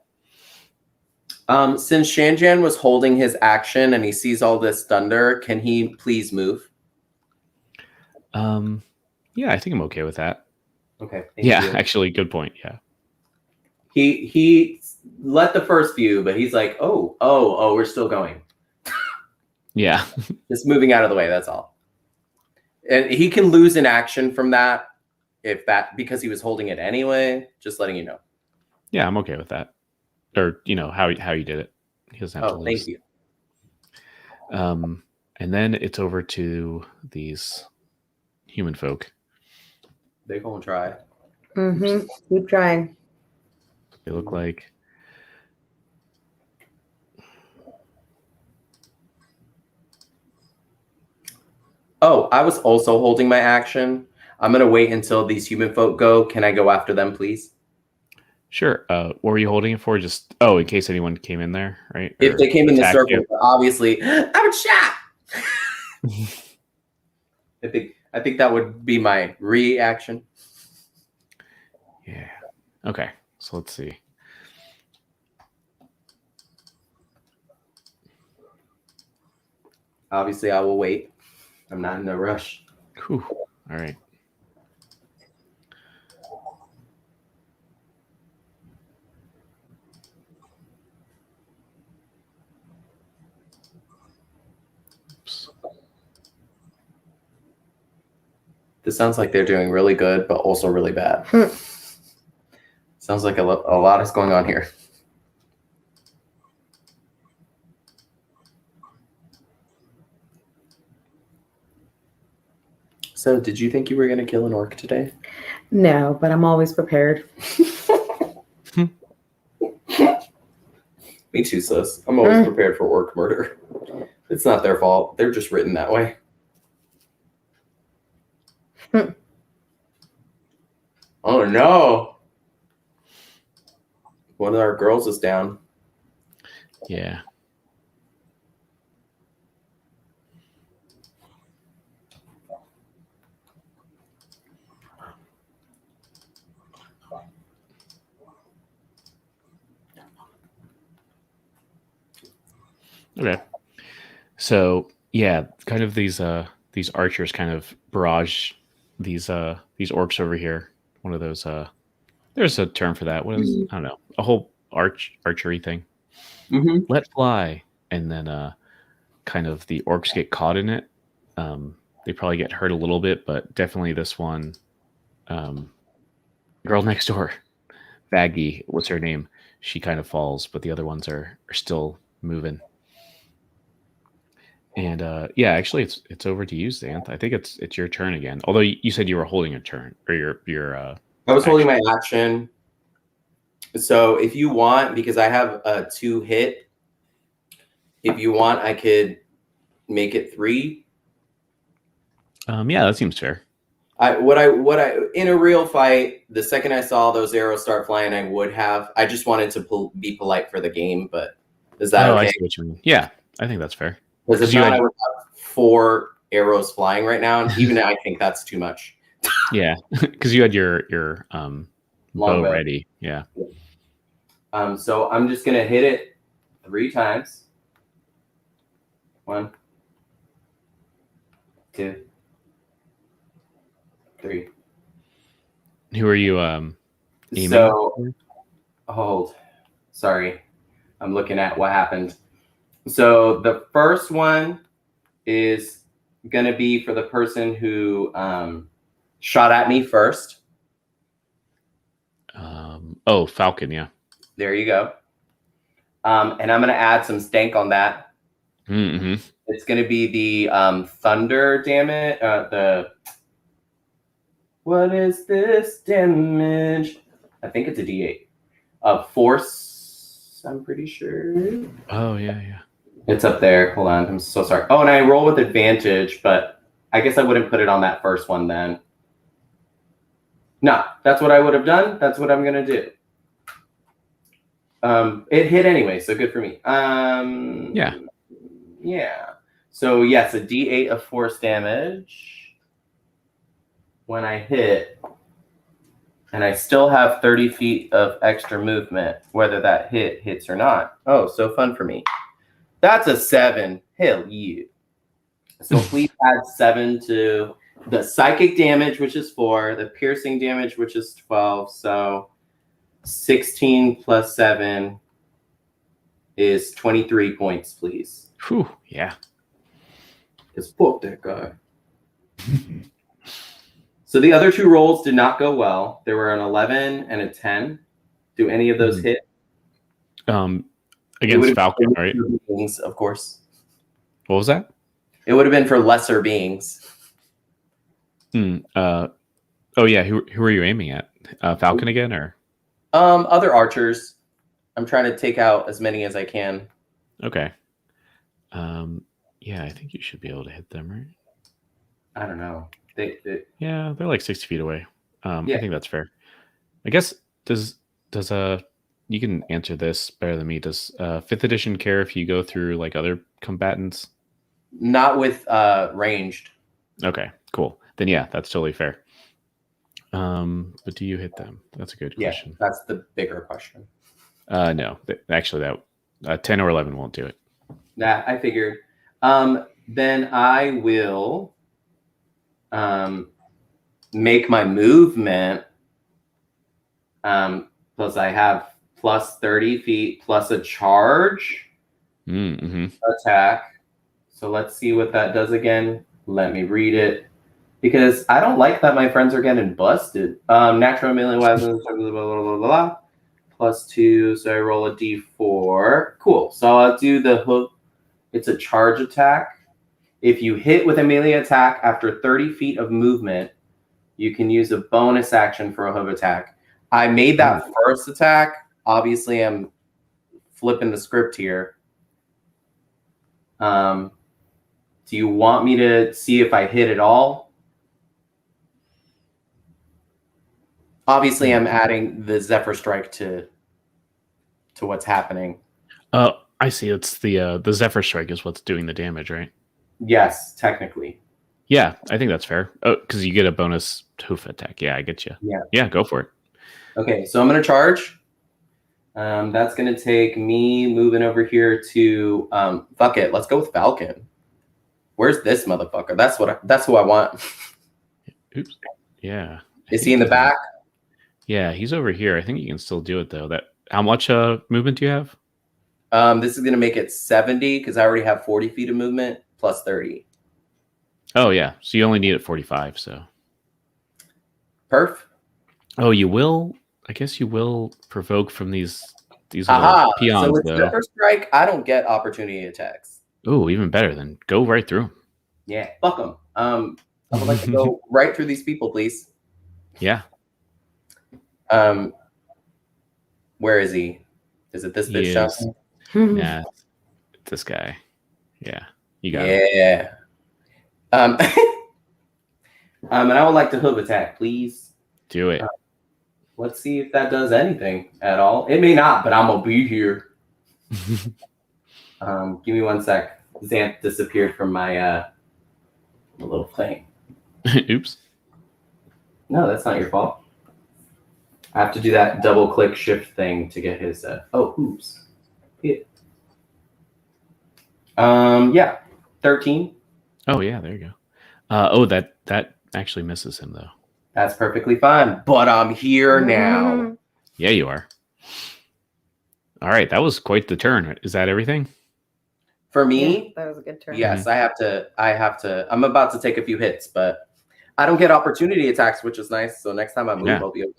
Since Shanjan was holding his action and he sees all this thunder, can he please move? Yeah, I think I'm okay with that. Okay. Yeah, you. actually, good point. Yeah. He let the first few, but he's like, oh, we're still going. Yeah. Just moving out of the way, that's all. And he can lose an action from that because he was holding it anyway. Just letting you know. Yeah, I'm okay with that. Or how you did it. He doesn't have to lose. Thank you. And then it's over to these human folk. They're gonna try. Mm-hmm. Keep trying. They look like I was also holding my action. I'm gonna wait until these human folk go. Can I go after them, please? Sure. What were you holding it for? Just in case anyone came in there, right? If Or they came in the attacked circle, you. obviously, I would shot. I think that would be my reaction. Yeah. Okay. So let's see. Obviously, I will wait. I'm not in a rush. Whew. All right. Oops. This sounds like they're doing really good, but also really bad. Sounds like a lot is going on here. So, did you think you were going to kill an orc today? No, but I'm always prepared. Me too, sis. I'm always prepared for orc murder. It's not their fault. They're just written that way. Oh no! One of our girls is down. Yeah. Okay. So yeah, kind of these archers kind of barrage these orcs over here. One of those there's a term for that. What is I don't know. A whole archery thing. Mm-hmm. Let fly. And then kind of the orcs get caught in it. They probably get hurt a little bit, but definitely this one girl next door, Baggy, what's her name? She kind of falls, but the other ones are still moving. And yeah, actually, it's over to you, Xanth. I think it's your turn again. Although you said you were holding a turn or your. I was holding my action. So if you want, because I have a 2 hit, if you want, I could make it 3. Yeah, that seems fair. In a real fight, the second I saw those arrows start flying, I would have. I just wanted to be polite for the game, but is that okay? I see what you mean. Yeah, I think that's fair. Because if not, I would have 4 arrows flying right now, and even I think that's too much. Yeah, because you had your bow bow ready. Yeah. So I'm just gonna hit it 3 times. 1, 2, 3. Who are you aiming? So hold. Sorry, I'm looking at what happened. So the first one is gonna be for the person who shot at me first. Falcon. Yeah. There you go. And I'm gonna add some stank on that. Mm-hmm. It's gonna be the thunder damage. What is this damage? I think it's a D8. Force, I'm pretty sure. Oh yeah. It's up there. Hold on, I'm so sorry. Oh, and I roll with advantage, but I guess I wouldn't put it on that first one then. No, that's what I would have done. That's what I'm gonna do. It hit anyway, so good for me. Yeah. So yes, a D8 of force damage when I hit, and I still have 30 feet of extra movement, whether that hits or not. Oh, so fun for me. That's a 7. Hell yeah. So please add 7 to the psychic damage, which is 4, the piercing damage, which is 12. So 16 plus 7 is 23 points, please. Whew, yeah. Because fuck that guy. So the other 2 rolls did not go well. There were an 11 and a 10. Do any of those hit? Against Falcon, right? Beings, of course. What was that? It would have been for lesser beings. Oh yeah. Who are you aiming at? Falcon again, or? Other archers. I'm trying to take out as many as I can. Okay. Yeah, I think you should be able to hit them, right? I don't know. Yeah, they're like 60 feet away. Yeah. I think that's fair. I guess does Does you can answer this better than me. Does 5th edition care if you go through like other combatants? Not with ranged. Okay, cool. Then yeah, that's totally fair. But do you hit them? That's a good question. That's the bigger question. No, actually, that 10 or 11 won't do it. Nah, I figured. Then I will make my movement. Plus I have plus 30 feet plus a charge attack. So let's see what that does again. Let me read it. Because I don't like that my friends are getting busted. Natural melee weapons, blah, blah, blah, blah, blah. Plus 2, so I roll a d4. Cool. So I'll do the hook. It's a charge attack. If you hit with a melee attack after 30 feet of movement, you can use a bonus action for a hoof attack. I made that first attack. Obviously, I'm flipping the script here. Do you want me to see if I hit it all? Obviously, I'm adding the Zephyr Strike to what's happening. I see. It's the Zephyr Strike is what's doing the damage, right? Yes, technically. Yeah, I think that's fair. Oh, because you get a bonus hoof attack. Yeah, I get you. Yeah, go for it. Okay, so I'm going to charge. That's going to take me moving over here to fuck it. Let's go with Falcon. Where's this motherfucker? That's who I want. Oops. Yeah. Is he in the back? Yeah, he's over here. I think you can still do it though. How much movement do you have? This is going to make it 70 because I already have 40 feet of movement plus 30. Oh yeah, so you only need it 45. So. Perf. Oh, you will. I guess you will provoke from these little peons. So with though. Zephyr Strike, I don't get opportunity attacks. Oh, even better. Then go right through them. Yeah, fuck them. I would like to go right through these people, please. Yeah. Where is he? Is it this bitch down? Yeah, this guy. Yeah, you got it. Yeah. And I would like to hoof attack, please. Do it. Let's see if that does anything at all. It may not, but I'm gonna be here. Give me 1 sec. Xanth disappeared from my little thing. Oops. No, that's not your fault. I have to do that double click shift thing to get his oops. Yeah. 13. Oh yeah, there you go. That actually misses him though. That's perfectly fine. But I'm here now. Yeah, you are. All right, that was quite the turn. Is that everything? For me, yeah, that was a good turn. Yes, I have to. I'm about to take a few hits, but I don't get opportunity attacks, which is nice. So next time I move, I'll be able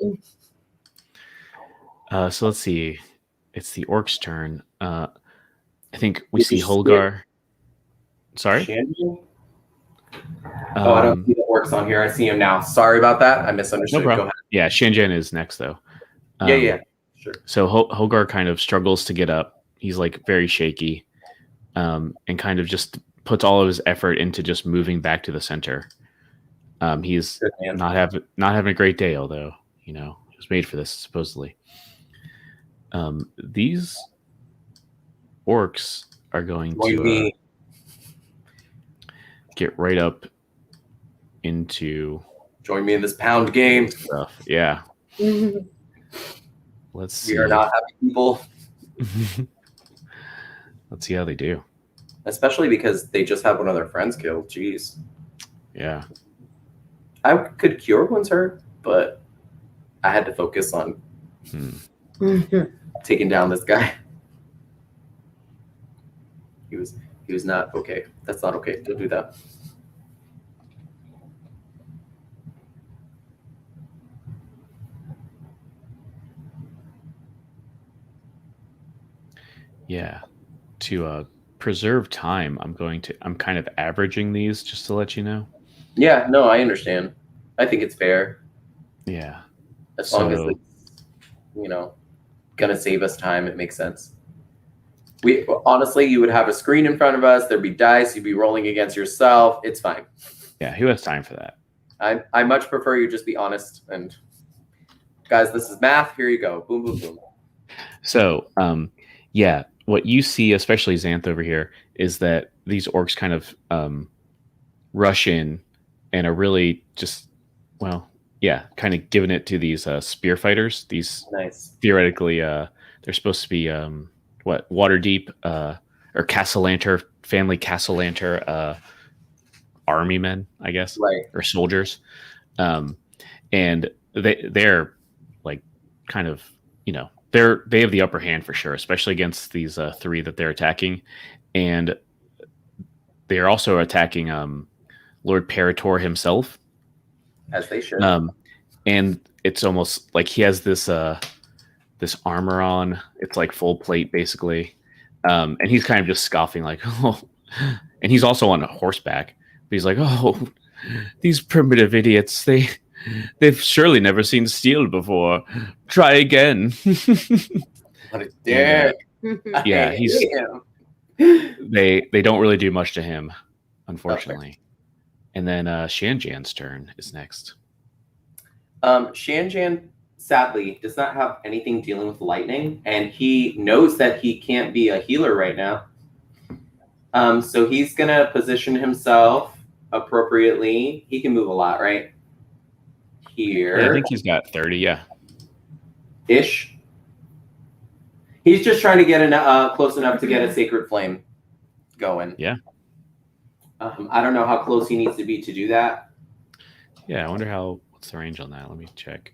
to. So let's see. It's the orc's turn. I think we see Holgar. Sorry? I don't see the orcs on here. I see him now. Sorry about that. I misunderstood. No problem. Go ahead. Yeah, Shanjan is next, though. Yeah. Sure. So Holgar kind of struggles to get up. He's like very shaky and kind of just puts all of his effort into just moving back to the center. He's not having a great day, although, he was made for this, supposedly. These orcs are going to get right up into join me in this pound game stuff. Yeah. Let's see. We are not happy people. Let's see how they do. Especially because they just have one of their friends killed. Jeez. Yeah. I could cure one's hurt, but I had to focus on taking down this guy. He was not okay. That's not okay. Don't do that. Yeah. To preserve time, I'm kind of averaging these just to let you know. Yeah, no, I understand. I think it's fair. Yeah. As long as it's, gonna save us time, it makes sense. Honestly, you would have a screen in front of us, there'd be dice, you'd be rolling against yourself. It's fine. Yeah, who has time for that? I much prefer you just be honest and Guys, this is math. Here you go. Boom, boom, boom. So, yeah, what you see, especially Xanth over here, is that these orcs kind of rush in and are really just, well, yeah, kind of giving it to these spear fighters. These Nice. theoretically, they're supposed to be what, Waterdeep or Castellanter, family Castellanter army men, I guess, Right. or soldiers, and they're like kind of, you know, they have the upper hand for sure, especially against these three that they're attacking, and they are also attacking Lord Parator himself, As they should. and it's almost like he has this this armor on. It's like full plate basically, and he's kind of just scoffing like, oh, and he's also on a horseback. But he's like, oh, these primitive idiots, they've surely never seen steel before. Try again. What a dick. Yeah, he's they don't really do much to him, unfortunately. And then Shanjan's turn is next. Shanjan, sadly, does not have anything dealing with lightning, and he knows that he can't be a healer right now. So he's going to position himself appropriately. He can move a lot, right? Here. Yeah, I think he's got 30, yeah. Ish. He's just trying to get close enough to get a sacred flame going. Yeah. I don't know how close he needs to be to do that. Yeah, I wonder what's the range on that? Let me check.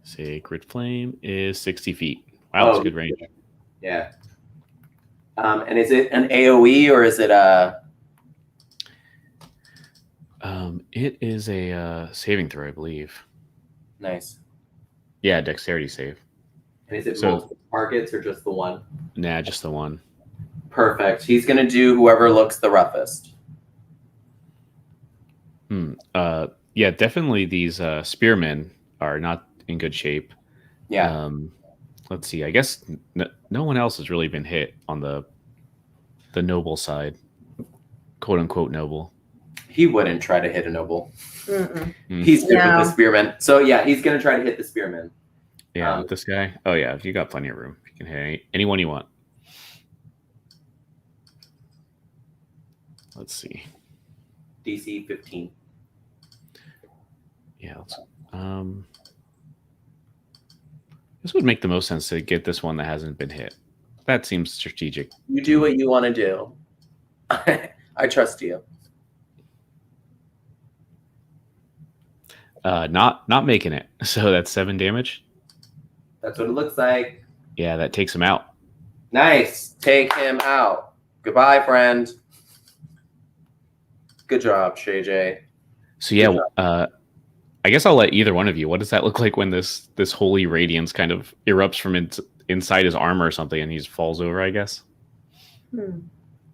Sacred Flame is 60 feet. Wow, that's a good range. Yeah. And is it an AoE or is it a... It is a saving throw, I believe. Nice. Yeah, dexterity save. And is it multiple targets or just the one? Nah, just the one. Perfect. He's going to do whoever looks the roughest. Yeah, definitely these spearmen are not in good shape. Yeah. Let's see. I guess no one else has really been hit on the noble side, quote unquote noble. He wouldn't try to hit a noble. Mm-mm. He's good with the spearmen. So yeah, he's going to try to hit the spearmen. Yeah, this guy. Oh yeah, you got plenty of room. You can hit anyone you want. Let's see. DC 15. Yeah, this would make the most sense to get this one that hasn't been hit. That seems strategic. You do what you want to do. I trust you. Not making it. So that's 7 damage. That's what it looks like. Yeah, that takes him out. Nice. Take him out. Goodbye, friend. Good job, Shay J. So yeah, I guess I'll let either one of you. What does that look like when this holy radiance kind of erupts from inside his armor or something, and he falls over? I guess.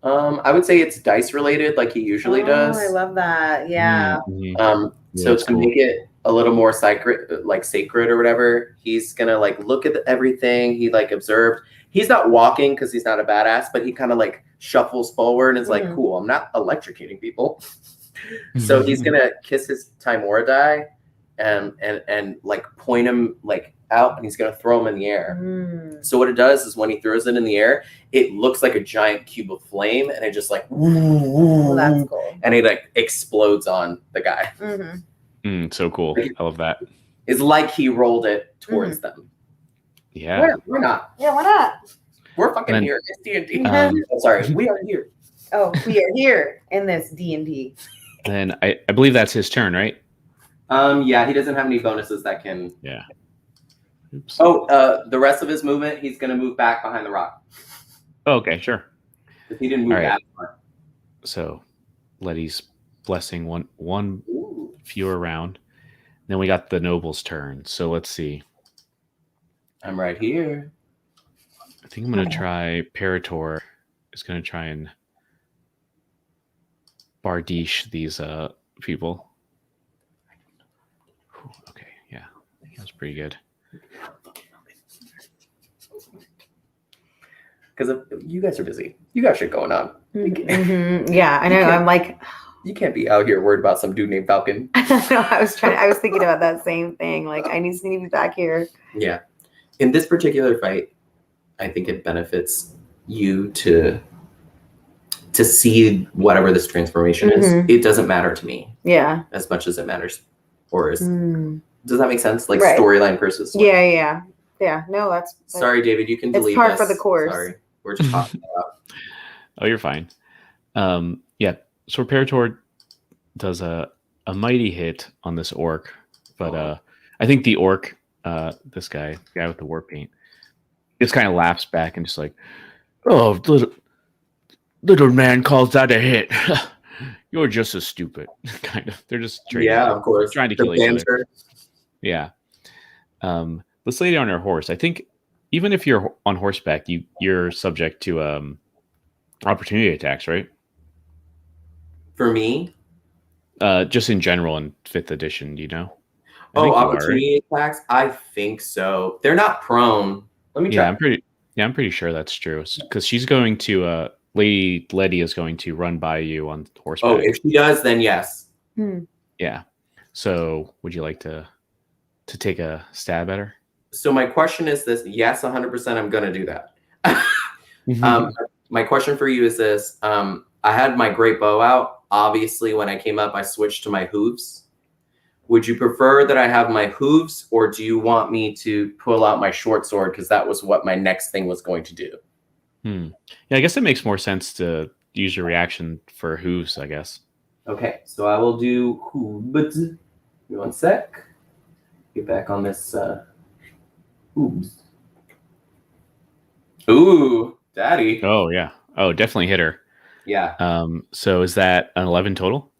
I would say it's dice related, like he usually does. I love that. Yeah. Mm-hmm. So to make it a little more sacred or whatever, he's gonna like look at everything he like observed. He's not walking because he's not a badass, but he kind of like shuffles forward and is like, cool, I'm not electrocuting people. So he's gonna kiss his Timora die and like point him like out, and he's gonna throw him in the air. So what it does is when he throws it in the air, it looks like a giant cube of flame, and it just like That's cool. and it like explodes on the guy. So cool. I love that. It's like he rolled it towards them. Yeah. We're not. Yeah, why not? We're fucking here. It's D&D. Sorry, we are here. Oh, we are here in this D&D. And I believe that's his turn, right? Yeah, he doesn't have any bonuses that can. Yeah. Oops. Oh, the rest of his movement, he's gonna move back behind the rock. Oh, okay, sure. If he didn't move that far. So, Letty's blessing one fewer round. Then we got the noble's turn. So let's see. I'm right here. I think I'm gonna try Parator. Is gonna try and Bardiche these people. Okay, yeah, that's pretty good. Because you guys are busy. You got shit going on. Yeah, I know. I'm like, You can't be out here worried about some dude named Falcon. No, I was thinking about that same thing. Like, I need to be back here. Yeah. In this particular fight, I think it benefits you to see whatever this transformation is. It doesn't matter to me. Yeah. As much as it matters. Or is does Does that make sense? Like right. Storyline versus story. Yeah. No, that's sorry, David, you can delete it's par this. for the course. Sorry. We're just talking about. Oh, you're fine. Yeah. So Parator does a mighty hit on this orc, but I think the orc, this guy, the guy with the war paint, just kind of laughs back and just like, oh, little man calls that a hit. You're just as stupid. Kind of. They're just of course. trying to kill each other. Yeah. This lady on her horse, I think even if you're on horseback, you're subject to opportunity attacks, right? For me? Just in general in 5th edition, you know? Opportunity attacks? I think so. They're not prone. Let me try. I'm pretty sure that's true. Because she's going to Lady Letty is going to run by you on horseback. Oh, if she does, then yes. Yeah. So would you like to take a stab at her? So my question is this. Yes, 100% I'm going to do that. My question for you is this. I had my great bow out. Obviously, when I came up, I switched to my hooves. Would you prefer that I have my hooves, or do you want me to pull out my short sword? Because that was what my next thing was going to do. Yeah, I guess it makes more sense to use your reaction for hooves, I guess. Okay, so I will do hooves. Give me 1 sec. Get back on this hooves. Ooh, daddy. Oh, yeah. Oh, definitely hit her. Yeah. So is that an 11 total?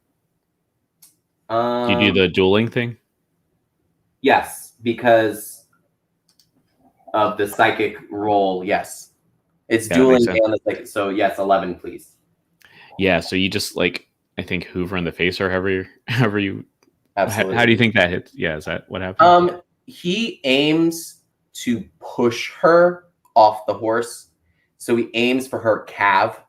Do you do the dueling thing? Yes, because of the psychic roll. Yes, it's dueling and the psychic. So yes, 11, please. Yeah. So you just like I think Hoover in the face or however you. Absolutely. How do you think that hits? Yeah, is that what happened? He aims to push her off the horse, so he aims for her calf,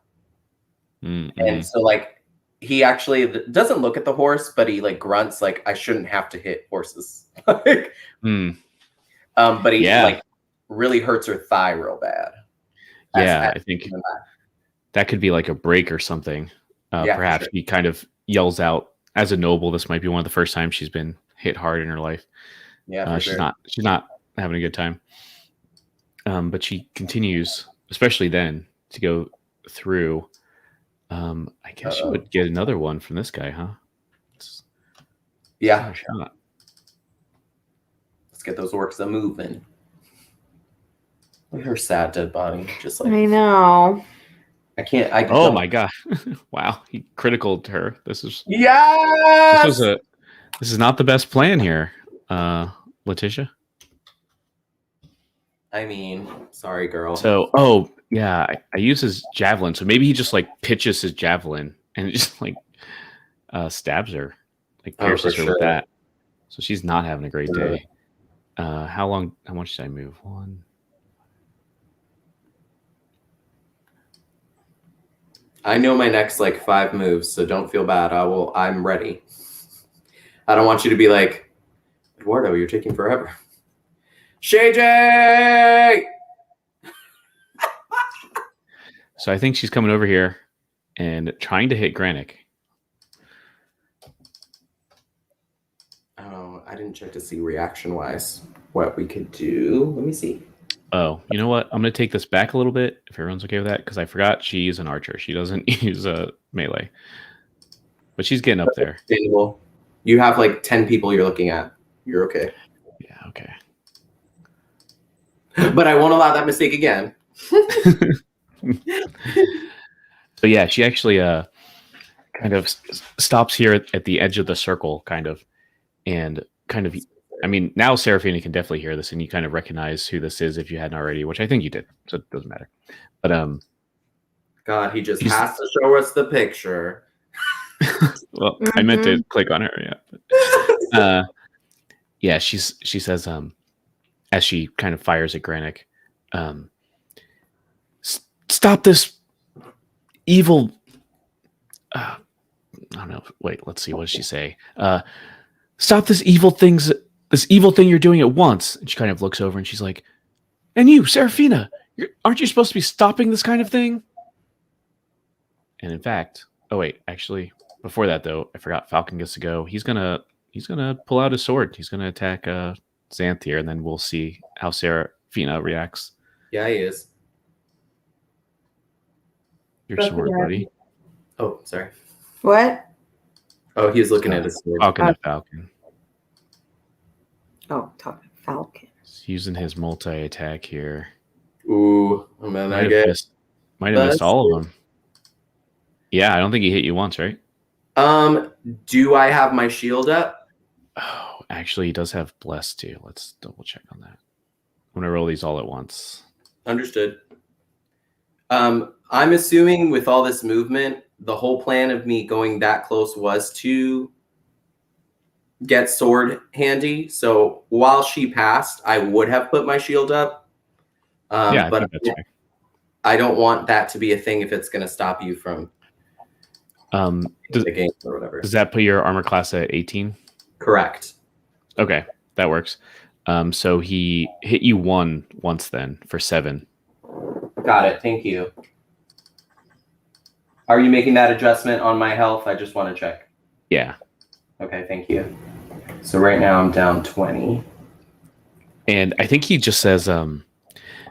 and so like. He actually doesn't look at the horse, but he like grunts like I shouldn't have to hit horses. But he like really hurts her thigh real bad. I think that could be like a break or something. Perhaps sure. He kind of yells out as a noble. This might be one of the first times she's been hit hard in her life. Yeah, she's not having a good time. But she continues, especially then, to go through. I guess you would get another one from this guy, huh? Yeah. Let's get those orcs a moving. Look at her sad dead body. Just like I know. I can't. Oh my god! Wow, he criticaled her. This is This is not the best plan here, Letitia. I mean, sorry, girl. So, I use his javelin. So maybe he just like pitches his javelin and just like stabs her, like pierces her with that. So she's not having a great day. How much did I move? 1. I know my next like 5 moves, so don't feel bad. I'm ready. I don't want you to be like, Eduardo, you're taking forever. Shay J! So I think she's coming over here and trying to hit Granick. Oh, I didn't check to see reaction-wise what we could do. Let me see. Oh, you know what? I'm going to take this back a little bit, if everyone's okay with that, because I forgot she's an archer. She doesn't use a melee. But she's getting up there. Understandable. You have like 10 people you're looking at. You're okay. Yeah, okay. But I won't allow that mistake again. So yeah, she actually kind of stops here at the edge of the circle, kind of, and kind of. I mean, now Saraphina can definitely hear this, and you kind of recognize who this is if you hadn't already, which I think you did, so it doesn't matter. But God, he just has to show us the picture. Well, I meant to click on her, yeah. But, she says, as she kind of fires at Granick, stop this evil don't know. Wait, let's see. What does she say? Stop this evil thing you're doing at once. And she kind of looks over and she's like, and you, Saraphina, aren't you supposed to be stopping this kind of thing? And in fact, oh wait, actually, before that though, I forgot Falcon gets to go. He's gonna pull out his sword. He's gonna attack Xanth here, and then we'll see how Saraphina reacts. Yeah, he is. Your sword, buddy. Oh, sorry. What? Oh, he's looking at his sword. Talking to Falcon. Oh, talking Falcon. He's using his multi-attack here. Ooh, and then I get might have missed all of them. Yeah, I don't think he hit you once, right? Do I have my shield up? Oh, actually, he does have bless too. Let's double check on that. I'm gonna roll these all at once. Understood. I'm assuming with all this movement, the whole plan of me going that close was to get sword handy. So while she passed, I would have put my shield up. Yeah, but I think that's right. I don't want that to be a thing if it's going to stop you from the game or whatever. Does that put your armor class at 18? Correct. Okay, that works. So he hit you once then for 7. Got it. Thank you. Are you making that adjustment on my health? I just want to check. Yeah. Okay, thank you. So right now I'm down 20. And I think he just says,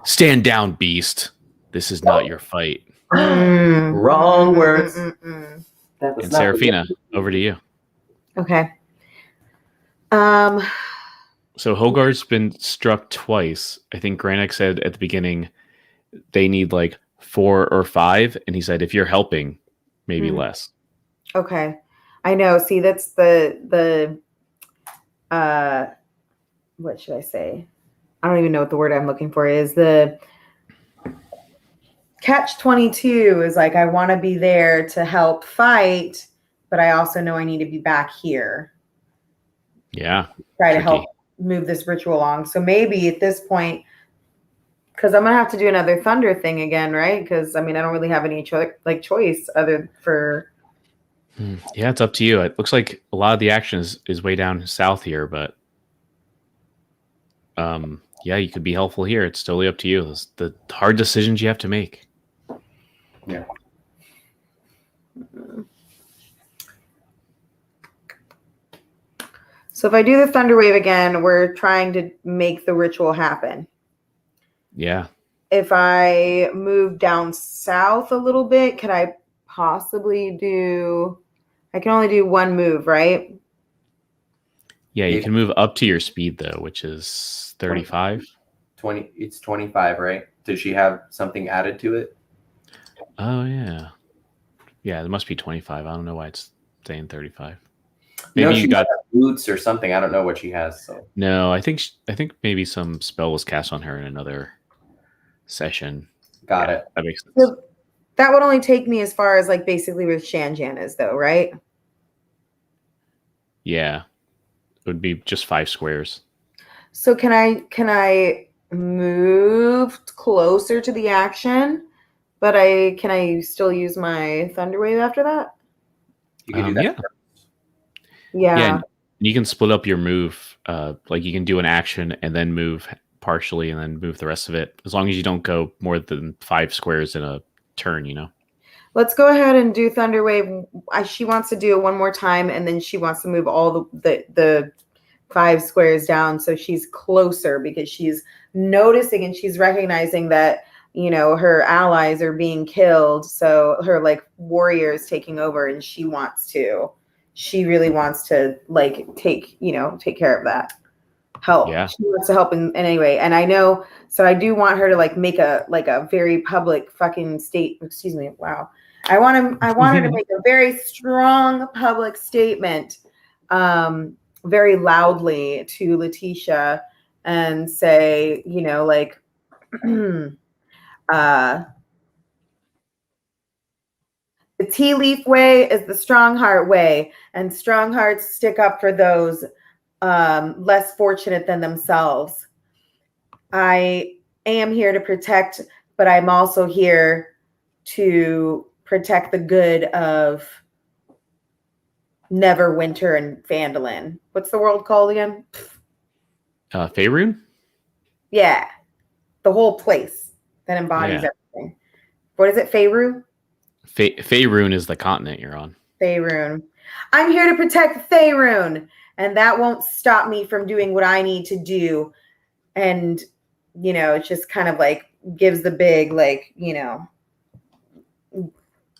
stand down, beast. This is not your fight. Wrong words. And Saraphina, over to you. Okay. So Hogarth's been struck twice. I think Granik said at the beginning they need like 4 or 5, and he said if you're helping, maybe less. Okay. I know. See, that's the what should I say? I don't even know what the word I'm looking for is. The catch-22 is like, I want to be there to help fight, but I also know I need to be back here. Yeah. Try to help move this ritual along. So maybe at this point, because I'm gonna have to do another thunder thing again, right? Because I mean, I don't really have any choice other for. Yeah, it's up to you. It looks like a lot of the action is way down south here, but yeah, you could be helpful here. It's totally up to you. It's the hard decisions you have to make. Yeah. So if I do the thunder wave again, we're trying to make the ritual happen. Yeah. If I move down south a little bit, could I possibly do... I can only do one move, right? Yeah, you can move up to your speed, though, which is 35. 20. It's 25, right? Does she have something added to it? Oh, yeah. Yeah, it must be 25. I don't know why it's saying 35. Maybe no, she you got boots or something. I don't know what she has. So no, I think maybe some spell was cast on her in another session. Got it. That makes sense. So that would only take me as far as like basically where Shanjan is, though, right? Yeah, it would be just 5 squares. So can I move closer to the action, but can I still use my thunder wave after that? You can do that. Yeah. Yeah. You can split up your move. Like you can do an action and then move partially and then move the rest of it. As long as you don't go more than 5 squares in a turn, you know. Let's go ahead and do thunder wave. She wants to do it one more time, and then she wants to move all the 5 squares down so she's closer because she's noticing and she's recognizing that, you know, her allies are being killed. So her like warrior is taking over, and she really wants to like take care of that. Help. Yeah. She wants to help in any way. And I know, so I do want her to like make a very public fucking wow. I want her to make a very strong public statement, very loudly to Letitia and say, you know, like, the tea leaf way is the strong heart way, and strong hearts stick up for those less fortunate than themselves. I am here to protect, but I'm also here to protect the good of Neverwinter and Phandalin. What's the world called again? Faerun? Yeah. The whole place that embodies Yeah. everything. What is it? Faerun? Faerun is the continent you're on. Faerun. I'm here to protect Faerun, and that won't stop me from doing what I need to do. And, you know, it's just kind of like gives the big, like, you know,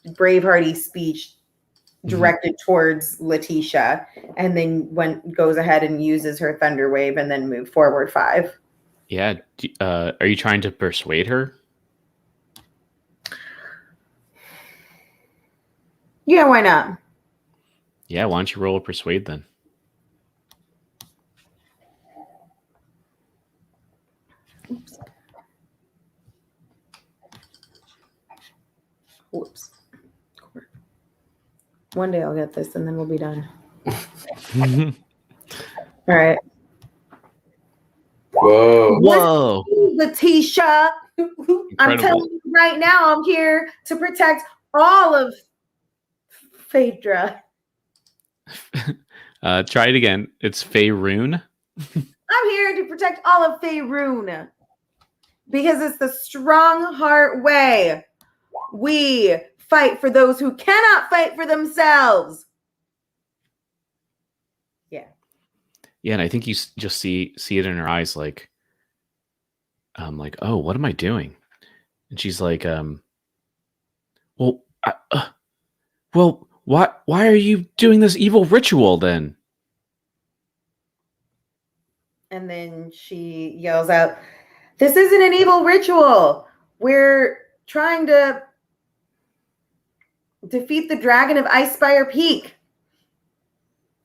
bravehearty speech directed towards Letitia, and then goes ahead and uses her thunder wave and then move forward 5. Yeah. Are you trying to persuade her? Yeah, why not? Yeah, why don't you roll a persuade then? Oops. Whoops. One day I'll get this and then we'll be done. All right. Whoa. Letitia. I'm telling you right now, I'm here to protect all of Phaedra. Try it again. It's Faerun. I'm here to protect all of Faerun. Because it's the strong heart way. We fight for those who cannot fight for themselves. Yeah. Yeah, and I think you just see it in her eyes, like, oh, what am I doing? And she's like, well, why are you doing this evil ritual then? And then she yells out, "This isn't an evil ritual. We're trying to defeat the dragon of Ice Spire Peak.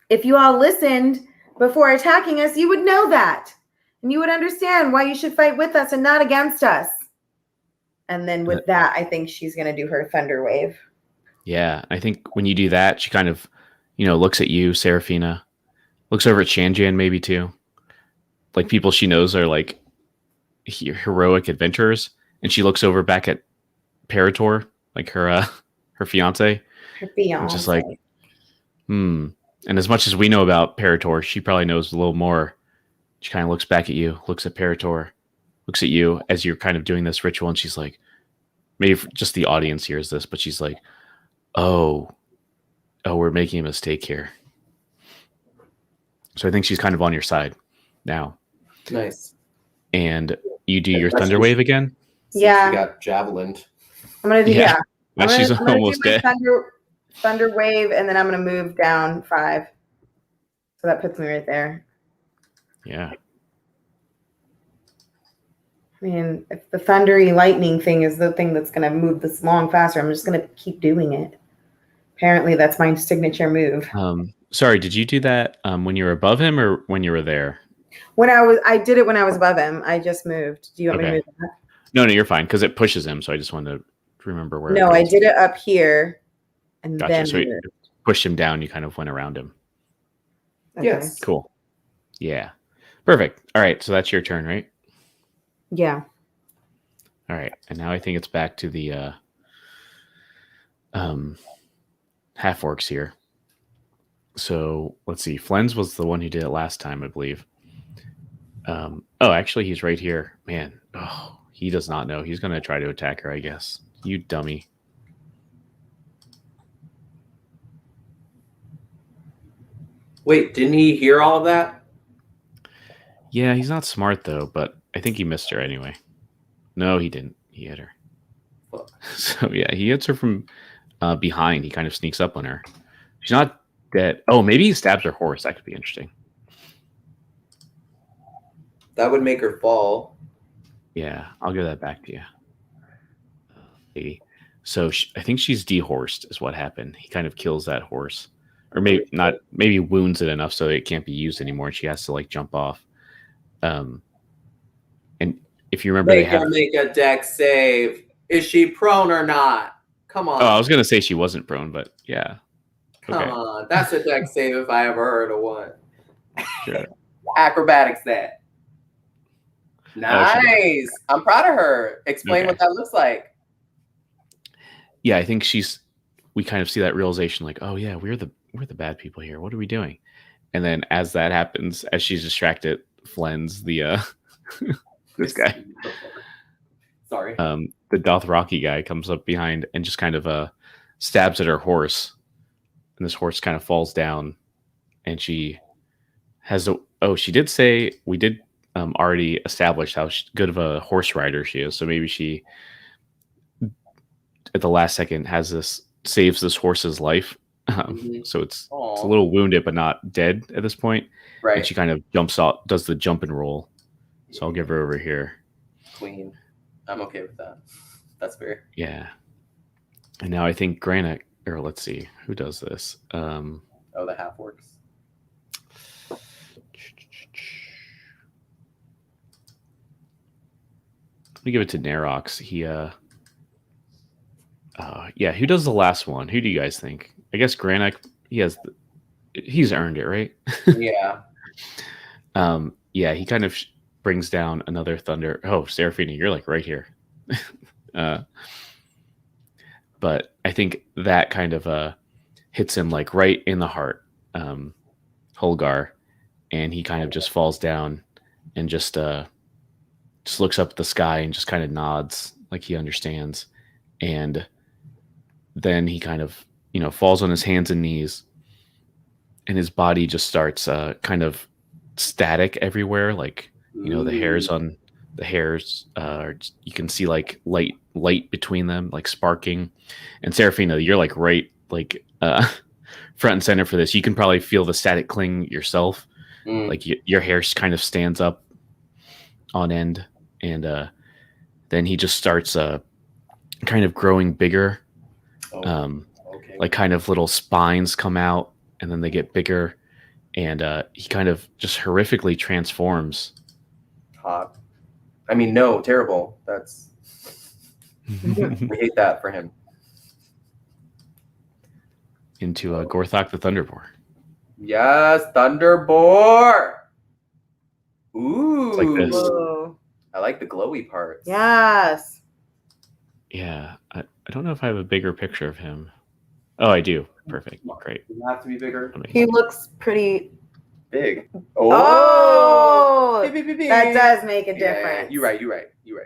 If you all listened before attacking us, you would know that. And you would understand why you should fight with us and not against us." And then with that, I think she's going to do her thunder wave. Yeah, I think when you do that, she kind of, looks at you, Saraphina, looks over at Shanjan maybe too. Like people she knows are like heroic adventurers. And she looks over back at Parator, like her fiance. Her fiance. And just like, And as much as we know about Parator, she probably knows a little more. She kind of looks back at you, looks at Parator, looks at you as you're kind of doing this ritual. And she's like, maybe just the audience hears this, but she's like, oh, we're making a mistake here. So I think she's kind of on your side now. Nice. And you do your thunder wave again? Yeah. She got javelined. I'm going to do, yeah. She's almost dead. Thunder wave, and then I'm going to move down 5. So that puts me right there. Yeah. I mean, if the thundery lightning thing is the thing that's going to move this long faster, I'm just going to keep doing it. Apparently, that's my signature move. Sorry, did you do that when you were above him or when you were there? I did it when I was above him. I just moved. Do you want me to move that? No, you're fine because it pushes him. So I just wanted to remember where. No, I did it up here, and gotcha. then So you pushed him down. You kind of went around him. Okay. Yes. Cool. Yeah. Perfect. All right. So that's your turn, right? Yeah. All right. And now I think it's back to the half orcs here. So let's see. Flens was the one who did it last time, I believe. Actually, he's right here. Man, he does not know. He's going to try to attack her, I guess. You dummy. Wait, didn't he hear all of that? Yeah, he's not smart, though, but I think he missed her anyway. No, he didn't. He hit her. Fuck. So, yeah, he hits her from behind. He kind of sneaks up on her. She's not dead. Oh, maybe he stabs her horse. That could be interesting. That would make her fall. Yeah, I'll give that back to you. 80. So I think she's dehorsed is what happened. He kind of kills that horse. Or maybe not, maybe wounds it enough so it can't be used anymore and she has to like jump off. And if you remember, Make a deck save. Is she prone or not? Come on. Oh, I was gonna say she wasn't prone, but yeah. Come on. That's a deck save if I ever heard of one. Sure. Acrobatics that. Nice. I'm proud of her. Explain what that looks like. Yeah, I think we kind of see that realization like, oh yeah, we're we're the bad people here. What are we doing? And then as that happens, as she's distracted, Flen's the this guy, Sorry. the Dothraki guy comes up behind and just kind of stabs at her horse, and this horse kind of falls down, and she has a. Oh, she did say we did already establish how good of a horse rider she is. So maybe she, at the last second, saves this horse's life. So it's a little wounded, but not dead at this point. Right. And she kind of jumps out, does the jump and roll. So I'll give her over here. Queen. I'm okay with that. That's fair. Yeah. And now I think Granite, or let's see, who does this? The half orcs. Let me give it to Nerox. He who does the last one? Who do you guys think? I guess Granite, he's earned it, right? Yeah. He kind of brings down another thunder. Oh, Saraphina, you're like right here. But I think that kind of hits him like right in the heart, Holgar, and he kind of just falls down and just looks up at the sky and just kind of nods like he understands. And then he kind of, falls on his hands and knees, and his body just starts kind of static everywhere. Like, the hairs on the hairs, you can see like light between them, like sparking. And Seraphina, you're like right, like front and center for this. You can probably feel the static cling yourself. Like your hair kind of stands up on end, and then he just starts kind of growing bigger. Okay. Like kind of little spines come out, and then they get bigger, and he kind of just horrifically transforms. Hot. I mean, no, terrible. That's we hate that for him. Into Gorthok the Thunderboar. Yes, Thunderboar. Ooh, It's like this. Whoa. I like the glowy parts. Yes. Yeah, I don't know if I have a bigger picture of him. Oh, I do. Perfect. Great. Does it have to be bigger? He looks pretty Big. Oh, Beep, beep, beep, beep. that does make a Yeah, difference. you're right.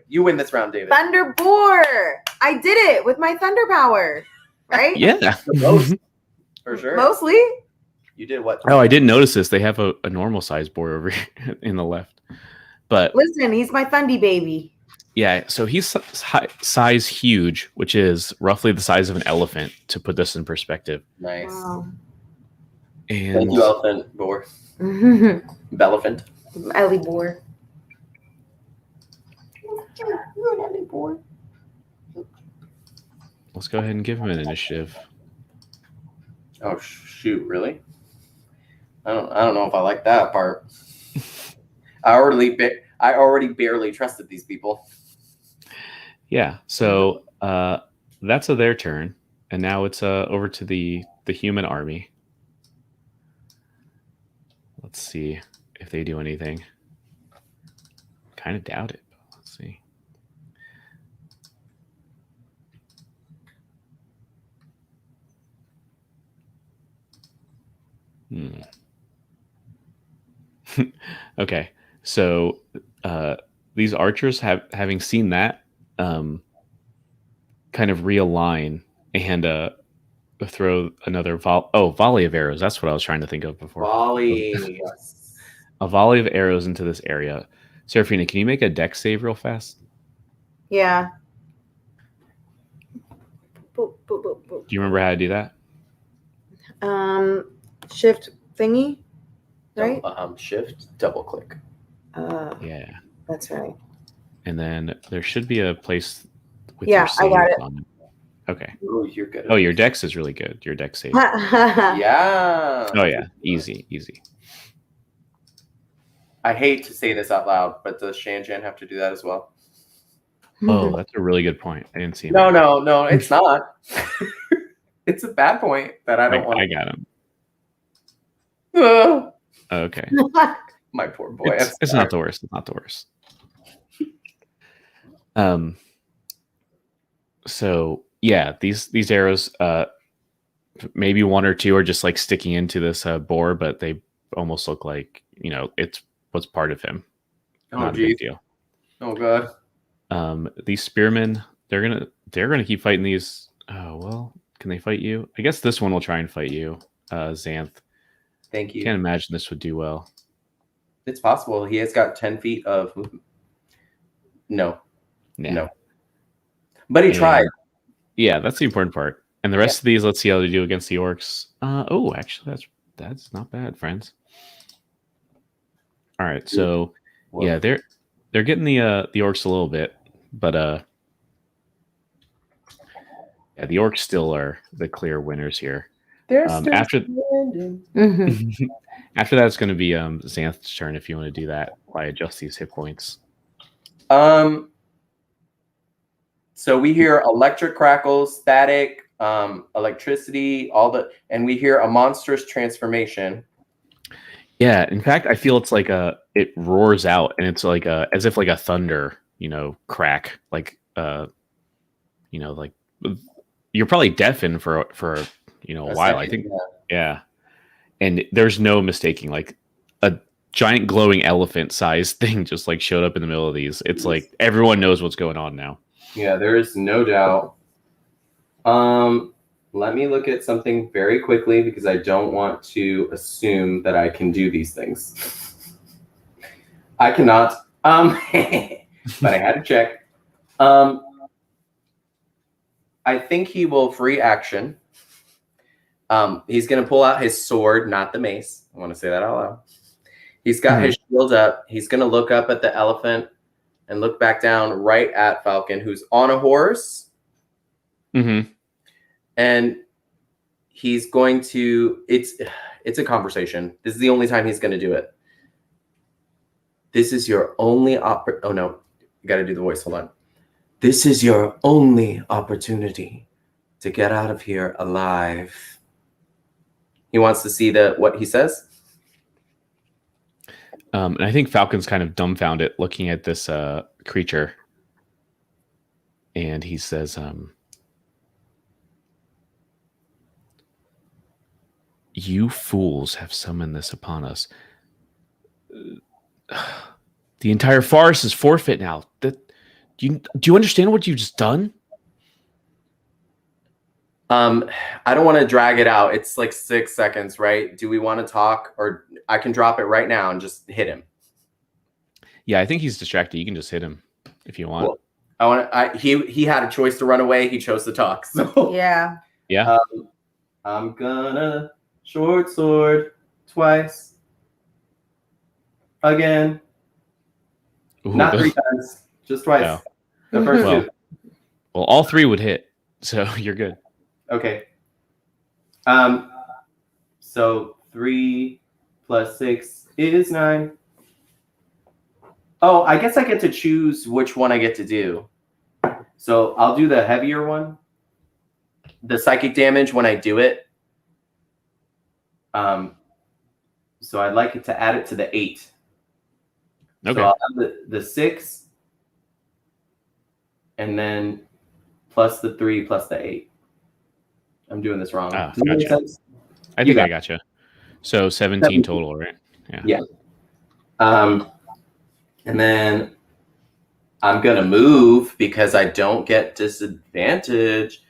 You win this round, David. Thunderboar. I did it with my thunder power, right? Yeah. The most, for sure. Mostly. You did what? Oh, I didn't notice this. They have a normal size boar over here in the left. But Listen, he's my Thundy baby. yeah, so he's size huge, which is roughly the size of an elephant, to put this in perspective. Nice. Wow. And Thank you, Elephant Boar. Belephant. Ellie Boar. let's go ahead and give him an initiative. Oh shoot! Really? I don't know if I like that part. I already barely trusted these people. Yeah, so that's their turn, and now it's over to the human army. Let's see if they do anything. Kind of doubt it, but let's see. Okay, so these archers having seen that, kind of realign and throw another volley of arrows. That's what I was trying to think of before. Volley. Yes. A volley of arrows into this area. Seraphina, can you make a dex save real fast? Yeah. Boop, boop, boop, boop. Do you remember how to do that? Shift thingy, right? Shift, double click. Yeah. That's right. And then there should be a place with Yeah, your save I got it. on it. Okay. Oh, you're good. Oh, your dex is really good. Your dex save. Yeah. Oh yeah, easy. I hate to say this out loud, but does Shanjan have to do that as well? Oh, that's a really good point. I didn't see him. No, it's not. It's a bad point that I don't want. I got him. Ugh. Okay. My poor boy. It's not the worst. It's not the worst. So yeah, these arrows maybe one or two are just like sticking into this boar, but they almost look like, you know, it's what's part of him. Oh, Not a geez. big deal. Oh, God. These spearmen, they're gonna keep fighting these. Oh well, can they fight you? I guess this one will try and fight you, Xanth. Thank you. Can't imagine this would do well. It's possible. He has got 10 feet of movement. No. Nah. No. But he tried. Yeah, that's the important part. And the rest of these, let's see how they do against the orcs. Oh, actually, that's not bad, friends. All right, so Whoa. yeah, they're getting the orcs a little bit, but yeah, the orcs still are the clear winners here. They're After Mhm. after that, it's going to be Xanth's turn if you want to do that. I adjust these hit points. So we hear electric crackles, static, electricity, and we hear a monstrous transformation. Yeah, in fact, I feel it's like it roars out, and it's like as if like a thunder, you know, crack, like you know, like you're probably deafened for you know a while. I think, yeah. And there's no mistaking, like a giant glowing elephant-sized thing just like showed up in the middle of these. It's like everyone knows what's going on now. Yeah, there is no doubt. Let me look at something very quickly because I don't want to assume that I can do these things. I cannot. But I had to check. I think he will free action. He's going to pull out his sword, not the mace. I want to say that out loud. He's got his shield up. He's going to look up at the elephant and look back down right at Falcon, who's on a horse. Mm-hmm. And he's going to, it's a conversation. This is the only time he's going to do it. This is your only oh no, you got to do the voice. Hold on. This is your only opportunity to get out of here alive. He wants to see what he says. And I think Falcon's kind of dumbfounded looking at this creature. And he says, you fools have summoned this upon us. The entire forest is forfeit now. Do you understand what you've just done? I don't want to drag it out. It's like 6 seconds, right? Do we want to talk, or I can drop it right now and just hit him? Yeah, I think he's distracted. You can just hit him if you want. Cool. He had a choice to run away. He chose to talk. So Yeah. Yeah. I'm gonna short sword twice. Again. Ooh, Not 3 times, just twice. No. The first two. Well, all 3 would hit, so you're good. Okay. So 3 plus 6 is 9. Oh, I guess I get to choose which one I get to do. So I'll do the heavier one. The psychic damage when I do it. So I'd like it to add it to the 8. Okay. So I'll have the 6. And then plus the 3 plus the 8. I'm doing this wrong. Ah, Does that make gotcha. sense? I think I gotcha. So 17 total, right? Yeah. And then I'm going to move because I don't get disadvantage.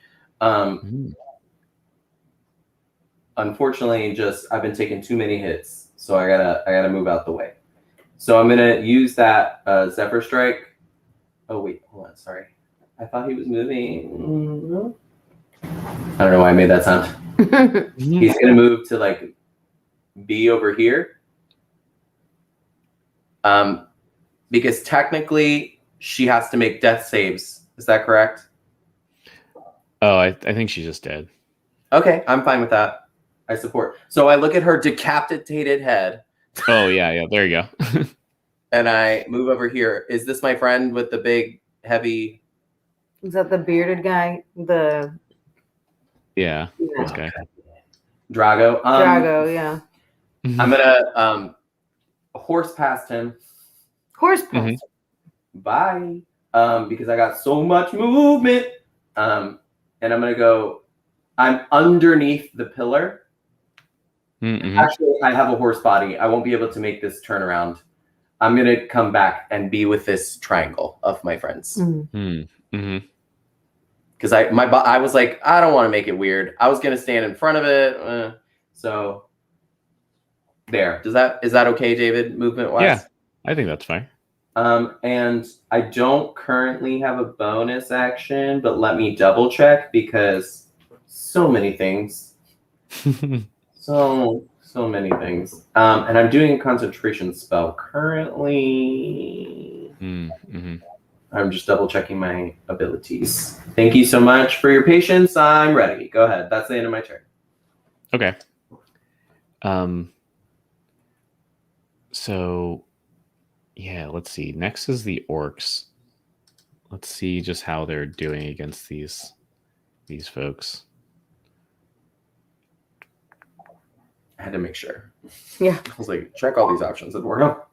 Unfortunately, I've been taking too many hits, so I gotta move out the way. So I'm gonna use that Zephyr Strike. Oh wait, hold on, sorry. I thought he was moving. I don't know why I made that sound. He's gonna move to like be over here. Because technically she has to make death saves. Is that correct? Oh, I think she's just dead. Okay, I'm fine with that. I support. So I look at her decapitated head. Oh, yeah. There you go. And I move over here. Is this my friend with the big, heavy... Is that the bearded guy? Yeah, this guy. Drago. Drago, yeah. I'm going to horse past him. Horse past. Bye. Because I got so much movement. And I'm going to go I'm underneath the pillar. Mm-hmm. Actually, I have a horse body. I won't be able to make this turnaround. I'm gonna come back and be with this triangle of my friends. Mm-hmm. Because I was like, I don't want to make it weird. I was gonna stand in front of it. So there. Is that okay, David? Movement wise? Yeah, I think that's fine. And I don't currently have a bonus action, but let me double check because so many things. So many things. And I'm doing a concentration spell currently. Mm-hmm. I'm just double checking my abilities. Thank you so much for your patience. I'm ready. Go ahead. That's the end of my turn. Okay. So yeah, let's see. Next is the orcs. Let's see just how they're doing against these folks. I had to make sure. Yeah. I was like, check all these options, Eduardo.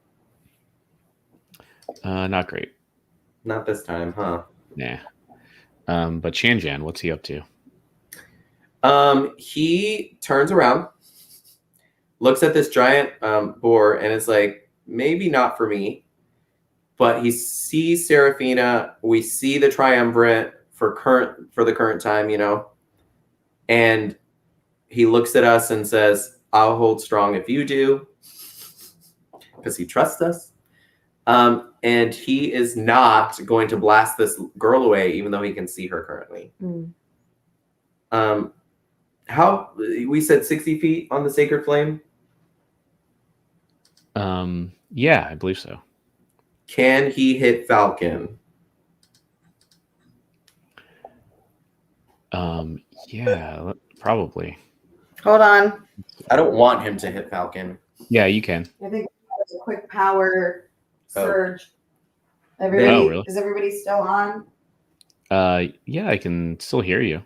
Not great. Not this time, huh? Nah. But Shanjan, what's he up to? He turns around, looks at this giant boar, and is like, maybe not for me. But he sees Saraphina. We see the triumvirate for the current time, and he looks at us and says, I'll hold strong if you do, because he trusts us. And he is not going to blast this girl away, even though he can see her currently. How we said 60 feet on the sacred flame? Yeah, I believe so. Can he hit Falcon? Yeah, probably. Hold on. I don't want him to hit Falcon. Yeah, you can. I think that's a quick power surge. Really? Is everybody still on? Yeah, I can still hear you.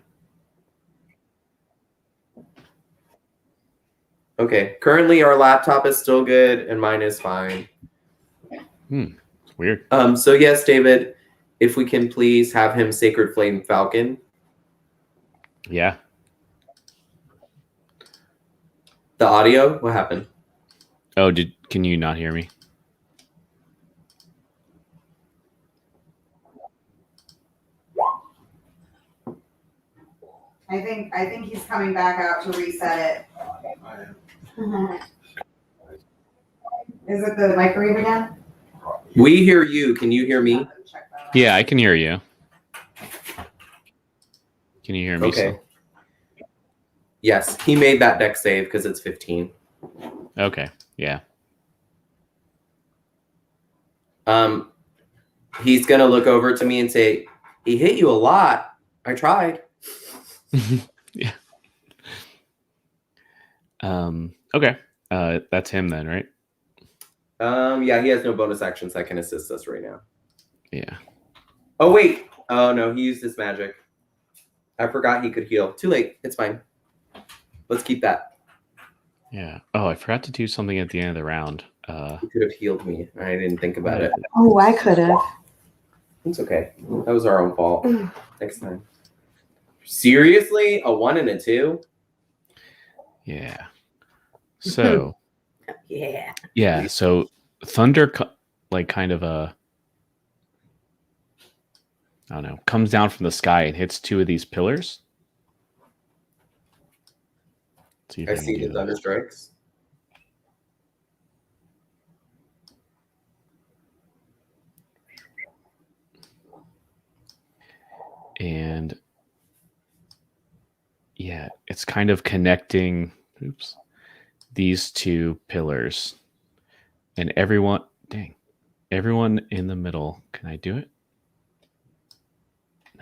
Okay. Currently, our laptop is still good, and mine is fine. It's weird. So yes, David, if we can please have him Sacred Flame Falcon. Yeah. The audio? What happened? Oh, can you not hear me? I think he's coming back out to reset it. Is it the microwave again? We hear you. Can you hear me? Yeah, I can hear you. Can you hear me? Okay. Still? Yes, he made that deck save because it's 15. Okay. Yeah. He's gonna look over to me and say, "He hit you a lot. I tried." Yeah. Okay. That's him then, right? Yeah, he has no bonus actions that can assist us right now. Yeah. Oh wait. Oh no, he used his magic. I forgot he could heal. Too late. It's fine. Let's keep that. Yeah. Oh, I forgot to do something at the end of the round. He could have healed me. I didn't think about it. Oh, I could have. It's okay. That was our own fault. Next time. Seriously? A 1 and a 2? Yeah. So. Yeah. Yeah. So thunder, kind of I don't know, comes down from the sky and hits two of these pillars. I see the thunder strikes. And yeah, it's kind of connecting these two pillars. And everyone in the middle. Can I do it?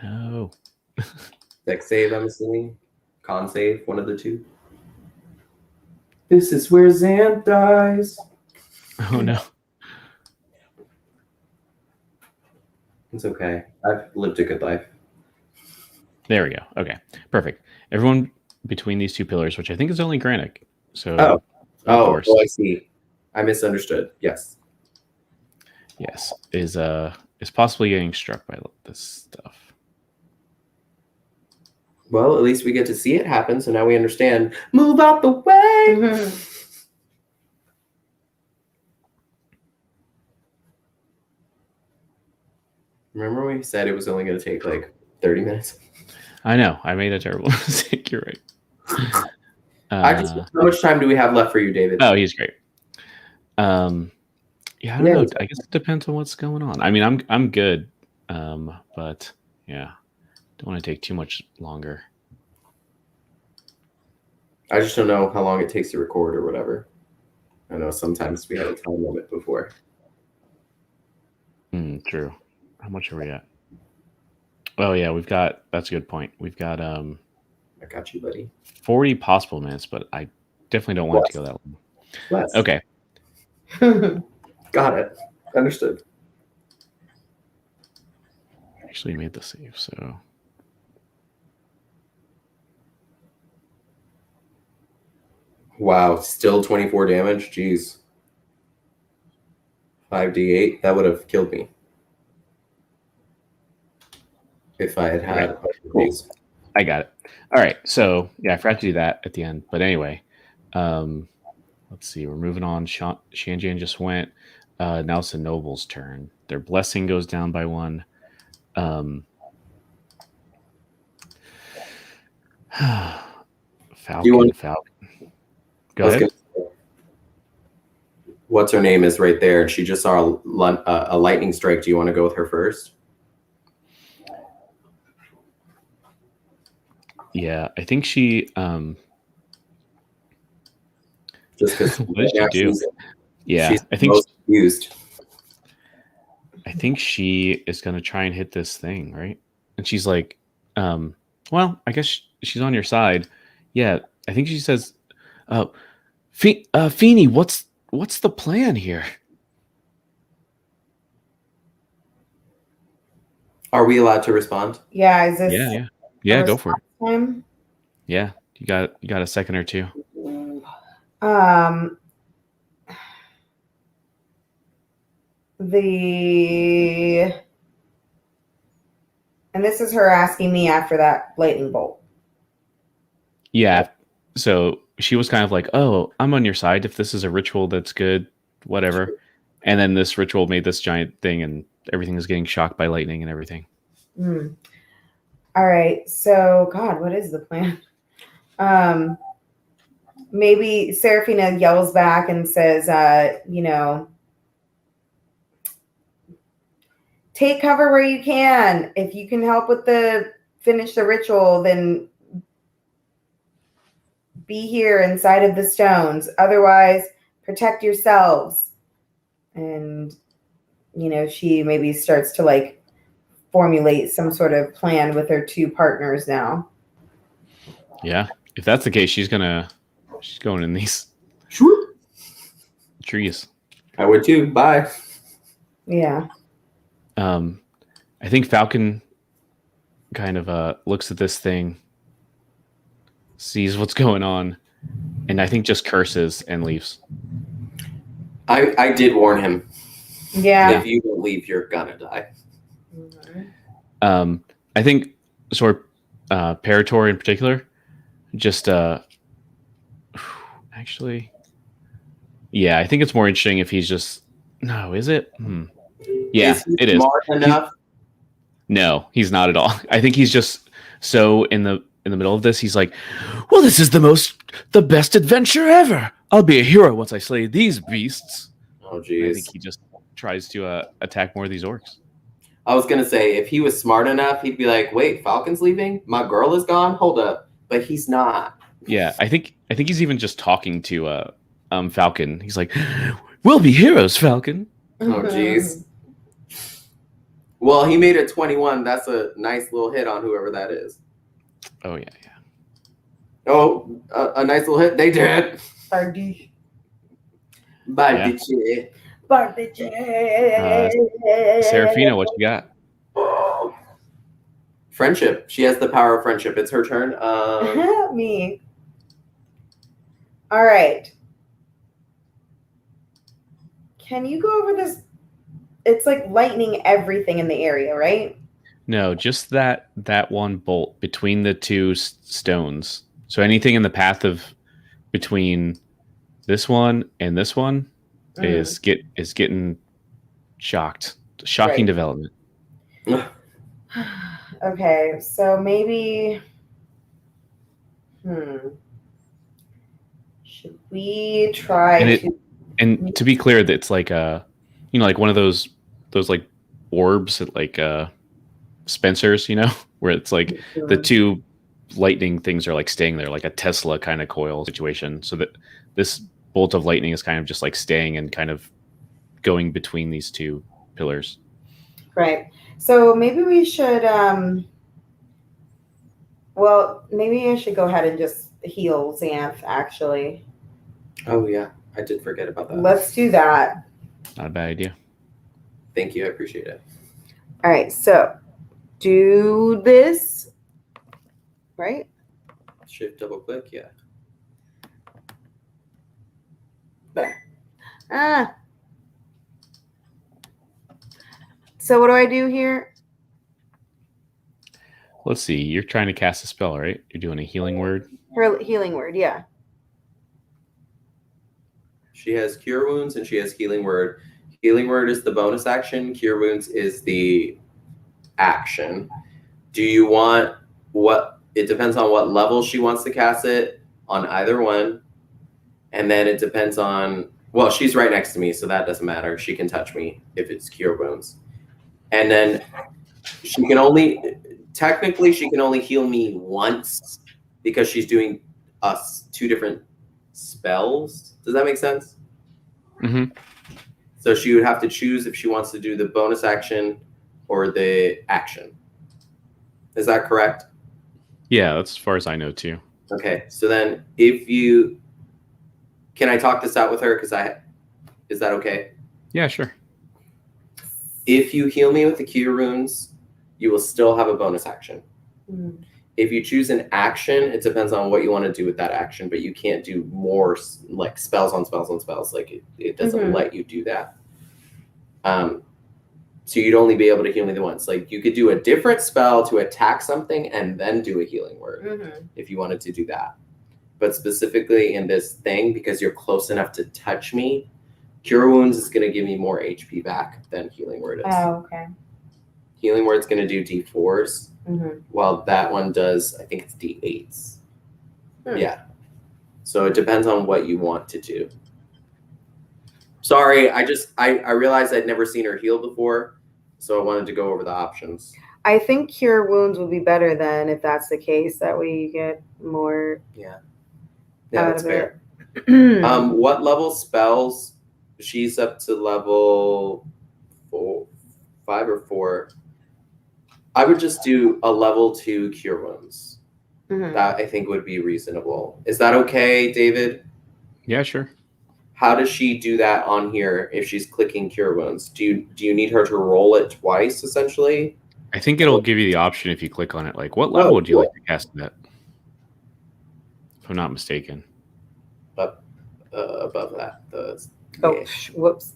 No. Deck save, I'm assuming. Con save, one of the two. This is where Xanth dies. Oh no. It's okay. I've lived a good life. There we go. Okay. Perfect. Everyone between these two pillars, which I think is only Granick. So Oh, course. I see. I misunderstood. Yes. Yes. Is possibly getting struck by this stuff. Well, at least we get to see it happen, so now we understand. Move out the way! Remember we said it was only going to take like 30 minutes? I know. I made a terrible mistake. You're right. How much time do we have left for you, David? Oh, he's great. Yeah, I don't know. I guess it depends on what's going on. I mean, I'm good, but yeah, don't want to take too much longer. I just don't know how long it takes to record or whatever. I know sometimes we had a time limit before. True. How much are we at? Oh yeah, that's a good point. We've got I got you, buddy. 40 possible minutes, but I definitely don't want it to go that long. Less. Okay. Got it. Understood. Actually made the save, so wow, still 24 damage. Jeez. 5d8. That would have killed me if I had these. I got it. All right. So yeah, I forgot to do that at the end. But anyway, let's see. We're moving on. Shanjian just went. Now it's the noble's turn. Their blessing goes down by 1. Falcon. Go ahead. What's her name is right there, and she just saw a lightning strike. Do you want to go with her first? Yeah, I think she. Just because. What did she do? Yeah, I think most used. I think she is going to try and hit this thing, right? And she's like, well, I guess she's on your side. Yeah, I think she says, Feeny, what's the plan here? Are we allowed to respond? Yeah, is this Yeah, go for it. Time? Yeah, you got a second or two. And this is her asking me after that lightning bolt. Yeah, so she was kind of like, oh, I'm on your side if this is a ritual that's good, whatever. And then this ritual made this giant thing and everything is getting shocked by lightning and everything. All right, so God, what is the plan? Maybe Saraphina yells back and says, take cover where you can. If you can help with finish the ritual, then be here inside of the stones. Otherwise, protect yourselves. And, she maybe starts to like formulate some sort of plan with her 2 partners now. Yeah. If that's the case, she's going in these trees. I would too. Bye. Yeah. I think Falcon kind of looks at this thing, sees what's going on, and I think just curses and leaves. I did warn him. Yeah. If you don't leave, you're gonna die. I think sort of Parator in particular, just actually, yeah, I think it's more interesting if he's just is it? Yeah, it is. Smart enough? No, he's not at all. I think he's just so in the middle of this. He's like, well, this is the best adventure ever. I'll be a hero once I slay these beasts. Oh, geez. I think he just tries to attack more of these orcs. I was going to say, if he was smart enough, he'd be like, wait, Falcon's leaving? My girl is gone? Hold up. But he's not. Yeah, I think he's even just talking to Falcon. He's like, we'll be heroes, Falcon. Oh, jeez. Well, he made it 21. That's a nice little hit on whoever that is. Oh, yeah. Oh, a nice little hit. They did. Bardiche. Saraphina, what you got? Friendship. She has the power of friendship. It's her turn. Me. All right. Can you go over this? It's like lightning everything in the area, right? No, just that one bolt between the two stones. So anything in the path of between this one and this one is getting shocked. Shocking Right. development. Okay, so maybe. Should we try And to? and to be clear, that it's like like one of those like orbs at like Spencer's, where it's like the two lightning things are like staying there, like a Tesla kind of coil situation. So that this bolt of lightning is kind of just like staying and kind of going between these two pillars. Right. So maybe we should. Well, maybe I should go ahead and just heal Xanth. Actually, Oh yeah, I did forget about that. let's do that. Not a bad idea. Thank you, I appreciate it. All right. So do this. Right. Shift double click, yeah. There. So what do I do here? Let's see. You're trying to cast a spell, right? You're doing a healing word. Her healing word. Yeah. She has Cure Wounds and she has Healing Word. Healing Word is the bonus action. Cure Wounds is the action. Do you want what? It depends on what level she wants to cast it on either one. And then it depends on, well, she's right next to me, so that doesn't matter. She can touch me if it's Cure Wounds. And then she can only, technically, she can only heal me once because she's doing us two different spells. Does that make sense? Mm-hmm. So she would have to choose if she wants to do the bonus action or the action. Is that correct? Yeah, that's as far as I know too. Okay, so then if you, can I talk this out with her? Is that okay? Yeah, sure. If you heal me with the Cure Runes, you will still have a bonus action. Mm. If you choose an action, it depends on what you want to do with that action, but you can't do more like spells on spells on spells. Like it doesn't let you do that. So you'd only be able to heal me the once. Like you could do a different spell to attack something and then do a healing word if you wanted to do that. But specifically in this thing, because you're close enough to touch me, Cure Wounds is going to give me more HP back than Healing Word is. Oh, okay. Healing Word's going to do D4s, while that one does, I think it's D8s. Yeah. So it depends on what you want to do. Sorry, I realized I'd never seen her heal before, so I wanted to go over the options. I think Cure Wounds would be better then if that's the case. That way you get more. Yeah, out that's of fair. it. What level spells? She's up to level 5 or 4. I would just do a level 2 Cure Wounds. That I think would be reasonable. Is that okay, David? Yeah, sure. How does she do that on here if she's clicking Cure Wounds? Do you need her to roll it twice, essentially? I think it'll give you the option if you click on it. Like, what level would you like to cast that? If I'm not mistaken. Up above that. Whoops.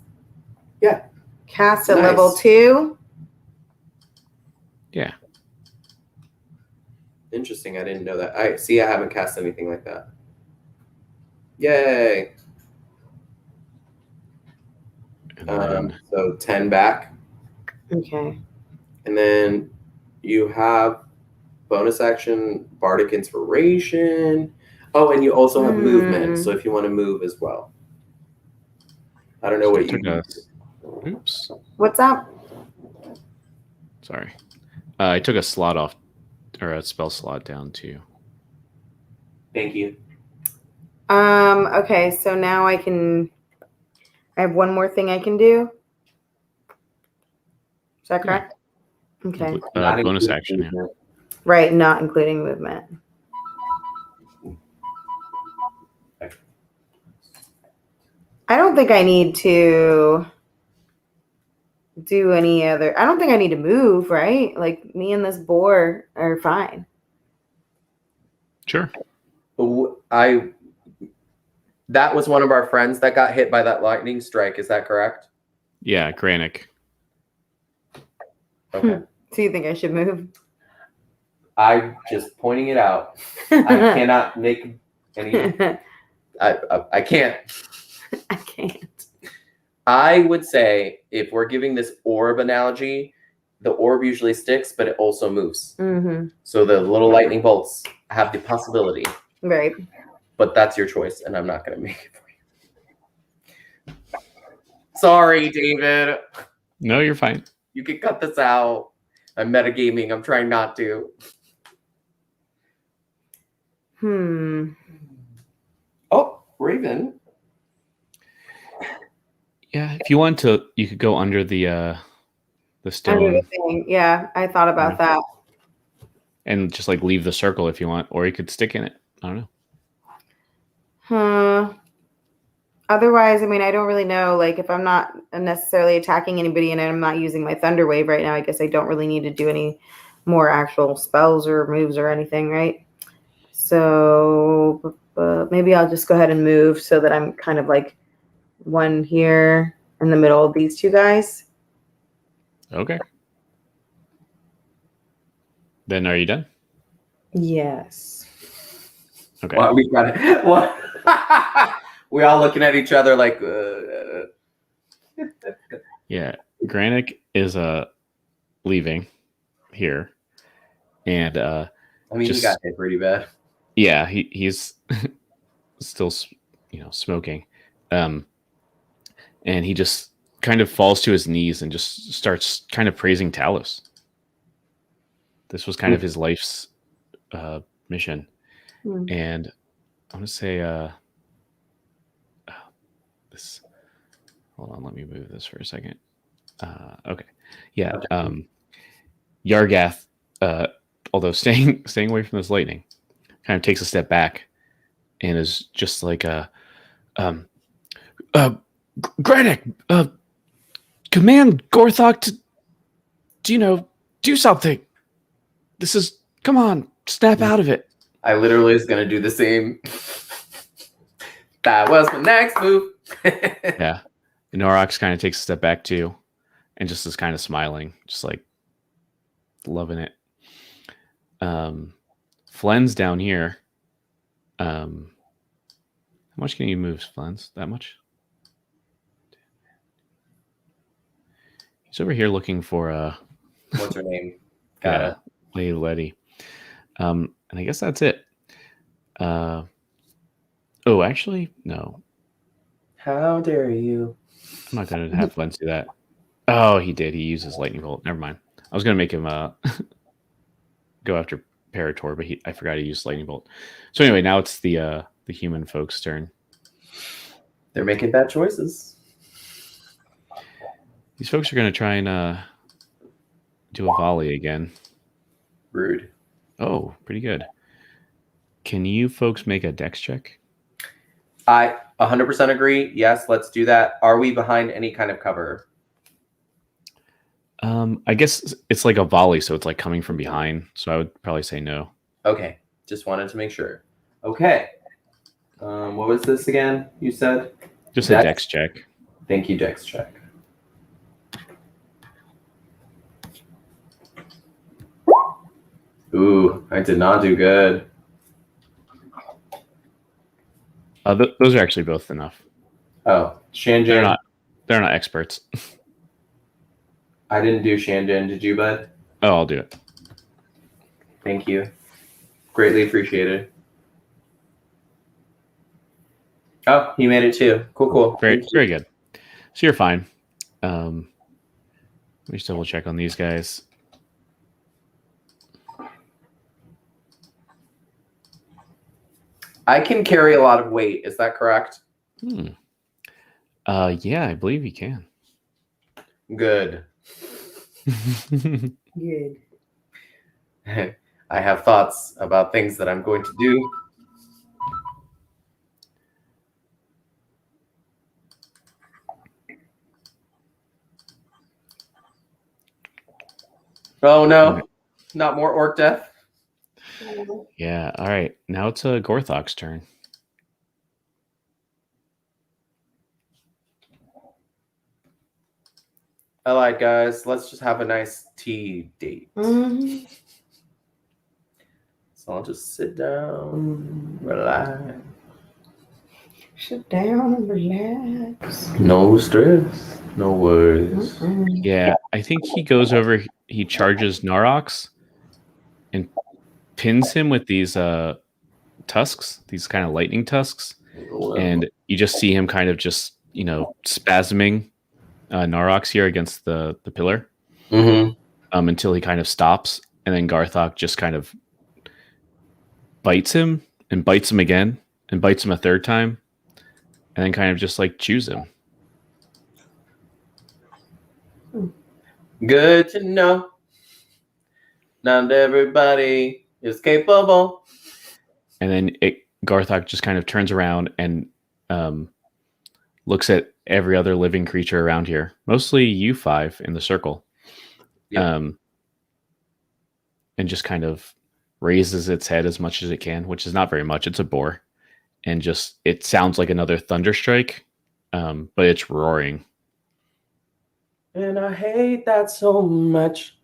Yeah. Cast at Nice. level 2. Yeah. Interesting. I didn't know that. I haven't cast anything like that. Yay. So 10 back. Okay. And then you have bonus action, Bardic Inspiration. Oh, and you also have movement. So if you want to move as well. I don't know what you do. Oops. What's up? Sorry. I took a slot off, or a spell slot down too. Thank you. Okay, so now I have one more thing I can do. Is that correct? Yeah. Okay. Bonus action, yeah. Right, not including movement. I don't think I need to do any other. I don't think I need to move, right? Like me and this boar are fine. Sure. That was one of our friends that got hit by that lightning strike. Is that correct? Yeah, Granick. Okay. So you think I should move? I'm just pointing it out. I cannot make any. I can't. I can't. I would say if we're giving this orb analogy, the orb usually sticks, but it also moves. Mm-hmm. So the little lightning bolts have the possibility. Right. But that's your choice, and I'm not going to make it for you. Sorry, David. No, you're fine. You can cut this out. I'm metagaming. I'm trying not to. Oh, Raven. Yeah, if you want to, you could go under the stone. Under the thing. Yeah, I thought about that. And just like leave the circle if you want, or you could stick in it. I don't know. Otherwise, I mean, I don't really know. Like, if I'm not necessarily attacking anybody and I'm not using my Thunder Wave right now, I guess I don't really need to do any more actual spells or moves or anything, right? So maybe I'll just go ahead and move so that I'm kind of like one here in the middle of these two guys. Okay. Then are you done? Yes. Okay. Well, we got it. What? We all looking at each other like. Yeah, Granick is leaving here, and I mean, he got hit pretty bad. Yeah, he's still smoking, and he just kind of falls to his knees and just starts kind of praising Talos. This was kind of his life's mission, and I want to say this. Hold on, let me move this for a second. Okay, yeah. Yargath, although staying away from this lightning, kind of takes a step back and is just like Granick, command Gorthok to do something. This is, come on, snap out of it. I literally was gonna do the same. That was my next move. Yeah. And Norox kind of takes a step back too, and just is kind of smiling, just like loving it. Flen's down here. How much can you move, Flens? That much? He's over here looking for What's her name? Got it. Lady Letty. And I guess that's it. Oh, actually, no. How dare you? I'm not going to have Flens do that. Oh, he did. He used his lightning bolt. Never mind. I was going to make him go after Parator, but I forgot he used lightning bolt. So anyway, now it's the human folks' turn. They're making bad choices. These folks are going to try and do a volley again. Rude. Oh, pretty good. Can you folks make a dex check? I 100% agree. Yes, let's do that. Are we behind any kind of cover? I guess it's like a volley, so it's like coming from behind. So I would probably say no. Okay, just wanted to make sure. Okay. What was this again? You said? Just a dex check. Thank you, dex check. Ooh, I did not do good. Those are actually both enough. Oh, Shanjan. They're not experts. I didn't do Shanjan. Did you, bud? Oh, I'll do it. Thank you. Greatly appreciated. Oh, you made it too. Cool. Very good. So you're fine. Let me just double check on these guys. I can carry a lot of weight. Is that correct? Yeah, I believe you can. Good. Good. I have thoughts about things that I'm going to do. Oh no, not more orc death. Yeah, all right. Now it's Gorthok's turn. I lied, guys. Let's just have a nice tea date. Mhm. So I'll just sit down, relax. Sit down and relax. No stress, no worries. Mm-mm. Yeah, I think he goes over. He charges Narox and pins him with these tusks, these kind of lightning tusks, and you just see him kind of just spasming Narox here against the pillar Mm-hmm. until he kind of stops, and then Garthok just kind of bites him and bites him again and bites him a third time, and then kind of just like chews him. Good to know. Not everybody is capable. And then Garthok just kind of turns around and looks at every other living creature around here, mostly you five in the circle, Yep. and just kind of raises its head as much as it can, which is not very much. It's a boar, and just it sounds like another thunder strike, but it's roaring. And I hate that so much.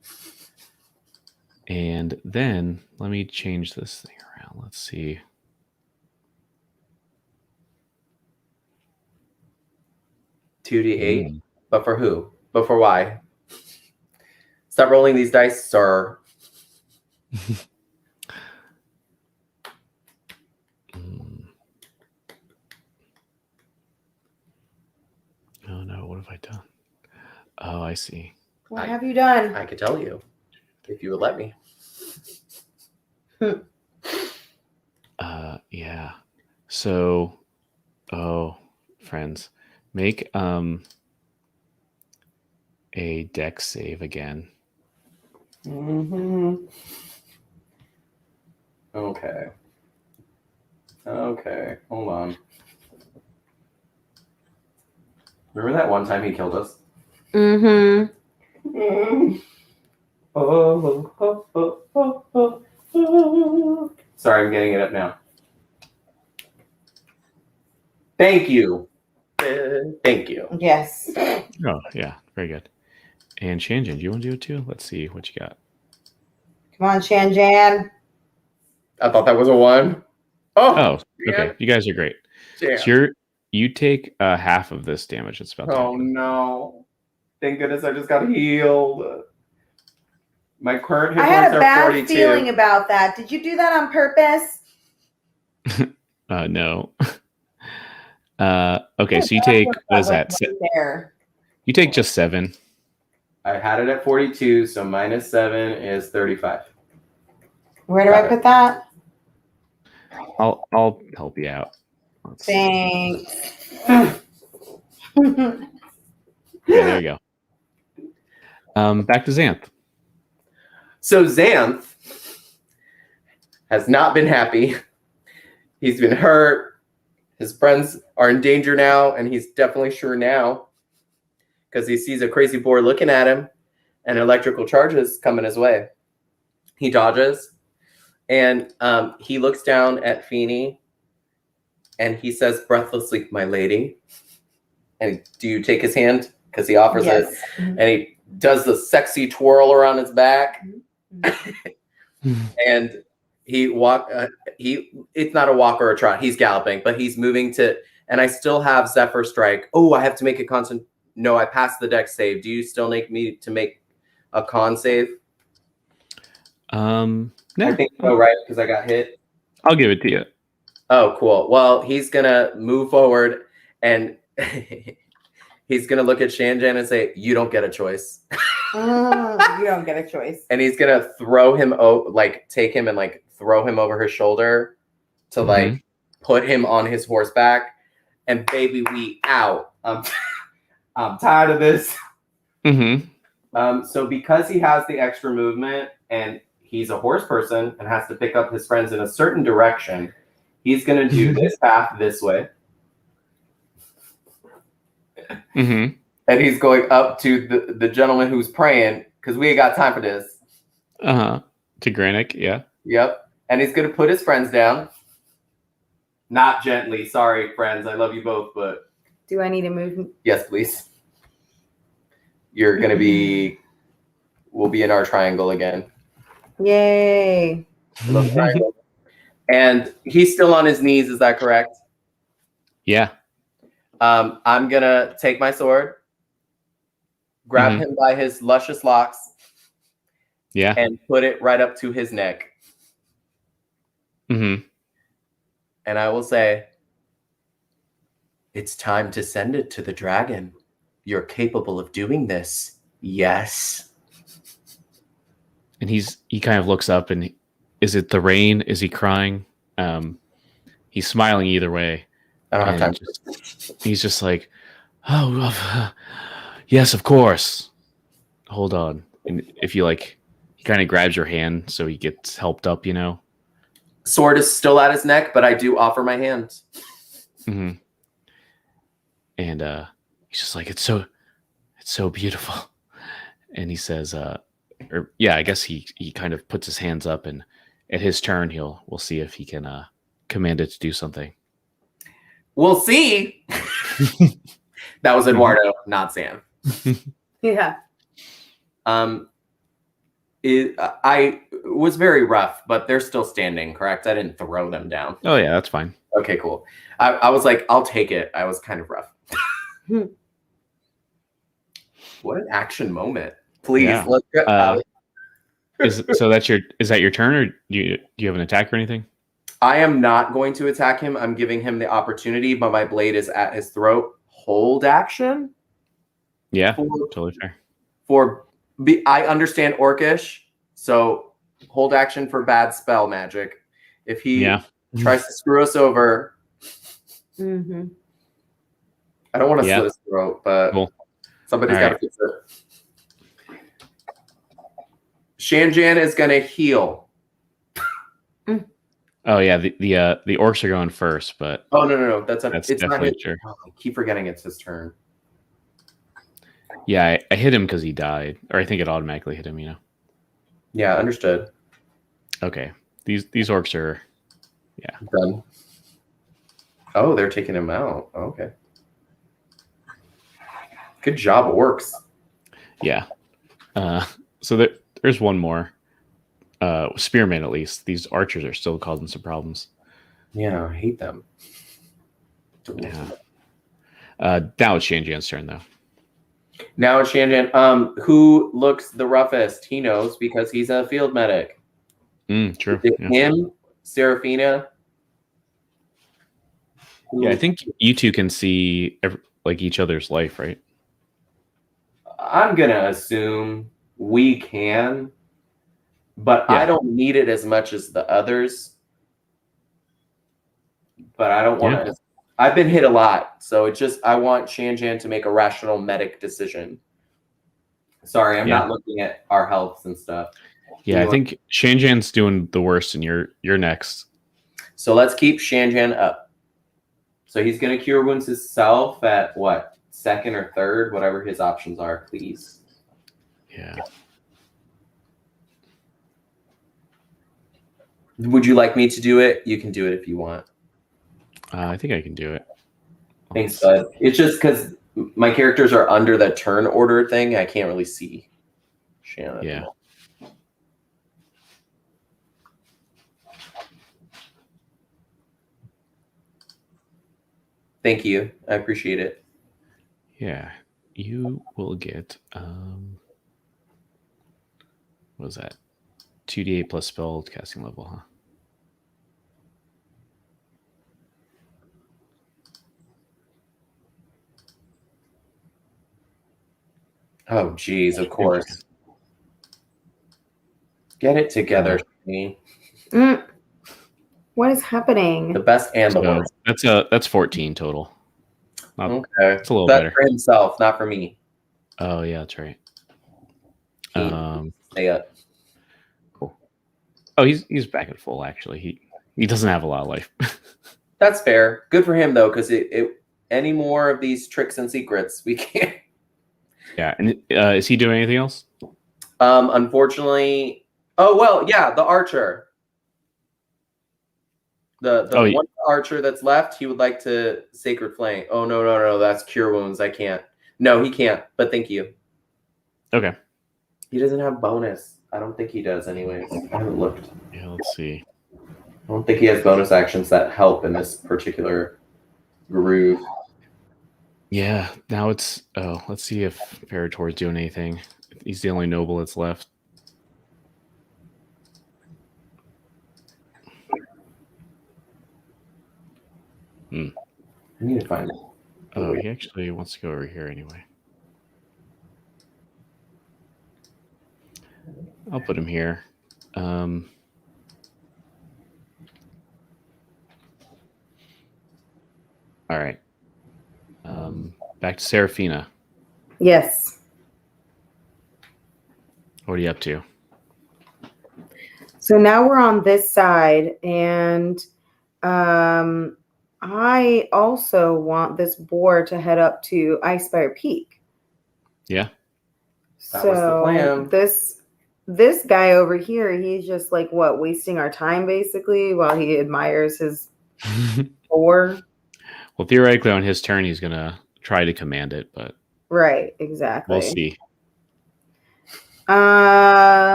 And then let me change this thing around. Let's see. $2d8, but for who? But for why? Stop rolling these dice, sir. Oh no, what have I done? Oh, I see. What have you done? I could tell you if you would let me. Yeah. So, friends, make a dex save again. Mm-hmm. Okay, hold on. Remember that one time he killed us? Mm-hmm. Sorry, I'm getting it up now. Thank you. Thank you. Yes. Oh, yeah. Very good. And Shanjan, do you want to do it too? Let's see what you got. Come on, Shanjan. I thought that was a 1. Oh, okay. You guys are great. Damn. So you take half of this damage. It's about to Oh happen. no. Thank goodness I just got healed. My current hit I had points a are bad 42. feeling about that. Did you do that on purpose? No. Okay, so you take, what is that? There. You take just 7. I had it at 42, so minus 7 is 35. Where do Got I it. put that? I'll help you out. Let's see. Thanks. Yeah, there you go. Back to Xanth. So Xanth has not been happy. He's been hurt. His friends are in danger now, and he's definitely sure now because he sees a crazy boar looking at him and electrical charges coming his way. He dodges, and he looks down at Feeny, and he says breathlessly, "My lady." And do you take his hand? Because he offers it, and he does the sexy twirl around his back. And it's not a walk or a trot, he's galloping, but he's moving to, and I still have Zephyr Strike. Oh, I have to make a constant. No, I passed the dex save. Do you still make me to make a con save? No. I think so, right? Because I got hit. I'll give it to you. Oh, cool. Well, he's gonna move forward, and he's gonna look at Shanjan and say, "You don't get a choice." You don't get a choice. And he's gonna throw him take him and throw him over his shoulder to put him on his horseback, and baby, we out. I'm tired of this. So because he has the extra movement and he's a horse person and has to pick up his friends in a certain direction, he's gonna do this path this way. And he's going up to the gentleman who's praying, because we ain't got time for this. To Granick, yeah. Yep. And he's going to put his friends down. Not gently. Sorry, friends. I love you both, but... Do I need to move? Yes, please. You're gonna be. We'll be in our triangle again. Yay. Little triangle. And he's still on his knees. Is that correct? Yeah. I'm gonna take my sword, grab him by his luscious locks, Yeah. and put it right up to his neck. Mm-hmm. And I will say, it's time to send it to the dragon. You're capable of doing this. Yes. And he kind of looks up and is it the rain? Is he crying? He's smiling either way. I don't have time. He's just like, oh, yes, of course. Hold on. And if you like, he kind of grabs your hand so he gets helped up, you know? Sword is still at his neck, but I do offer my hand. Mm-hmm. And he's just like, it's so beautiful. And he says, I guess he kind of puts his hands up, and at his turn, we'll see if he can command it to do something. We'll see. That was Eduardo, not Sam. Yeah. I was very rough, but they're still standing, correct? I didn't throw them down. Oh yeah, that's fine. Okay, cool. I was like, I'll take it. I was kind of rough. What an action moment. Please, Yeah. let's get out. Is that your turn, or do you have an attack or anything? I am not going to attack him. I'm giving him the opportunity, but my blade is at his throat. Hold action? Yeah, totally fair. I understand Orcish, so hold action for bad spell magic. If he tries to screw us over, I don't want to slit his throat, but somebody's got to fix it. Shanjan is going to heal. Oh yeah, the orcs are going first, but no, it's definitely not his. true. Oh, I keep forgetting it's his turn. Yeah, I hit him because he died, or I think it automatically hit him. You know. Yeah, understood. Okay, these orcs are, done. Oh, they're taking him out. Okay. Good job, orcs. Yeah. So there's one more. Spearmen, at least. These archers are still causing some problems. Yeah, I hate them. Yeah. Now it's Shanjan's turn, though. Now it's Shanjan. Who looks the roughest? He knows because he's a field medic. True. Him, Saraphina. Yeah, I think you two can see each other's life, right? I'm gonna assume we can, but I don't need it as much as the others. But I don't want to. I've been hit a lot, so I want Shanjan to make a rational medic decision. Sorry, I'm not looking at our healths and stuff. Yeah, I think Shanjan's doing the worst, and you're next. So let's keep Shanjan up. So he's going to cure wounds himself at what? Second or third, whatever his options are, please. Yeah. Would you like me to do it? You can do it if you want. I think I can do it. Thanks, bud. It's just because my characters are under the turn order thing. I can't really see Shannon. Yeah. Thank you. I appreciate it. Yeah. You will get what was that? 2d8 plus spell casting level, huh? Oh, geez, of course. Get it together, Shane. What is happening? The best and the worst. That's 14 total. Okay. It's a little That's better. for himself, not for me. Oh, yeah, that's right. Stay up. Cool. Oh, he's back at full, actually. He doesn't have a lot of life. That's fair. Good for him, though, because any more of these tricks and secrets, we can't. Yeah, and is he doing anything else? Unfortunately, the archer. The one archer that's left, he would like to Sacred Flame. Oh, no, that's Cure Wounds. I can't. No, he can't, but thank you. Okay. He doesn't have bonus. I don't think he does anyways. I haven't looked. Yeah, let's see. I don't think he has bonus actions that help in this particular groove. Yeah, now it's... Oh, let's see if Parator's doing anything. He's the only noble that's left. I need to find it. Oh, he actually wants to go over here anyway. I'll put him here. All right. Back to Saraphina. Yes. What are you up to? So now we're on this side, and I also want this boar to head up to Spire Peak. Yeah. That was the plan. This guy over here, he's just like what, wasting our time basically while he admires his boar. Well, theoretically, on his turn, he's gonna try to command it, but Right, exactly. we'll see.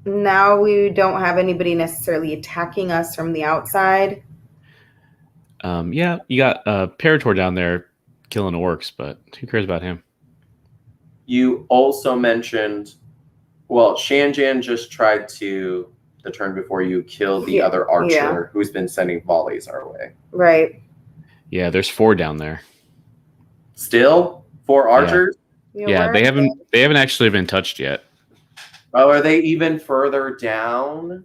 Now we don't have anybody necessarily attacking us from the outside. Yeah, you got Parator down there killing orcs, but who cares about him? You also mentioned, well, Shanjan just tried to, the turn before you, kill the other archer who's been sending volleys our way. Right. Yeah, there's 4 down there. Still? 4 archers? Yeah, they haven't actually been touched yet. Oh, are they even further down?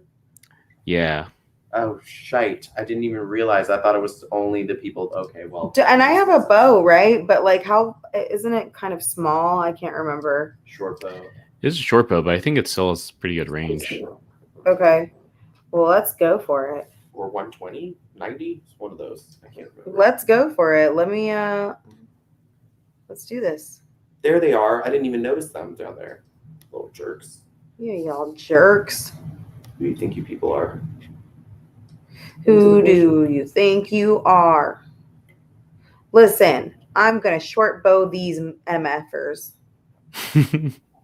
Yeah. Oh, shite. I didn't even realize. I thought it was only the people. Okay, well. And I have a bow, right? But like, how isn't it kind of small? I can't remember. Short bow. It's a short bow, but I think it still has pretty good range. Okay. Well, let's go for it. Or 120? 90? It's one of those. I can't remember. Let's go for it. Let me, let's do this. There they are. I didn't even notice them down there. Little jerks. Yeah, y'all jerks. Who do you think you people are? Who do you think you are? Listen, I'm going to short bow these MFers.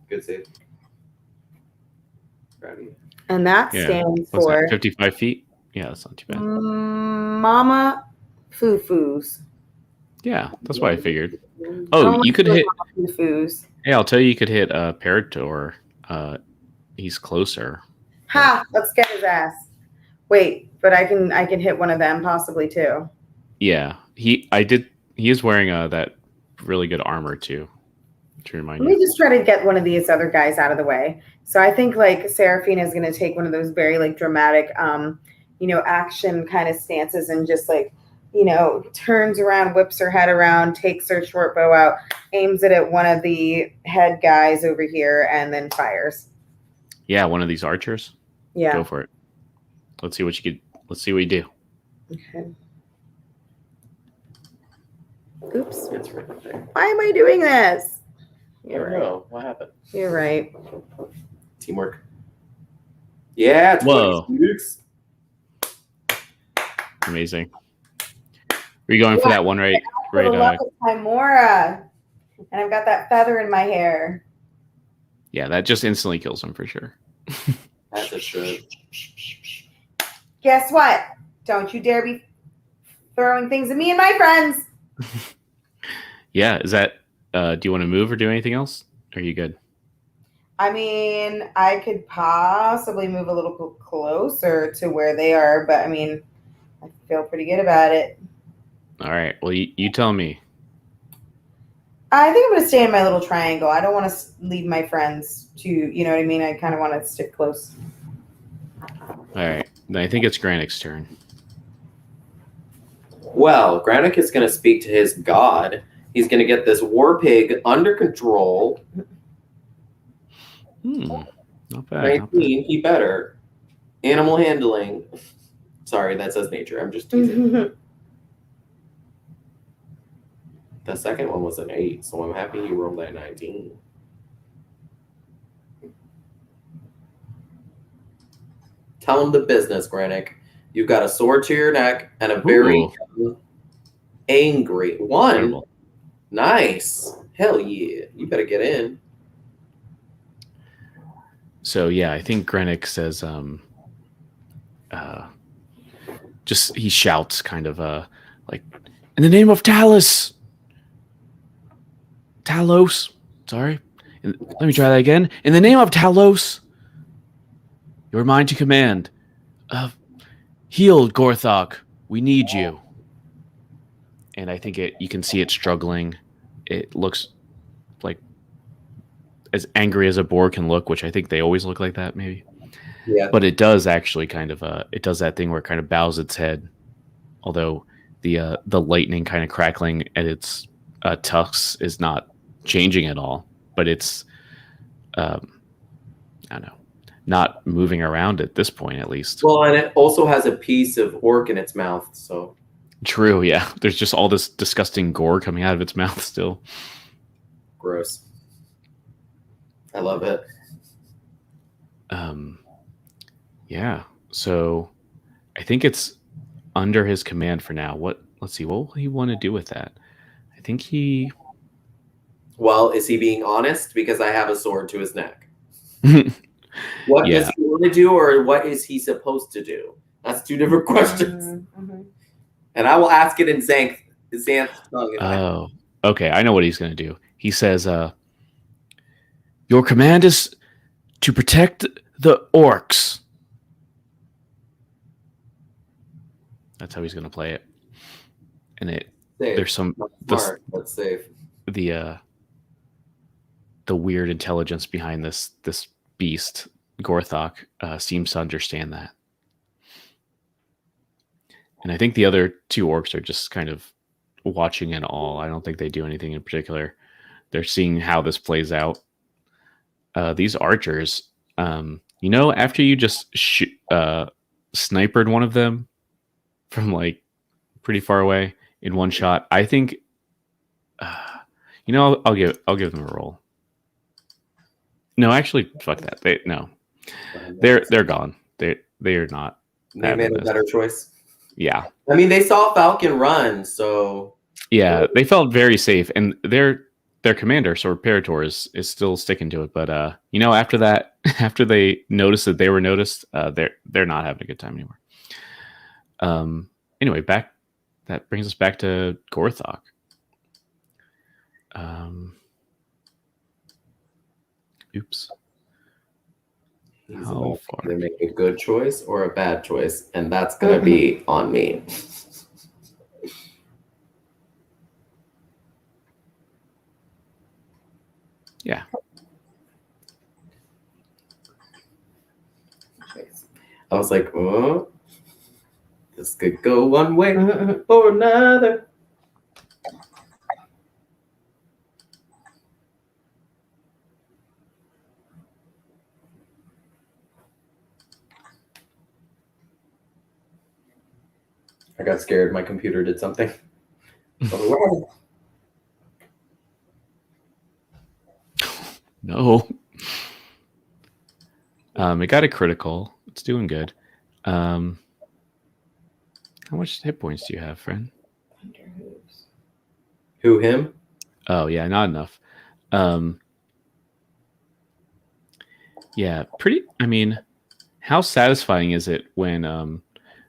Good save. Rowdy. And that Yeah. stands What's for that, 55 feet? Yeah, that's not too bad. Mama Foo-Foos. Yeah, that's what I figured. I Oh, don't you like could those hit... Mama Foo-Foos. Yeah, I'll tell you could hit Parator. He's closer. Ha! Let's get his ass. Wait, but I can hit one of them possibly too. Yeah, he is wearing that really good armor too. To remind Let you. me just try to get one of these other guys out of the way. So I think like Seraphina is going to take one of those very like dramatic, action kind of stances and just like, turns around, whips her head around, takes her short bow out, aims it at one of the head guys over here, and then fires. Yeah, one of these archers. Yeah. Go for it. Let's see what you do. Okay. Oops. It's right up there. Why am I doing this? You're I don't right. know. What happened? You're right. Teamwork. Yeah. Whoa. 26. Amazing. Are you going for that one right? For the love of Timora. And I've got that feather in my hair. Yeah, that just instantly kills him for sure. That's a should. Guess what? Don't you dare be throwing things at me and my friends. Yeah, is that? Do you want to move or do anything else? Are you good? I mean, I could possibly move a little closer to where they are, but I mean, I feel pretty good about it. All right. Well, you tell me. I think I'm going to stay in my little triangle. I don't want to leave my friends to, you know what I mean? I kind of want to stick close. All right. Then I think it's Granik's turn. Well, Granik is going to speak to his god. He's going to get this war pig under control. Not bad. 19, he better. Animal handling. Sorry, that says nature. I'm just teasing. The second one was an 8, so I'm happy he rolled that 19. Tell him the business, Granik. You've got a sword to your neck and a very angry one. Incredible. Nice. Hell yeah. You better get in. So yeah, I think Grenick says, just he shouts, kind of like, in the name of Talos. Sorry. Let me try that again. In the name of Talos, you're mine to command. Heal, Gorthok. We need you. And I think you can see it struggling. It looks like as angry as a boar can look, which I think they always look like that, maybe. Yeah. But it does actually kind of it does that thing where it kind of bows its head, although the lightning kind of crackling at its tusks is not changing at all. But it's I don't know, not moving around at this point, at least. Well, and it also has a piece of orc in its mouth, so. True, yeah. There's just all this disgusting gore coming out of its mouth still. Gross. I love it. Yeah. So I think it's under his command for now. Let's see, what will he want to do with that? I think he Well, is he being honest? Because I have a sword to his neck. What does he want to do, or what is he supposed to do? That's two different questions. Mm-hmm. And I will ask it in Xanth's tongue. Oh, okay. I know what he's going to do. He says, your command is to protect the orcs. That's how he's going to play it. And there's some smart, but safe. The weird intelligence behind this beast, Gorthok, seems to understand that. And I think the other two orcs are just kind of watching it all. I don't think they do anything in particular. They're seeing how this plays out. These archers, after you just sniped one of them from like pretty far away in one shot, I think, I'll give them a roll. No, actually, fuck that. They're gone. They are not. They made a better choice. Yeah. I mean, they saw Falcon run, so. Yeah, they felt very safe, and their commander, Sword Parator, is still sticking to it. But after that, after they noticed that they were noticed, they're not having a good time anymore. Anyway, that brings us back to Gorthok. Oops. He's about to either make a good choice or a bad choice, and that's going to be on me. Yeah. I was like, oh, this could go one way or another. I got scared. My computer did something. No. It got a critical. It's doing good. How much hit points do you have, friend? Who, him? Oh, yeah, not enough. Yeah, I mean, how satisfying is it when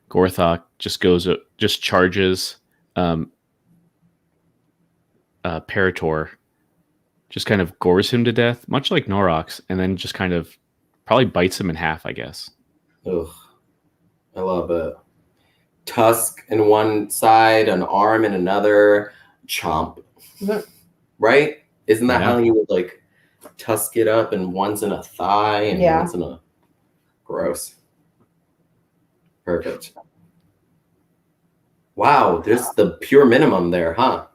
Gorthok just charges Parator, just kind of gores him to death, much like Norox, and then just kind of probably bites him in half, I guess. Ugh. I love it. Tusk in one side, an arm in another, chomp. Right? Isn't that how you would like tusk it up, and one's in a thigh and one's in a gross. Perfect. Wow, there's the pure minimum there, huh?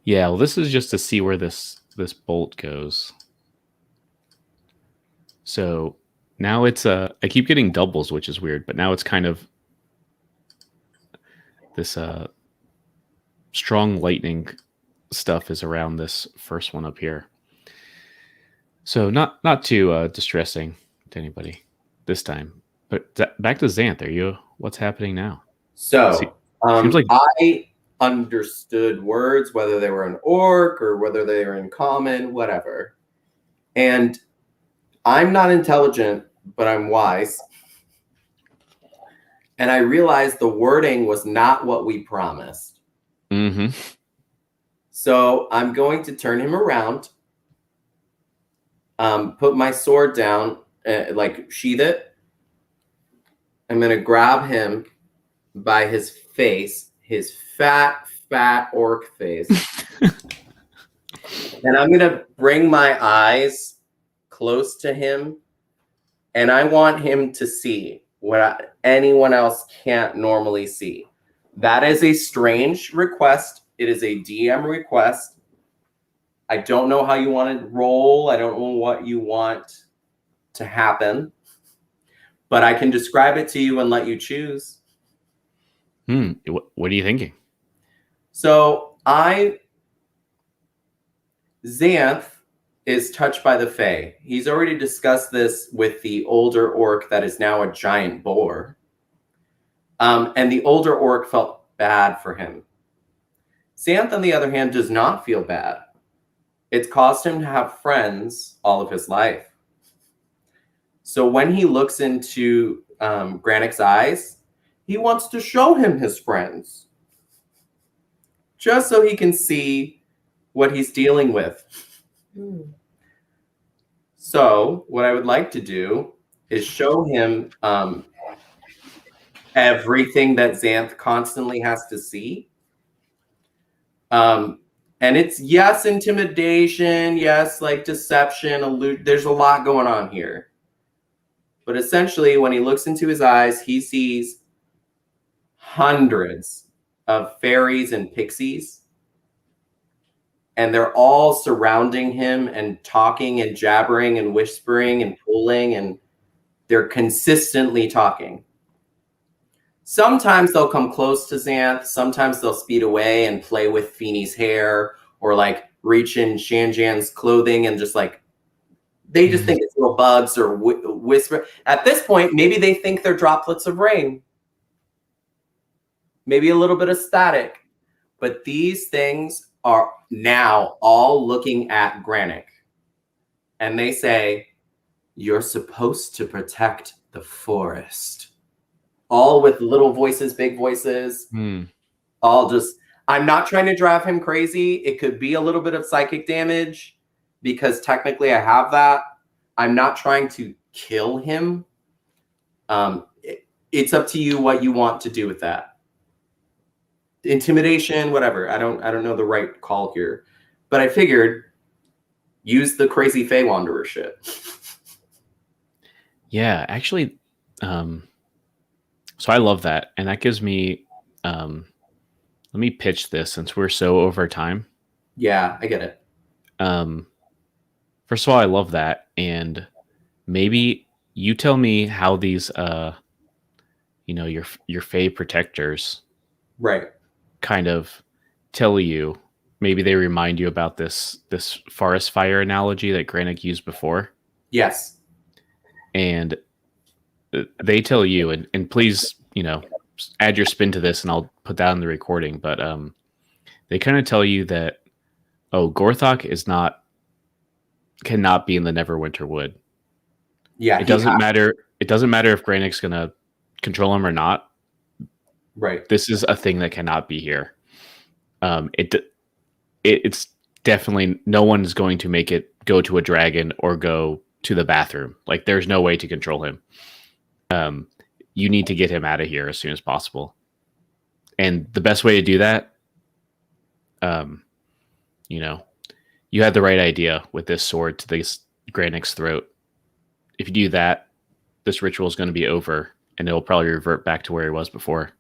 Yeah, well, this is just to see where this bolt goes. So now it's I keep getting doubles, which is weird, but now it's kind of this strong lightning stuff is around this first one up here. So not too distressing to anybody this time. But back to Xanth, what's happening now? So seems like understood words, whether they were an orc or whether they were in common, whatever. And I'm not intelligent, but I'm wise. And I realized the wording was not what we promised. Mm-hmm. So I'm going to turn him around, put my sword down, like sheath it. I'm going to grab him by his face, his fat orc face. And I'm going to bring my eyes close to him. And I want him to see what anyone else can't normally see. That is a strange request. It is a DM request. I don't know how you want to roll. I don't know what you want to happen. But I can describe it to you and let you choose. What are you thinking? So Xanth is touched by the Fae. He's already discussed this with the older orc that is now a giant boar. And the older orc felt bad for him. Xanth, on the other hand, does not feel bad. It's caused him to have friends all of his life. So when he looks into Granic's eyes, he wants to show him his friends. Just so he can see what he's dealing with. So what I would like to do is show him everything that Xanth constantly has to see. And it's, yes, intimidation, yes, like deception, there's a lot going on here. But essentially, when he looks into his eyes, he sees hundreds of fairies and pixies. And they're all surrounding him and talking and jabbering and whispering and pulling, and they're consistently talking. Sometimes they'll come close to Xanth. Sometimes they'll speed away and play with Feeney's hair or like reach in Shanjan's clothing and just like, they just think it's little bugs or whisper. At this point, maybe they think they're droplets of rain. Maybe a little bit of static. But these things are now all looking at Granic. And they say, you're supposed to protect the forest. All with little voices, big voices. All just, I'm not trying to drive him crazy. It could be a little bit of psychic damage because technically I have that. I'm not trying to kill him. It's up to you what you want to do with that. Intimidation, whatever. I don't know the right call here. But I figured use the crazy Fey Wanderer shit. Yeah, actually, so I love that. And that gives me, let me pitch this since we're so over time. Yeah, I get it. First of all, I love that. And maybe you tell me how these, your Fey protectors, right, kind of tell you. Maybe they remind you about this forest fire analogy that Granic used before. Yes. And they tell you, and please, add your spin to this, and I'll put that in the recording. But they kind of tell you that, Gorthok cannot be in the Neverwinter Wood. Yeah, it doesn't matter. It doesn't matter if Granic's gonna control him or not. Right. This is a thing that cannot be here. It's definitely, no one is going to make it go to a dragon or go to the bathroom. Like, there's no way to control him. You need to get him out of here as soon as possible. And the best way to do that, you had the right idea with this sword to this Granic's throat. If you do that, this ritual is going to be over, and it'll probably revert back to where he was before.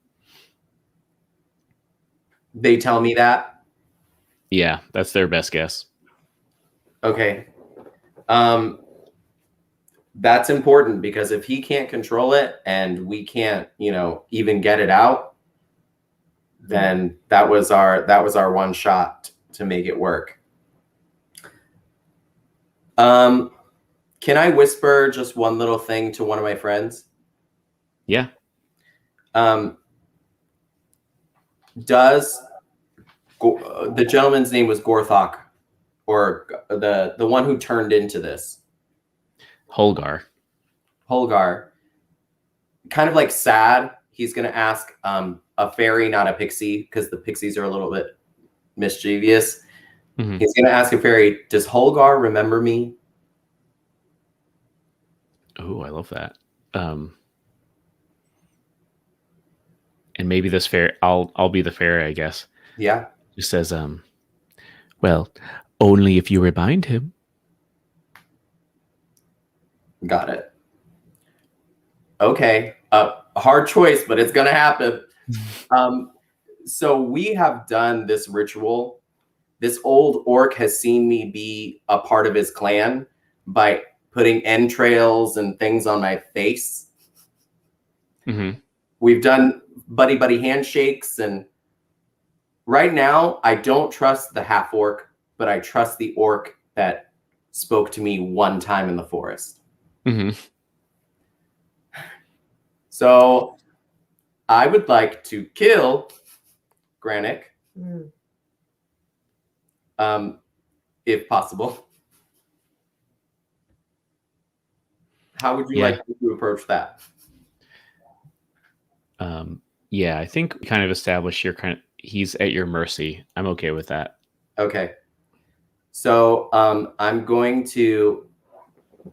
They tell me that? Yeah, that's their best guess. Okay. That's important because if he can't control it and we can't, even get it out, then that was our one shot to make it work. Can I whisper just one little thing to one of my friends? Yeah. Does The gentleman's name was Gorthok, or the one who turned into this. Holgar. Holgar. Kind of like sad. He's going to ask a fairy, not a pixie, because the pixies are a little bit mischievous. Mhm. He's going to ask a fairy, does Holgar remember me? Oh, I love that. And maybe this fairy, I'll be the fairy, I guess. Yeah. Just says, well, only if you remind him. Got it. Okay. A hard choice, but it's going to happen. So we have done this ritual. This old orc has seen me be a part of his clan by putting entrails and things on my face. Mm-hmm. We've done buddy handshakes, and right now I don't trust the half orc, but I trust the orc that spoke to me one time in the forest. Mm-hmm. So I would like to kill Granick, if possible. How would you like to approach that? Yeah, I think we kind of established he's at your mercy. I'm okay with that. Okay. So I'm going to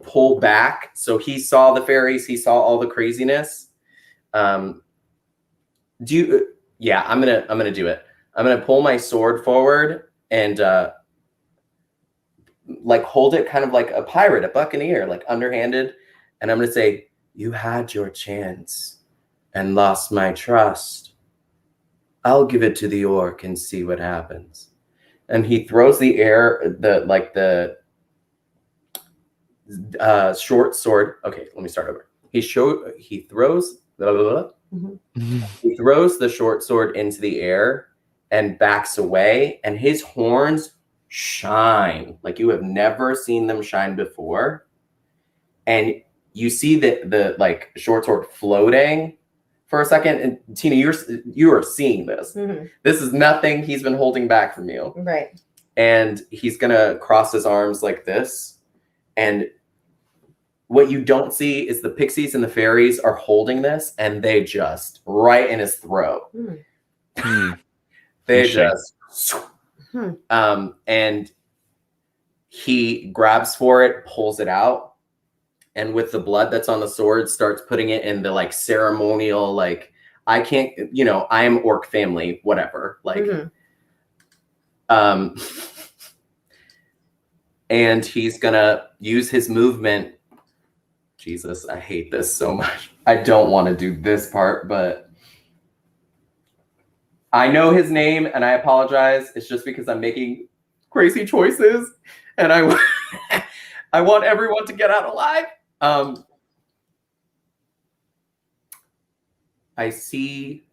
pull back. So he saw the fairies, he saw all the craziness. I'm gonna do it. I'm gonna pull my sword forward and like hold it kind of like a pirate, a buccaneer, like underhanded. And I'm gonna say, you had your chance and lost my trust. I'll give it to the orc and see what happens. And he throws the short sword. Okay, let me start over. He throws He throws the short sword into the air and backs away, and his horns shine like you have never seen them shine before. And you see the like short sword floating for a second. And Tina, you are seeing this. Mm-hmm. This is nothing he's been holding back from you. Right. And he's gonna cross his arms like this. And what you don't see is the pixies and the fairies are holding this, and they just right in his throat. They just and he grabs for it, pulls it out, and with the blood that's on the sword, starts putting it in the like ceremonial, like I can't, I am orc family, whatever. Like and he's gonna use his movement. Jesus, I hate this so much. I don't want to do this part, but I know his name and I apologize. It's just because I'm making crazy choices and I want everyone to get out alive. I see,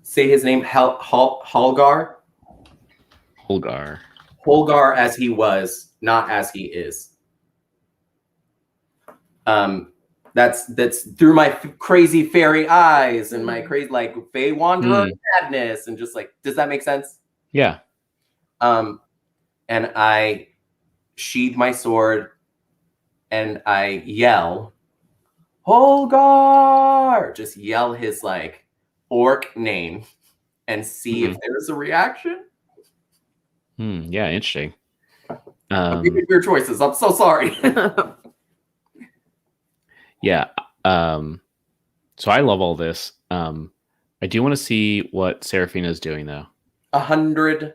say his name, Holgar. Holgar as he was, not as he is. That's through my crazy fairy eyes and my crazy like Fey Wanderer madness, and just like, does that make sense? Yeah. And I sheathe my sword and I yell, Holgar! Just yell his like orc name and see if there's a reaction. Yeah, interesting. I'm making your choices. I'm so sorry. Yeah. So I love all this. I do want to see what Seraphina is doing though. 100%.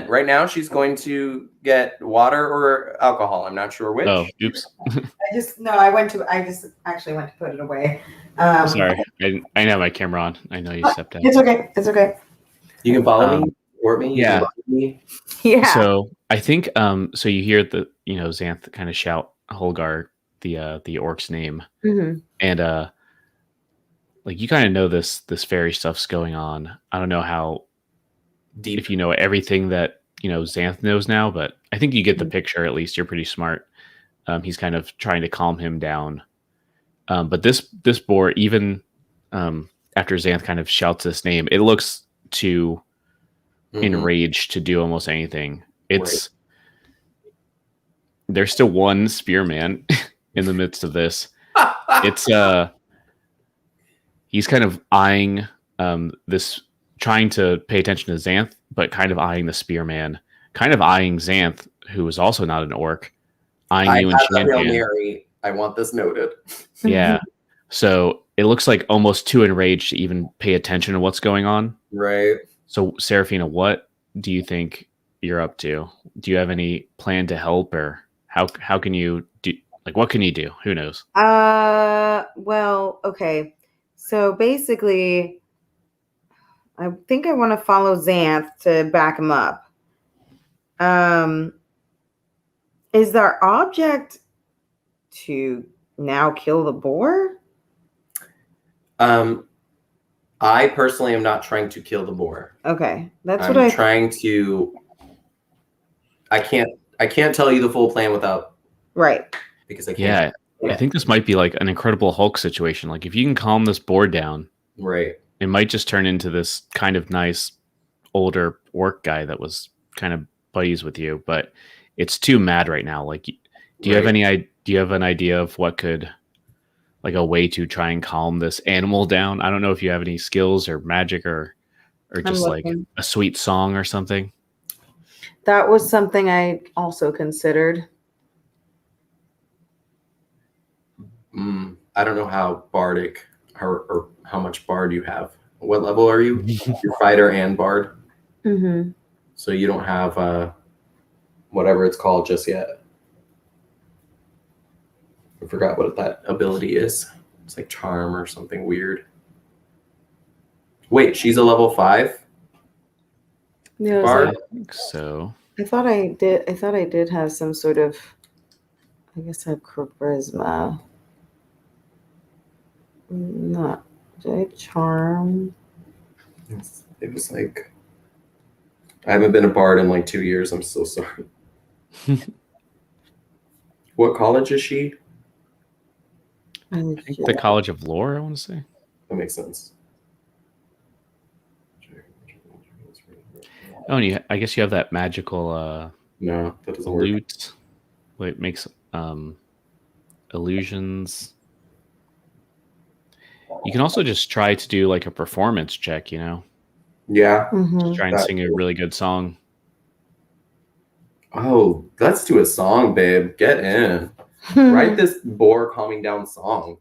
Right now she's going to get water or alcohol. I'm not sure which. Oh, oops. I just actually went to put it away. Sorry. I didn't have my camera on. I know you stepped out. It's okay. You can follow me or me. Yeah. Me. Yeah. So I think so you hear the Xanth kind of shout Holgar the orc's name, and like you kind of know this fairy stuff's going on. I don't know how deep, if you know everything that Xanth knows now, but I think you get the picture. At least you're pretty smart. He's kind of trying to calm him down, but this boar, even after Xanth kind of shouts this name, it looks to enraged to do almost anything. There's still one spearman in the midst of this. It's he's kind of eyeing this, trying to pay attention to Xanth, but kind of eyeing the spearman, kind of eyeing Xanth, who is also not an orc, eyeing you and Hail Shan. Mary. I want this noted. Yeah. So it looks like almost too enraged to even pay attention to what's going on. Right. So Saraphina, what do you think you're up to? Do you have any plan to help, or how can you do? Like, what can you do? Who knows? Well, okay. So basically, I think I want to follow Xanth to back him up. Is our object to now kill the boar? I personally am not trying to kill the boar. Okay, that's I'm what trying to. I can't tell you the full plan without. Right. Because I Yeah, can't. I think this might be like an Incredible Hulk situation. Like, if you can calm this boar down, Right. it might just turn into this kind of nice older orc guy that was kind of buddies with you, but it's too mad right now. Like, do you have an idea of what could, like, a way to try and calm this animal down? I don't know if you have any skills or magic or just like a sweet song or something. That was something I also considered. I don't know how bardic or how much bard you have. What level are you? You're fighter and bard. Mm-hmm. So you don't have whatever it's called just yet. I forgot what that ability is. It's like charm or something weird. Wait, she's a level 5? Yeah, Bard? I think so. I thought I did have some sort of, I guess I have charisma. Not, did I charm? It was like, I haven't been a bard in like 2 years. I'm so sorry. What college is she? I think the College of Lore, I want to say. That makes sense. Oh, and I guess you have that magical No, that doesn't work. lute. It makes illusions. You can also just try to do like a performance check, you know? Yeah. Just try and sing a really good song. Oh, let's do a song, babe. Get in. Write this boar calming down song.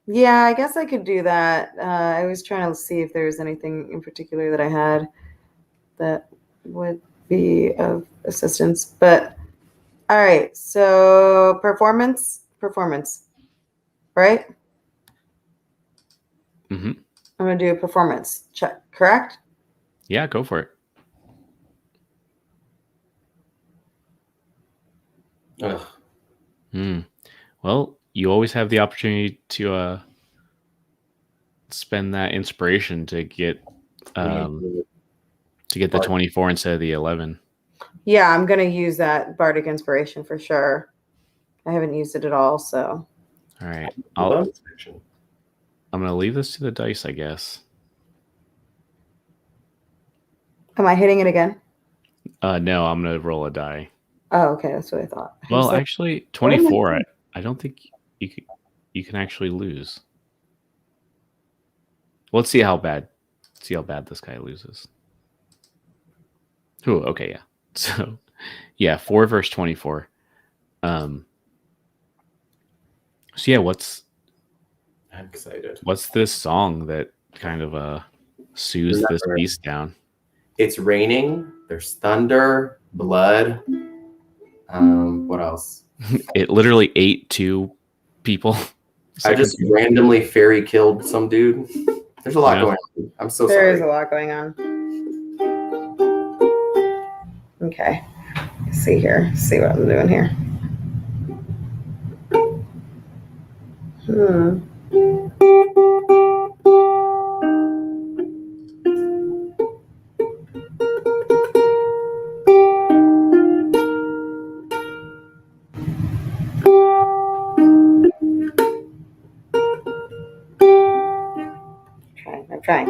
Yeah, I guess I could do that. I was trying to see if there was anything in particular that I had that would be of assistance. But all right, so performance, right? Mm-hmm. I'm gonna do a performance check, correct? Yeah, go for it. Ugh. Well, you always have the opportunity to spend that inspiration to get the 24 instead of the 11. Yeah, I'm gonna use that bardic inspiration for sure. I haven't used it at all, so. All right, I'm gonna leave this to the dice, I guess. Am I hitting it again? No, I'm gonna roll a die. Oh, okay, that's what I thought. Well, actually, 24. I don't think you can actually lose. Let's see how bad this guy loses. Ooh, okay, yeah. So, yeah, 4 versus 24. So yeah, I'm excited. What's this song that kind of soothes this beast down? It's raining. There's thunder, blood. What else? It literally ate 2 people. I just randomly fairy killed some dude. There's a lot going on. I'm so sorry. There is a lot going on. Okay. Let's see here. See what I'm doing here. I'm trying.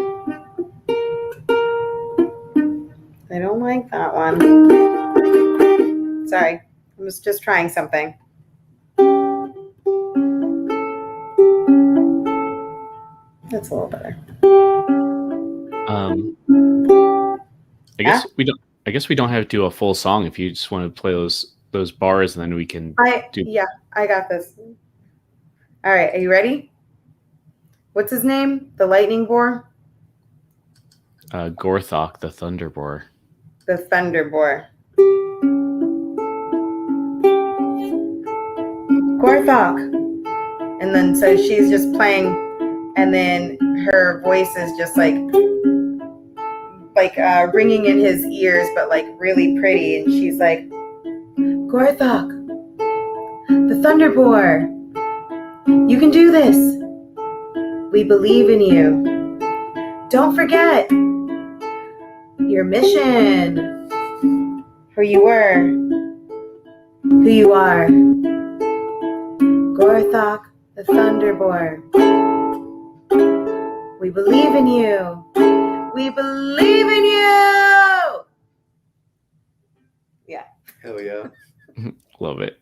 on. Sorry, I was just trying something. That's a little better. I guess we don't. I guess we don't have to do a full song if you just want to play those bars, and then we can do. Yeah, I got this. All right, are you ready? What's his name? The lightning boar? Gorthok, the thunder boar. The thunder boar. Gorthok. And then so she's just playing, and then her voice is just like ringing in his ears, but like really pretty. And she's like, Gorthok, the thunder boar, you can do this. We believe in you. Don't forget your mission, who you were, who you are. Gorthok, the thunder boar. We believe in you. We believe in you. Yeah. Hell yeah. Love it.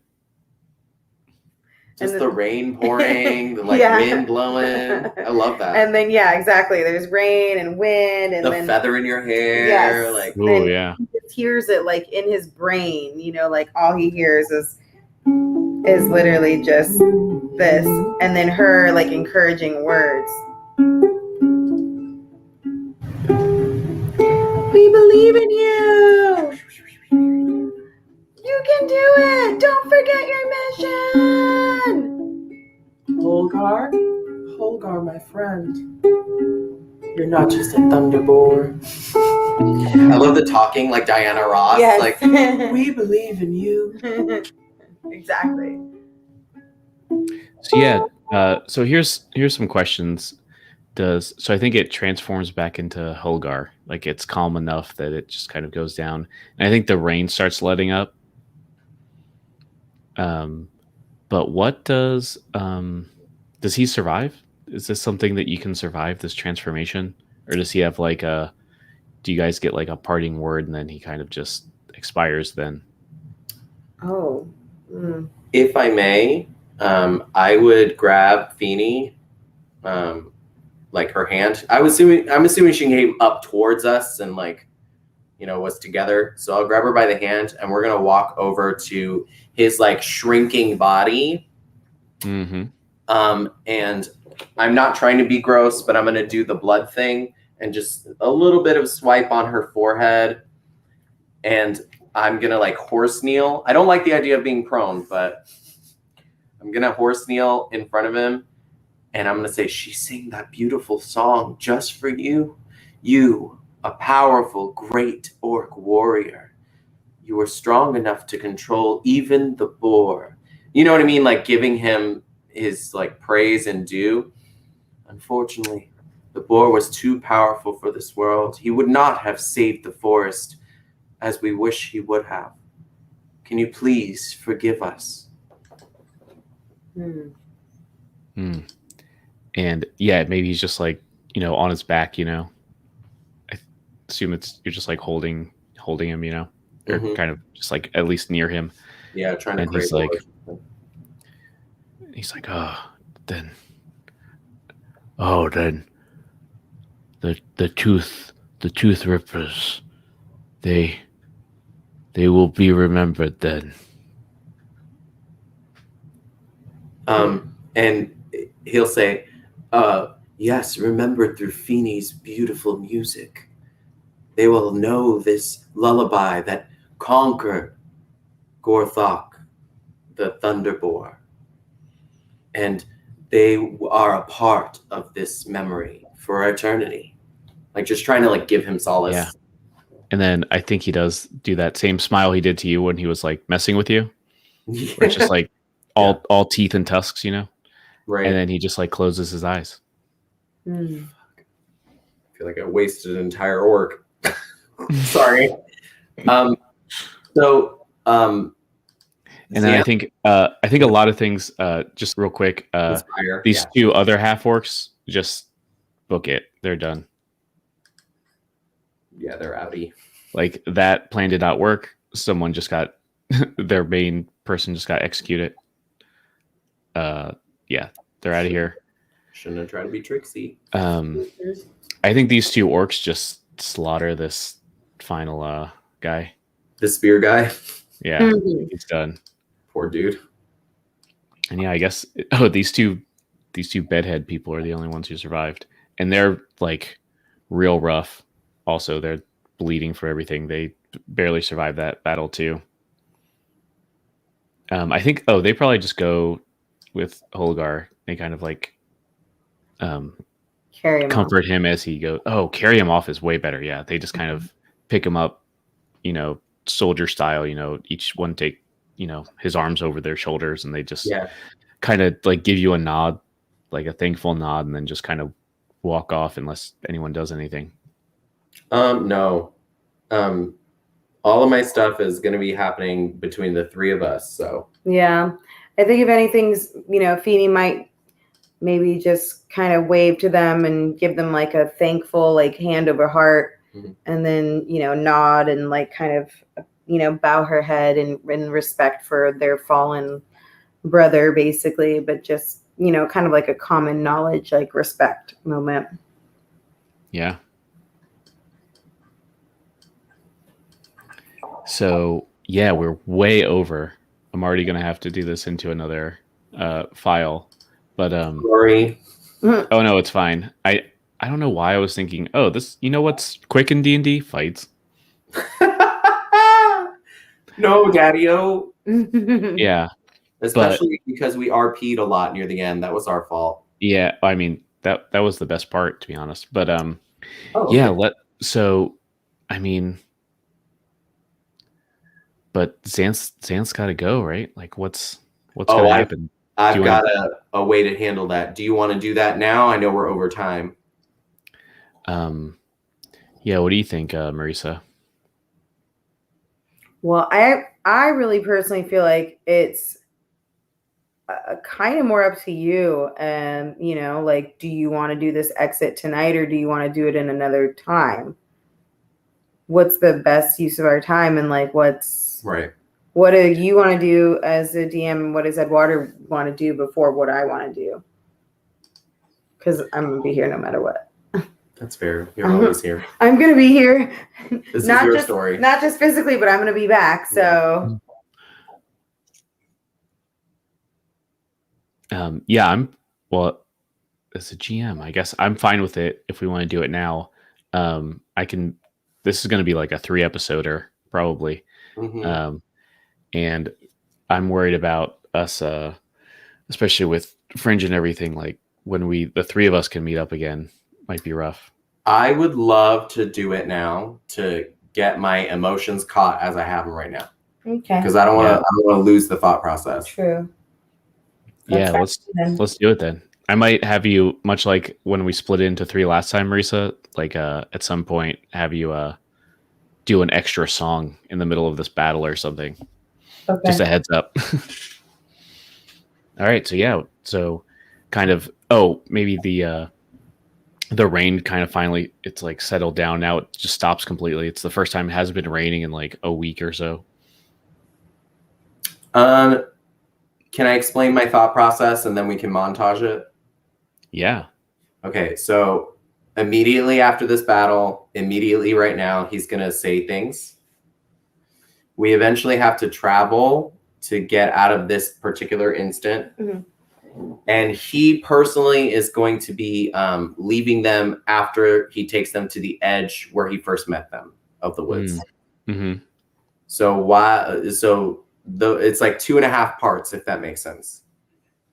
Just the rain pouring, the wind blowing. I love that. And then exactly. There's rain and wind, and the then feather in your hair. Yes. Like, oh yeah. He just hears it like in his brain. Like all he hears is literally just this, and then her like encouraging words. We believe in you. You can do it. Don't forget your mission. Holgar, my friend. You're not just a thunder boar. I love the talking like Diana Ross. Yes. Like, We believe in you. Exactly. So yeah. So here's some questions. So I think it transforms back into Holgar. Like it's calm enough that it just kind of goes down. And I think the rain starts letting up. But what does he survive? Is this something that you can survive, this transformation? Or does he have like do you guys get like a parting word and then he kind of just expires then? Oh. Mm. if I may, I would grab Feeny, like her hand. I'm assuming she came up towards us and was together. So I'll grab her by the hand and we're gonna walk over to his shrinking body. Mm-hmm. And I'm not trying to be gross, but I'm gonna do the blood thing and just a little bit of swipe on her forehead. And I'm gonna horse kneel. I don't like the idea of being prone, but I'm gonna horse kneel in front of him. And I'm gonna say, she sang that beautiful song just for you. You, a powerful, great orc warrior. You were strong enough to control even the boar. You know what I mean? Giving him his praise and due. Unfortunately, the boar was too powerful for this world. He would not have saved the forest as we wish he would have. Can you please forgive us? And yeah, maybe he's just on his back, I assume you're just holding him, or kind of just at least near him. Yeah, trying to. And he's like, then the tooth rippers, they will be remembered then. And he'll say, yes, remembered through Feeny's beautiful music. They will know this lullaby that conquered Gorthok, the Thunder Boar. And they are a part of this memory for eternity. Just trying to give him solace. Yeah. And then I think he does do that same smile he did to you when he was messing with you. Yeah. Where it's just all teeth and tusks, Right. And then he just closes his eyes. I feel like I wasted an entire orc. Sorry. And then I think a lot of things, just real quick, Spire, these two other half orcs just book it. They're done. Yeah, they're outie. like that plan did not work. Someone just got their main person just got executed. Yeah, they're out of here. Shouldn't have tried to be tricksy. I think these two orcs just slaughter this final guy. The spear guy. Yeah, Mhm. it's done. Poor dude. And yeah, I guess these two bedhead people are the only ones who survived, and they're like real rough. Also, they're bleeding for everything. They barely survived that battle too. I think they probably just go with Holgar. They kind of like Carry him comfort him as he goes. Oh, carry him off is way better. Yeah, they just kind of pick him up, soldier style. Each one take his arms over their shoulders, and they just kind of like give you a nod, like a thankful nod, and then just kind of walk off unless anyone does anything. No. All of my stuff is going to be happening between the three of us. So Yeah. I think if anything's, Feeny might maybe just kind of wave to them and give them like a thankful, like hand over heart, and then, nod and like kind of, bow her head in respect for their fallen brother, basically, but just, kind of like a common knowledge, like respect moment. Yeah. So yeah, we're way over. I'm already gonna have to do this into another file, but sorry. Oh no, it's fine. I don't know why I was thinking. Oh, this. What's quick in D&D? Fights. No, Daddy-o. Yeah, especially because we RP'd a lot near the end. That was our fault. Yeah, I mean that was the best part, to be honest. But okay. But Xanth's got to go, right? Like, what's gonna happen? I've got a way to handle that. Do you want to do that now? I know we're over time. Yeah. What do you think, Marisa? Well, I really personally feel like it's kind of more up to you. And, like, do you want to do this exit tonight or do you want to do it in another time? What's the best use of our time? And like, right. What do you want to do as a DM? And what does Eduardo want to do before what I want to do? Because I'm going to be here no matter what. That's fair. You're always here. I'm going to be here. This is your story. Not just physically, but I'm going to be back. So. As a GM, I guess I'm fine with it if we want to do it now. This is going to be like a 3-episoder probably. And I'm worried about us, especially with Fringe and everything, like when the 3 of us can meet up again, might be rough. I would love to do it now to get my emotions caught as I have them right now. Okay. Because I don't want to lose the thought process. True. Let's do it then. I might have you, much like when we split into 3 last time, Marisa, like at some point have you do an extra song in the middle of this battle or something. Okay. Just a heads up. All right, so kind of maybe the rain kind of finally it's like settled down now. It just stops completely. It's the first time it hasn't been raining in like a week or so. Can I explain my thought process and then we can montage it? Yeah. Okay, so immediately after this battle, immediately right now, he's going to say things. We eventually have to travel to get out of this particular instant. And he personally is going to be leaving them after he takes them to the edge where he first met them of the woods. So it's like 2.5 parts, if that makes sense.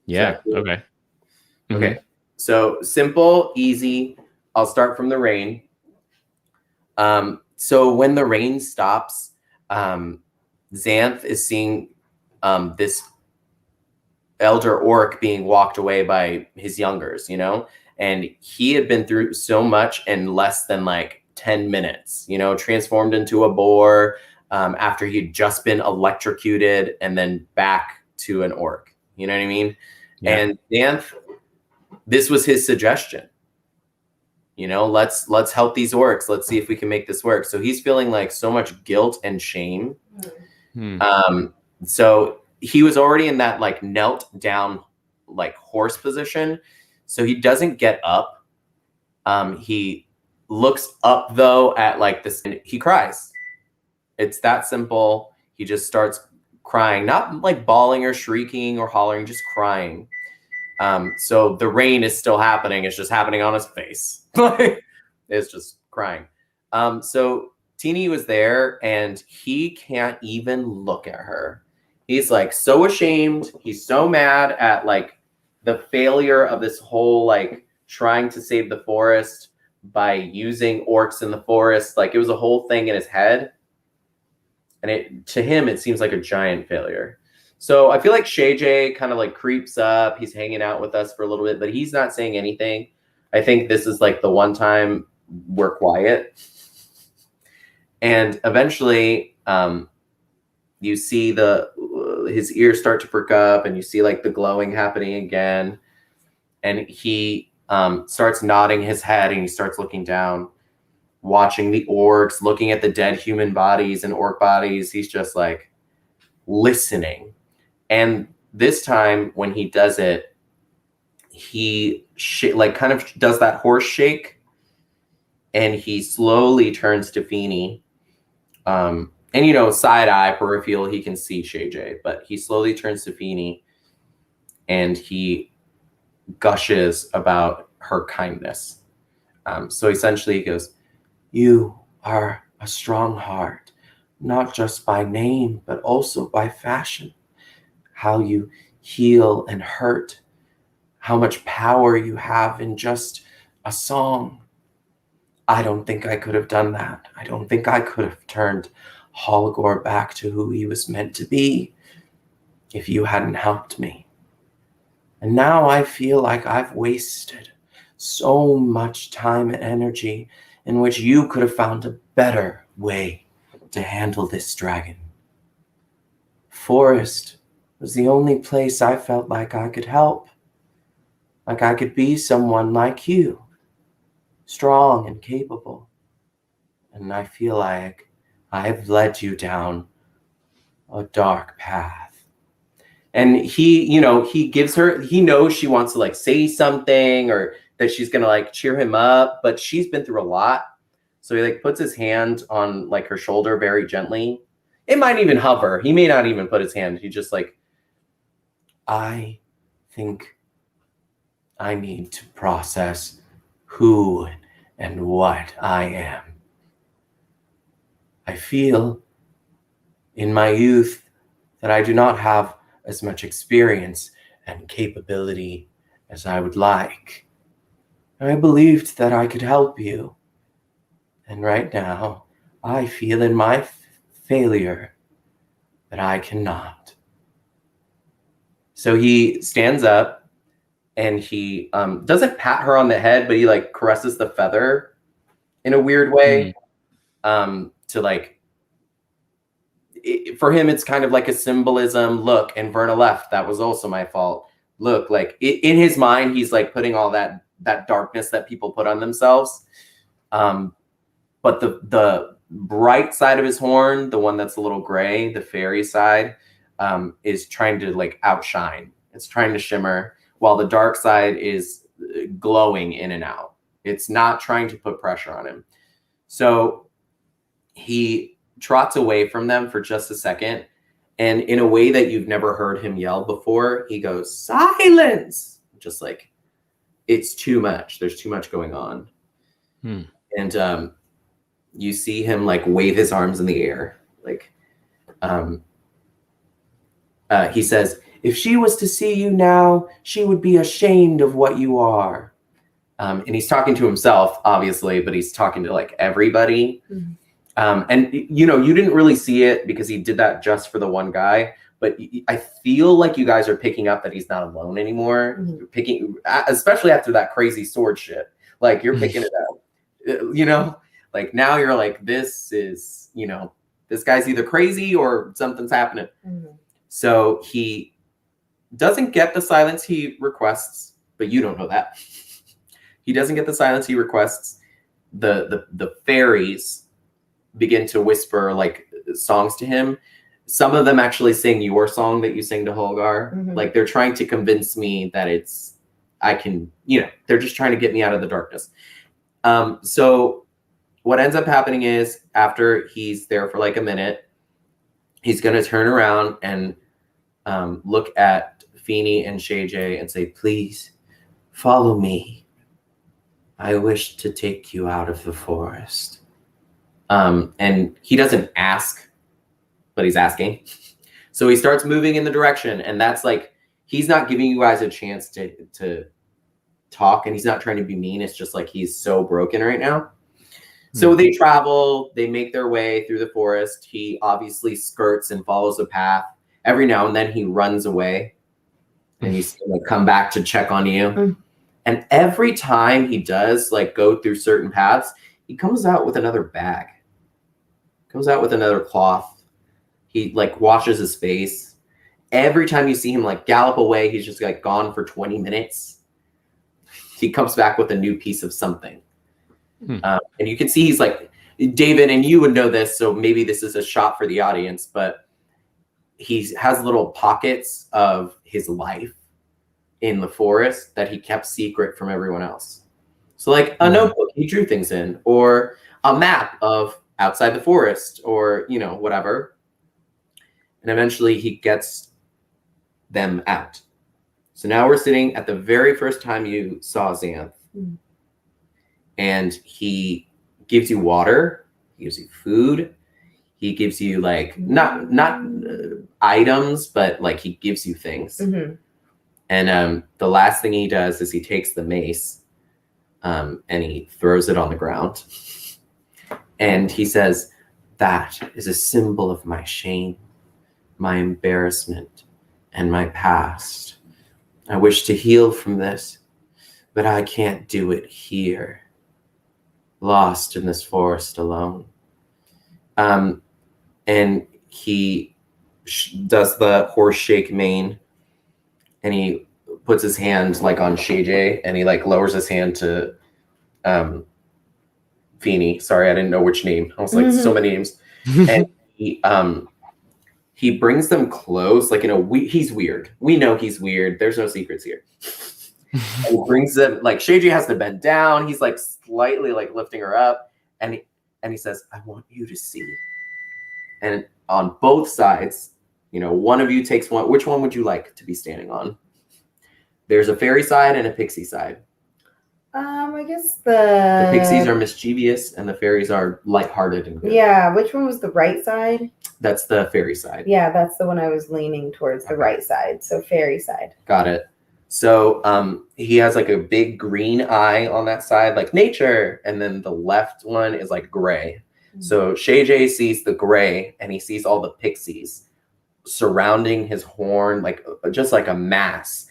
Yeah. Okay. Okay. So simple, easy. I'll start from the rain. So when the rain stops, Xanth is seeing this elder orc being walked away by his youngers, and he had been through so much in less than like 10 minutes, transformed into a boar after he'd just been electrocuted and then back to an orc. You know what I mean? Yeah. And Xanth, this was his suggestion. You know, let's help these orcs. Let's see if we can make this work. So he's feeling like so much guilt and shame. So he was already in that like knelt down like horse position. So he doesn't get up. He looks up though at like this, and he cries. It's that simple. He just starts crying, not like bawling or shrieking or hollering, just crying. So the rain is still happening. It's just happening on his face. It's just crying. So Teeny was there and he can't even look at her. He's like so ashamed. He's so mad at like the failure of this whole like trying to save the forest by using orcs in the forest. Like it was a whole thing in his head. And to him, it seems like a giant failure. So I feel like Shay J kind of like creeps up. He's hanging out with us for a little bit, but he's not saying anything. I think this is like the one time we're quiet. And eventually you see his ears start to perk up and you see like the glowing happening again. And he starts nodding his head and he starts looking down, watching the orcs, looking at the dead human bodies and orc bodies. He's just like listening. And this time when he does it, he like kind of does that horse shake and he slowly turns to Feeny. And, you know, side eye, peripheral, he can see Shay J, but he slowly turns to Feeny and he gushes about her kindness. So essentially he goes, "You are a strong heart, not just by name, but also by fashion. How you heal and hurt, how much power you have in just a song. I don't think I could have done that. I don't think I could have turned Holgor back to who he was meant to be if you hadn't helped me. And now I feel like I've wasted so much time and energy in which you could have found a better way to handle this dragon. Forest was the only place I felt like I could help, like I could be someone like you, strong and capable. And I feel like I have led you down a dark path." And he, you know, he gives her, he knows she wants to like say something or that she's going to like cheer him up, but she's been through a lot. So he like puts his hand on like her shoulder very gently. It might even hover. He may not even put his hand. He just like, "I think I need to process who and what I am. I feel in my youth that I do not have as much experience and capability as I would like. I believed that I could help you. And right now, I feel in my failure that I cannot." So he stands up and he doesn't pat her on the head, but he like caresses the feather in a weird way. To like, for him, it's kind of like a symbolism. Look, and Verna left. That was also my fault. Look, like in his mind, he's like putting all that darkness that people put on themselves. But the bright side of his horn, the one that's a little gray, the fairy side, is trying to like outshine. It's trying to shimmer, while the dark side is glowing in and out. It's not trying to put pressure on him. So he trots away from them for just a second. And in a way that you've never heard him yell before, he goes, "Silence!" Just like, it's too much. There's too much going on. And you see him like wave his arms in the air. Like, he says, "If she was to see you now, she would be ashamed of what you are." And he's talking to himself, obviously, but he's talking to like everybody. And you know, you didn't really see it because he did that just for the one guy. But I feel like you guys are picking up that he's not alone anymore. You're picking, especially after that crazy sword shit. Like you're picking it up. You know, like now you're like, this is, you know, this guy's either crazy or something's happening. So he doesn't get the silence he requests, but you don't know that. He doesn't get the silence he requests. The fairies begin to whisper like songs to him. Some of them actually sing your song that you sing to Holgar. Mhm. Like they're trying to convince me that I can, they're just trying to get me out of the darkness. So what ends up happening is after he's there for like a minute, he's going to turn around and look at Feeny and Shay J and say, please follow me. I wish to take you out of the forest. And he doesn't ask, but he's asking. So he starts moving in the direction, and that's like, he's not giving you guys a chance to talk, and he's not trying to be mean. It's just like he's so broken right now. So they travel, they make their way through the forest. He obviously skirts and follows a path. Every now and then he runs away, and he's going to come back to check on you. And every time he does like go through certain paths, he comes out with another bag, comes out with another cloth. He like washes his face. Every time you see him like gallop away, he's just like gone for 20 minutes. He comes back with a new piece of something. And you can see he's like, David, and you would know this, so maybe this is a shot for the audience, but he has little pockets of his life in the forest that he kept secret from everyone else. So like a notebook he drew things in, or a map of outside the forest, or, whatever. And eventually he gets them out. So now we're sitting at the very first time you saw Xanth. And he gives you water, he gives you food, he gives you like not items, but like he gives you things. And the last thing he does is he takes the mace and he throws it on the ground. And he says, that is a symbol of my shame, my embarrassment, and my past. I wish to heal from this, but I can't do it here, lost in this forest alone. And he does the horse shake mane, and he puts his hand like on Shay J, and he like lowers his hand to Feeny. Sorry, I didn't know which name. I was like, so many names. And he brings them close, like he's weird. We know he's weird. There's no secrets here. And he brings them, like Shay J has to bend down. He's like slightly like lifting her up, and he says, I want you to see. And on both sides, one of you takes one. Which one would you like to be standing on? There's a fairy side and a pixie side. I guess the pixies are mischievous and the fairies are lighthearted and good. Yeah, which one was the right side? That's the fairy side. Yeah, that's the one I was leaning towards, the right side. So fairy side. Got it. So he has like a big green eye on that side, like nature, and then the left one is like gray. So Shay J sees the gray, and he sees all the pixies surrounding his horn, like just like a mass.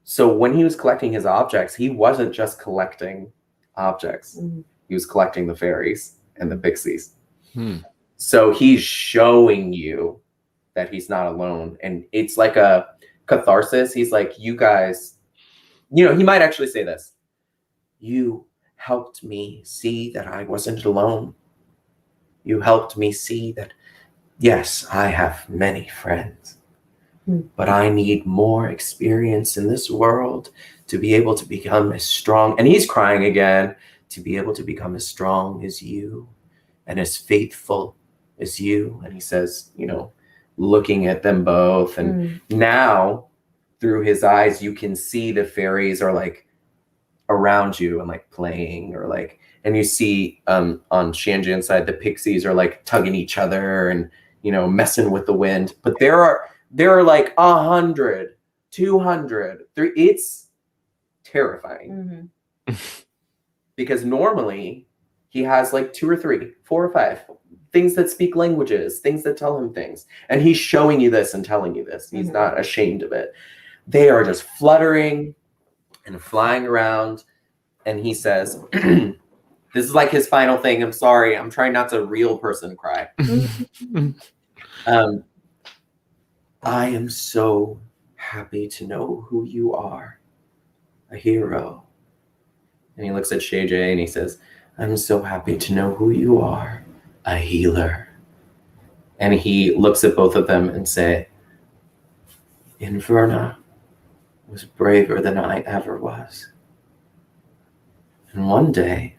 So when he was collecting his objects, he wasn't just collecting objects. He was collecting the fairies and the pixies. So he's showing you that he's not alone. And it's like a catharsis. He's like, you guys, he might actually say this. You helped me see that I wasn't alone. You helped me see that, yes, I have many friends. But I need more experience in this world to be able to become as strong. And he's crying again, to be able to become as strong as you and as faithful as you. And he says, looking at them both. And now through his eyes, you can see the fairies are like around you and like playing, or like, and you see on Shanjan's side, the pixies are like tugging each other and, messing with the wind. But there are like 100, 200, 3. It's terrifying. Because normally he has like 2 or 3, 4 or 5 things that speak languages, things that tell him things. And he's showing you this and telling you this. He's not ashamed of it. They are just fluttering and flying around. And he says, this is like his final thing. I'm sorry. I'm trying not to real person cry. I am so happy to know who you are, a hero. And he looks at Shay J and he says, I'm so happy to know who you are, a healer. And he looks at both of them and say, Inverna was braver than I ever was. And one day,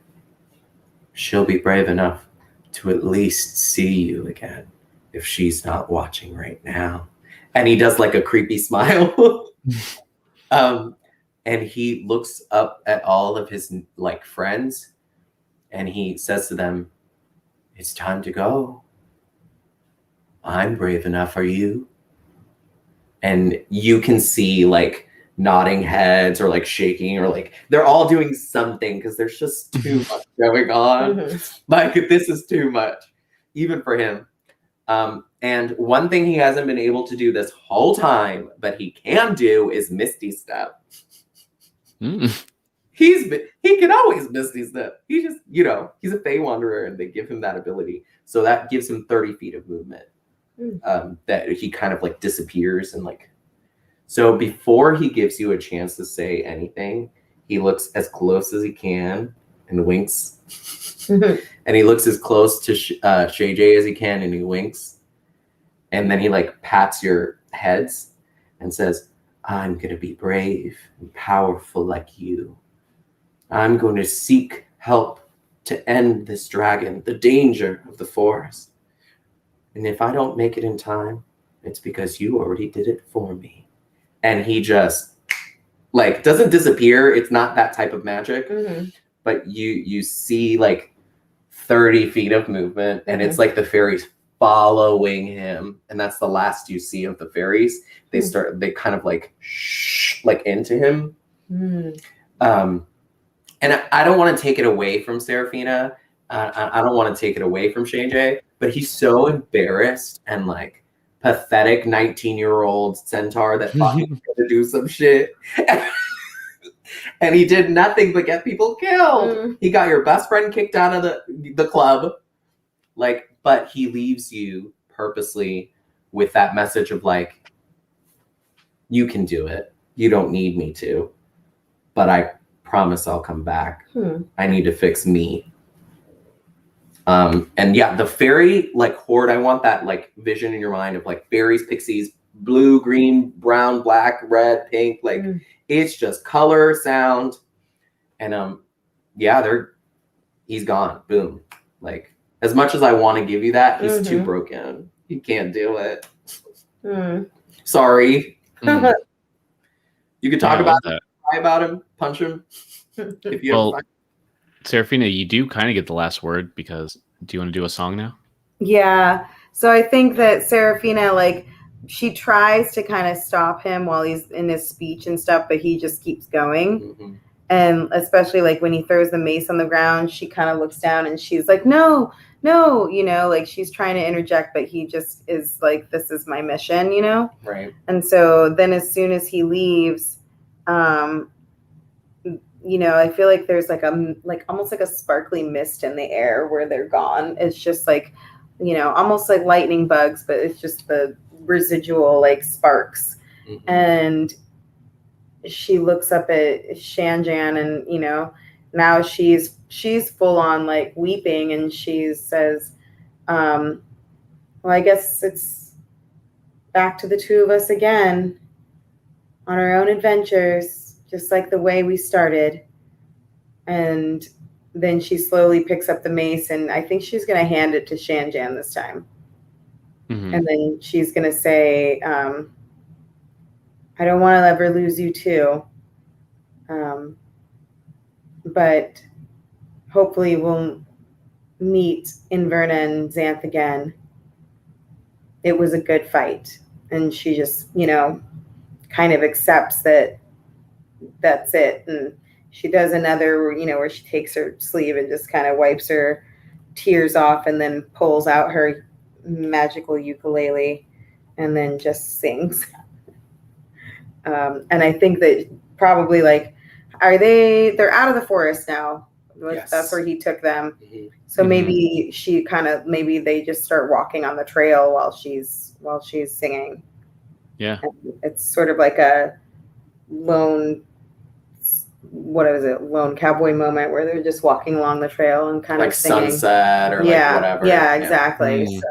she'll be brave enough to at least see you again if she's not watching right now. And he does like a creepy smile. And he looks up at all of his like friends and he says to them, it's time to go. I'm brave enough. Are you? And you can see like nodding heads or like shaking or like they're all doing something because there's just too much going on. Like this is too much, even for him. And one thing he hasn't been able to do this whole time, but he can do is Misty Step. He can always Misty Step. He just, he's a Fey Wanderer and they give him that ability. So that gives him 30 feet of movement. That he kind of like disappears and like. So before he gives you a chance to say anything, he looks as close as he can and winks. And he looks as close to Shay J as he can and he winks. And then he like pats your heads and says, I'm going to be brave and powerful like you. I'm going to seek help to end this dragon, the danger of the forest. And if I don't make it in time, it's because you already did it for me. And he just like doesn't disappear. It's not that type of magic, but you see like 30 feet of movement and it's like the fairies following him. And that's the last you see of the fairies. They kind of like like into him. And I don't want to take it away from Saraphina. I don't want to take it away from Shay J, but he's so embarrassed and like pathetic 19-year-old centaur that thought he was going to do some shit. And he did nothing but get people killed. He got your best friend kicked out of the club. Like, but he leaves you purposely with that message of like, you can do it. You don't need me to, but I promise I'll come back. I need to fix me. And yeah, the fairy like horde, I want that like vision in your mind of like fairies, pixies, blue, green, brown, black, red, pink, like it's just color, sound. And yeah, he's gone. Boom. Like as much as I want to give you that, he's too broken. He can't do it. Sorry. You could talk about him, cry about him, punch him if you have Seraphina, you do kind of get the last word because do you want to do a song now? Yeah. So I think that Seraphina, like, she tries to kind of stop him while he's in his speech and stuff, but he just keeps going. And especially like when he throws the mace on the ground, she kind of looks down and she's like, no, like she's trying to interject, but he just is like, this is my mission, Right. And so then as soon as he leaves, I feel like there's like almost like a sparkly mist in the air where they're gone. It's just like, almost like lightning bugs, but it's just the residual like sparks. And she looks up at Shanjan and, now she's full on like weeping and she says, well, I guess it's back to the two of us again on our own adventures. Just like the way we started. And then she slowly picks up the mace and I think she's going to hand it to Shanjan this time. And then she's going to say, I don't want to ever lose you too. But hopefully we'll meet Inverna and Xanth again. It was a good fight. And she just, kind of accepts that that's it. And she does another, where she takes her sleeve and just kind of wipes her tears off and then pulls out her magical ukulele and then just sings. And I think that probably like, they're out of the forest now. Yes. That's where he took them. So maybe maybe they just start walking on the trail while she's singing. Yeah. And it's sort of like a lone what is it, lone cowboy moment where they're just walking along the trail and kind Like of singing. sunset or Yeah, like whatever. yeah, exactly. Mm. So.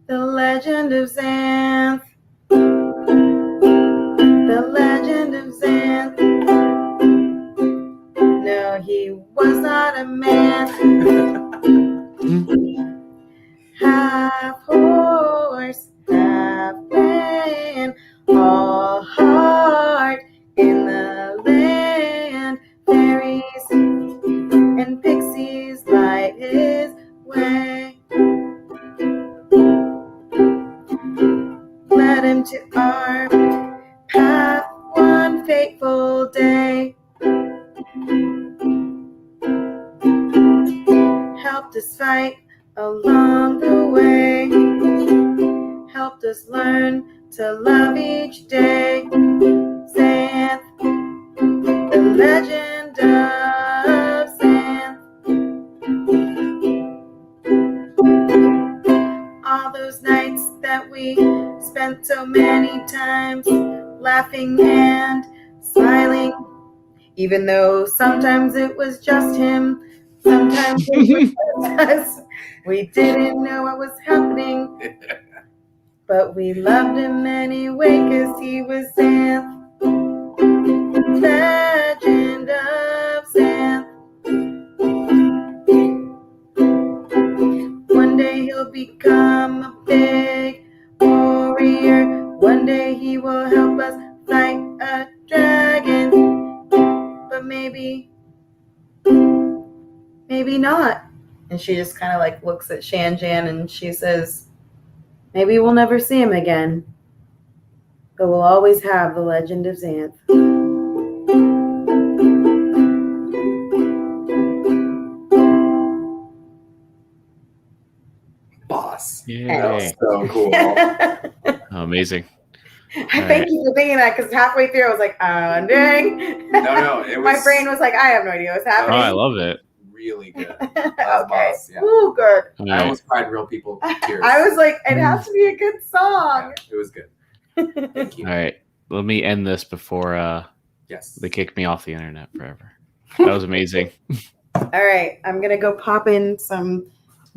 The legend of Xanth. The legend of Xanth. No, he was not a man. Half horse, half man, all heart in the land. Fairies and pixies light his way. Led him to our path one fateful day. Helped us fight along the way. Helped us learn to love each day. Xanth, the legend of Xanth. All those nights that we spent so many times laughing and smiling, even though sometimes it was just him, sometimes it was us. We didn't know what was happening, but we loved him anyway because he was Xanth. Legend of Xanth. One day he'll become a big warrior. One day he will help us fight a dragon. But maybe not. And she just kind of like looks at Shan and she says, maybe we'll never see him again, but we'll always have the legend of Xanth. Boss. Yay. That was so cool. Oh, amazing. Thank you for thinking that, because halfway through I was like, oh, dang. No, it was My brain was like, I have no idea what's Oh, happening. I love it. really good. Okay. Boss, yeah. Ooh, good. All I right. almost cried real people tears. I was like, it has to be a good song. Yeah, it was good. Thank you. All right. Let me end this before Yes. they kick me off the internet forever. That was amazing. All right, I'm gonna go pop in some